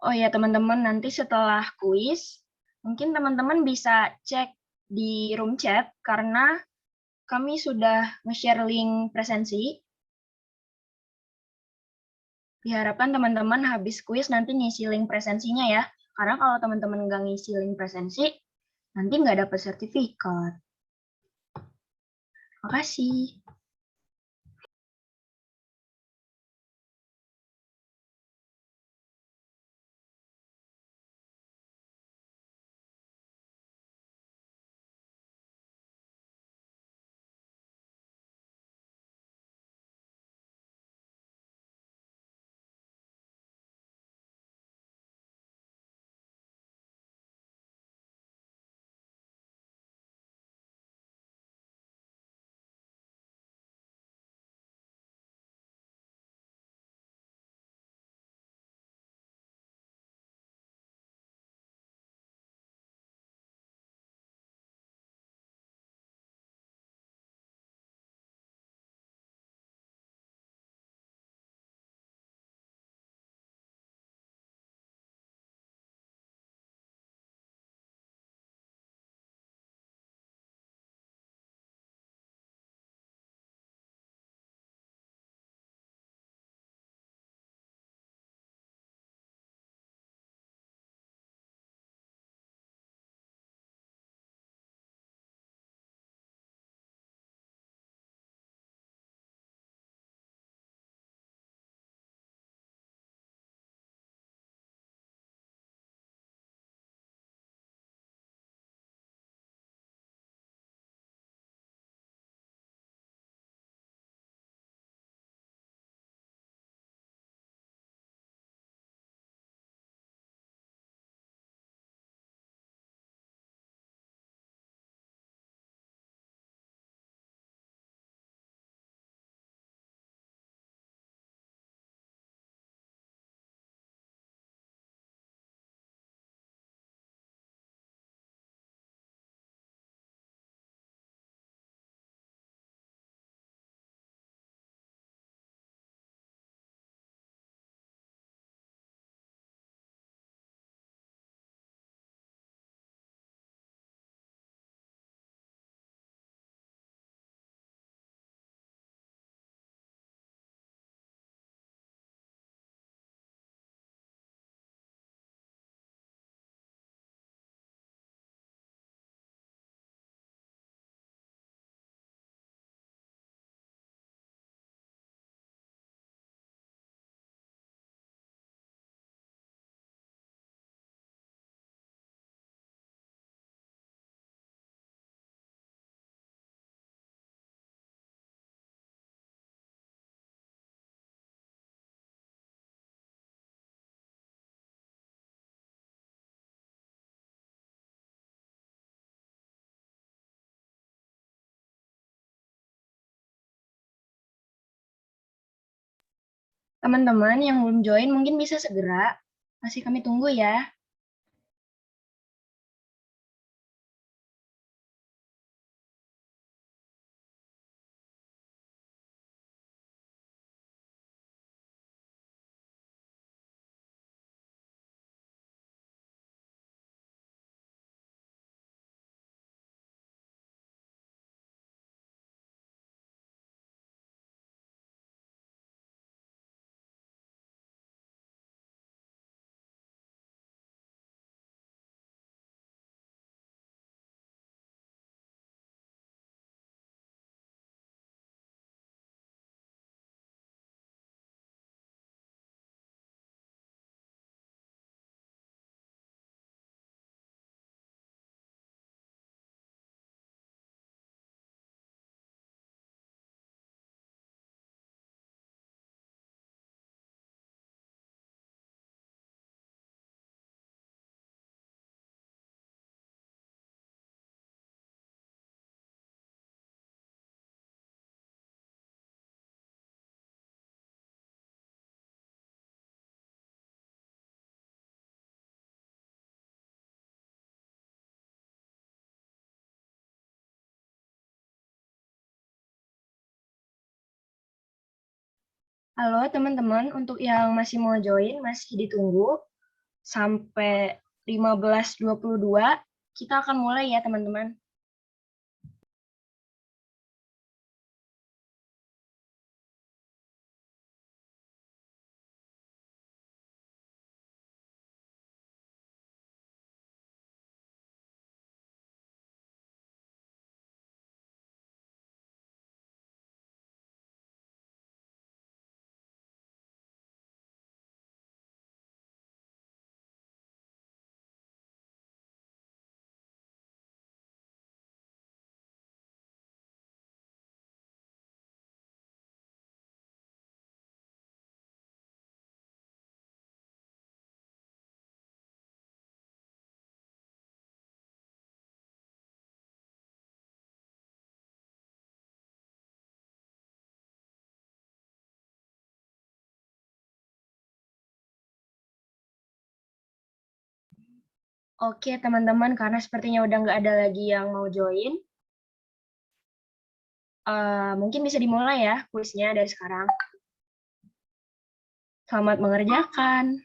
Speaker 1: Oh ya teman-teman, nanti setelah kuis, mungkin teman-teman bisa cek di room chat karena kami sudah nge-share link presensi. Diharapkan teman-teman habis kuis nanti ngisi link presensinya ya. Karena kalau teman-teman nggak ngisi link presensi, nanti nggak dapat sertifikat. Makasih. Teman-teman yang belum join mungkin bisa segera. Masih kami tunggu ya. Halo teman-teman, untuk yang masih mau join, masih ditunggu sampai 15.22. Kita akan mulai ya teman-teman. Oke teman-teman, karena sepertinya udah nggak ada lagi yang mau join, mungkin bisa dimulai ya kuisnya dari sekarang. Selamat mengerjakan.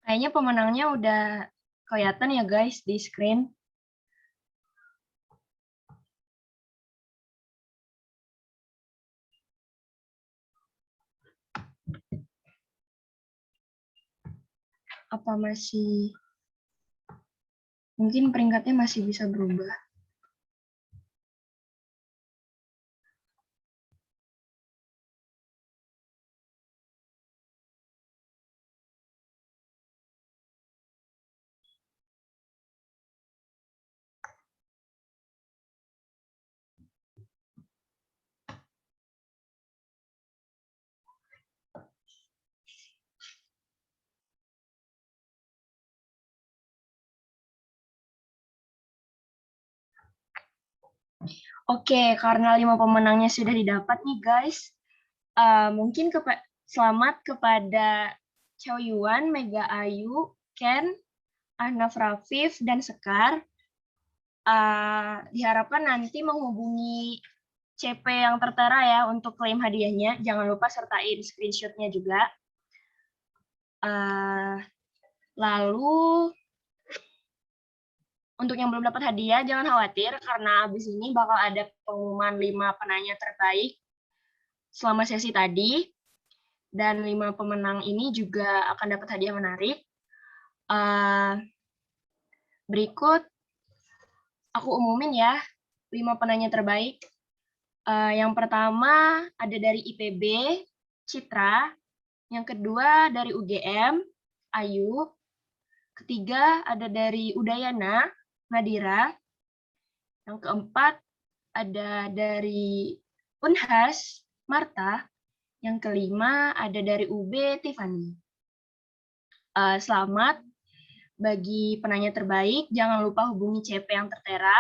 Speaker 1: Kayaknya pemenangnya udah kelihatan ya guys di screen. Apa masih, mungkin peringkatnya masih bisa berubah. Oke, karena 5 pemenangnya sudah didapat nih guys, mungkin selamat kepada Chow Yuan, Mega Ayu, Ken, Ahnaf Rafif, dan Sekar. Diharapkan nanti menghubungi CP yang tertera ya untuk klaim hadiahnya. Jangan lupa sertain screenshot-nya juga. Lalu, untuk yang belum dapat hadiah, jangan khawatir, karena abis ini bakal ada pengumuman 5 penanya terbaik selama sesi tadi. Dan 5 pemenang ini juga akan dapat hadiah menarik. Berikut, aku umumin ya, 5 penanya terbaik. Yang pertama ada dari IPB, Citra. Yang kedua dari UGM, Ayu. Ketiga ada dari Udayana, Nadira. Yang keempat ada dari Unhas, Marta. Yang kelima ada dari UB, Tiffany. Selamat bagi penanya terbaik. Jangan lupa hubungi CP yang tertera.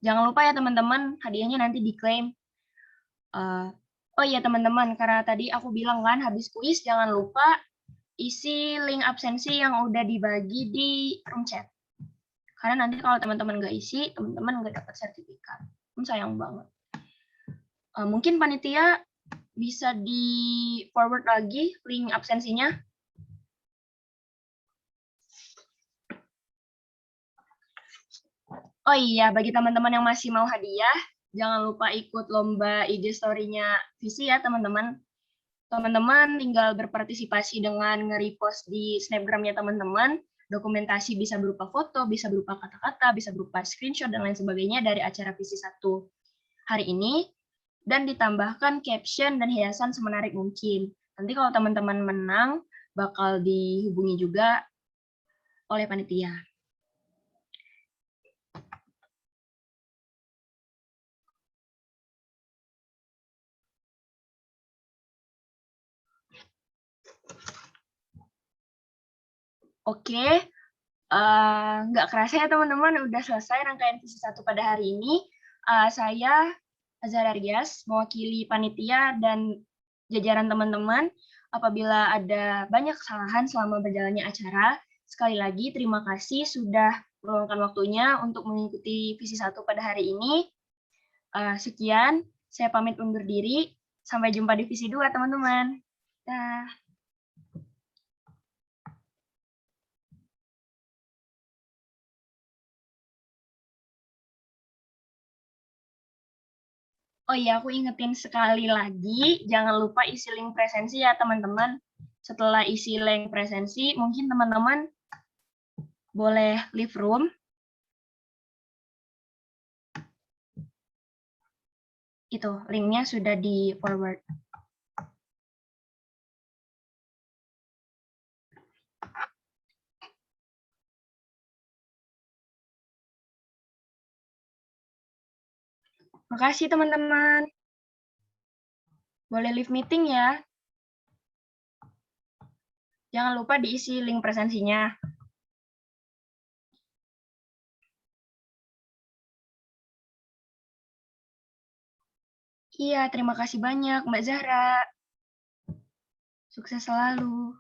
Speaker 1: Jangan lupa ya teman-teman, hadiahnya nanti diklaim. Oh iya teman-teman, karena tadi aku bilang kan habis kuis jangan lupa isi link absensi yang udah dibagi di room chat. Karena nanti kalau teman-teman nggak isi, teman-teman nggak dapat sertifikat. Sayang banget. Mungkin panitia bisa di forward lagi link absensinya. Oh iya, bagi teman-teman yang masih mau hadiah, jangan lupa ikut lomba IG story-nya VISI ya teman-teman. Teman-teman tinggal berpartisipasi dengan nge-repost di snapgram-nya teman-teman. Dokumentasi bisa berupa foto, bisa berupa kata-kata, bisa berupa screenshot, dan lain sebagainya dari acara VISI 1 hari ini. Dan ditambahkan caption dan hiasan semenarik mungkin. Nanti kalau teman-teman menang, bakal dihubungi juga oleh panitia. Oke, nggak kerasa ya teman-teman, udah selesai rangkaian visi 1 pada hari ini. Saya Azhar Aryas, mewakili panitia dan jajaran teman-teman. Apabila ada banyak kesalahan selama berjalannya acara, sekali lagi terima kasih sudah meluangkan waktunya untuk mengikuti visi 1 pada hari ini. Sekian, saya pamit undur diri. Sampai jumpa di visi 2, teman-teman. Dah. Oh iya, aku ingetin sekali lagi, jangan lupa isi link presensi ya teman-teman. Setelah isi link presensi, mungkin teman-teman boleh leave room. Itu, linknya sudah di forward. Makasih teman-teman. Boleh leave meeting ya. Jangan lupa diisi link presensinya. Iya, terima kasih banyak Mbak Zahra. Sukses selalu.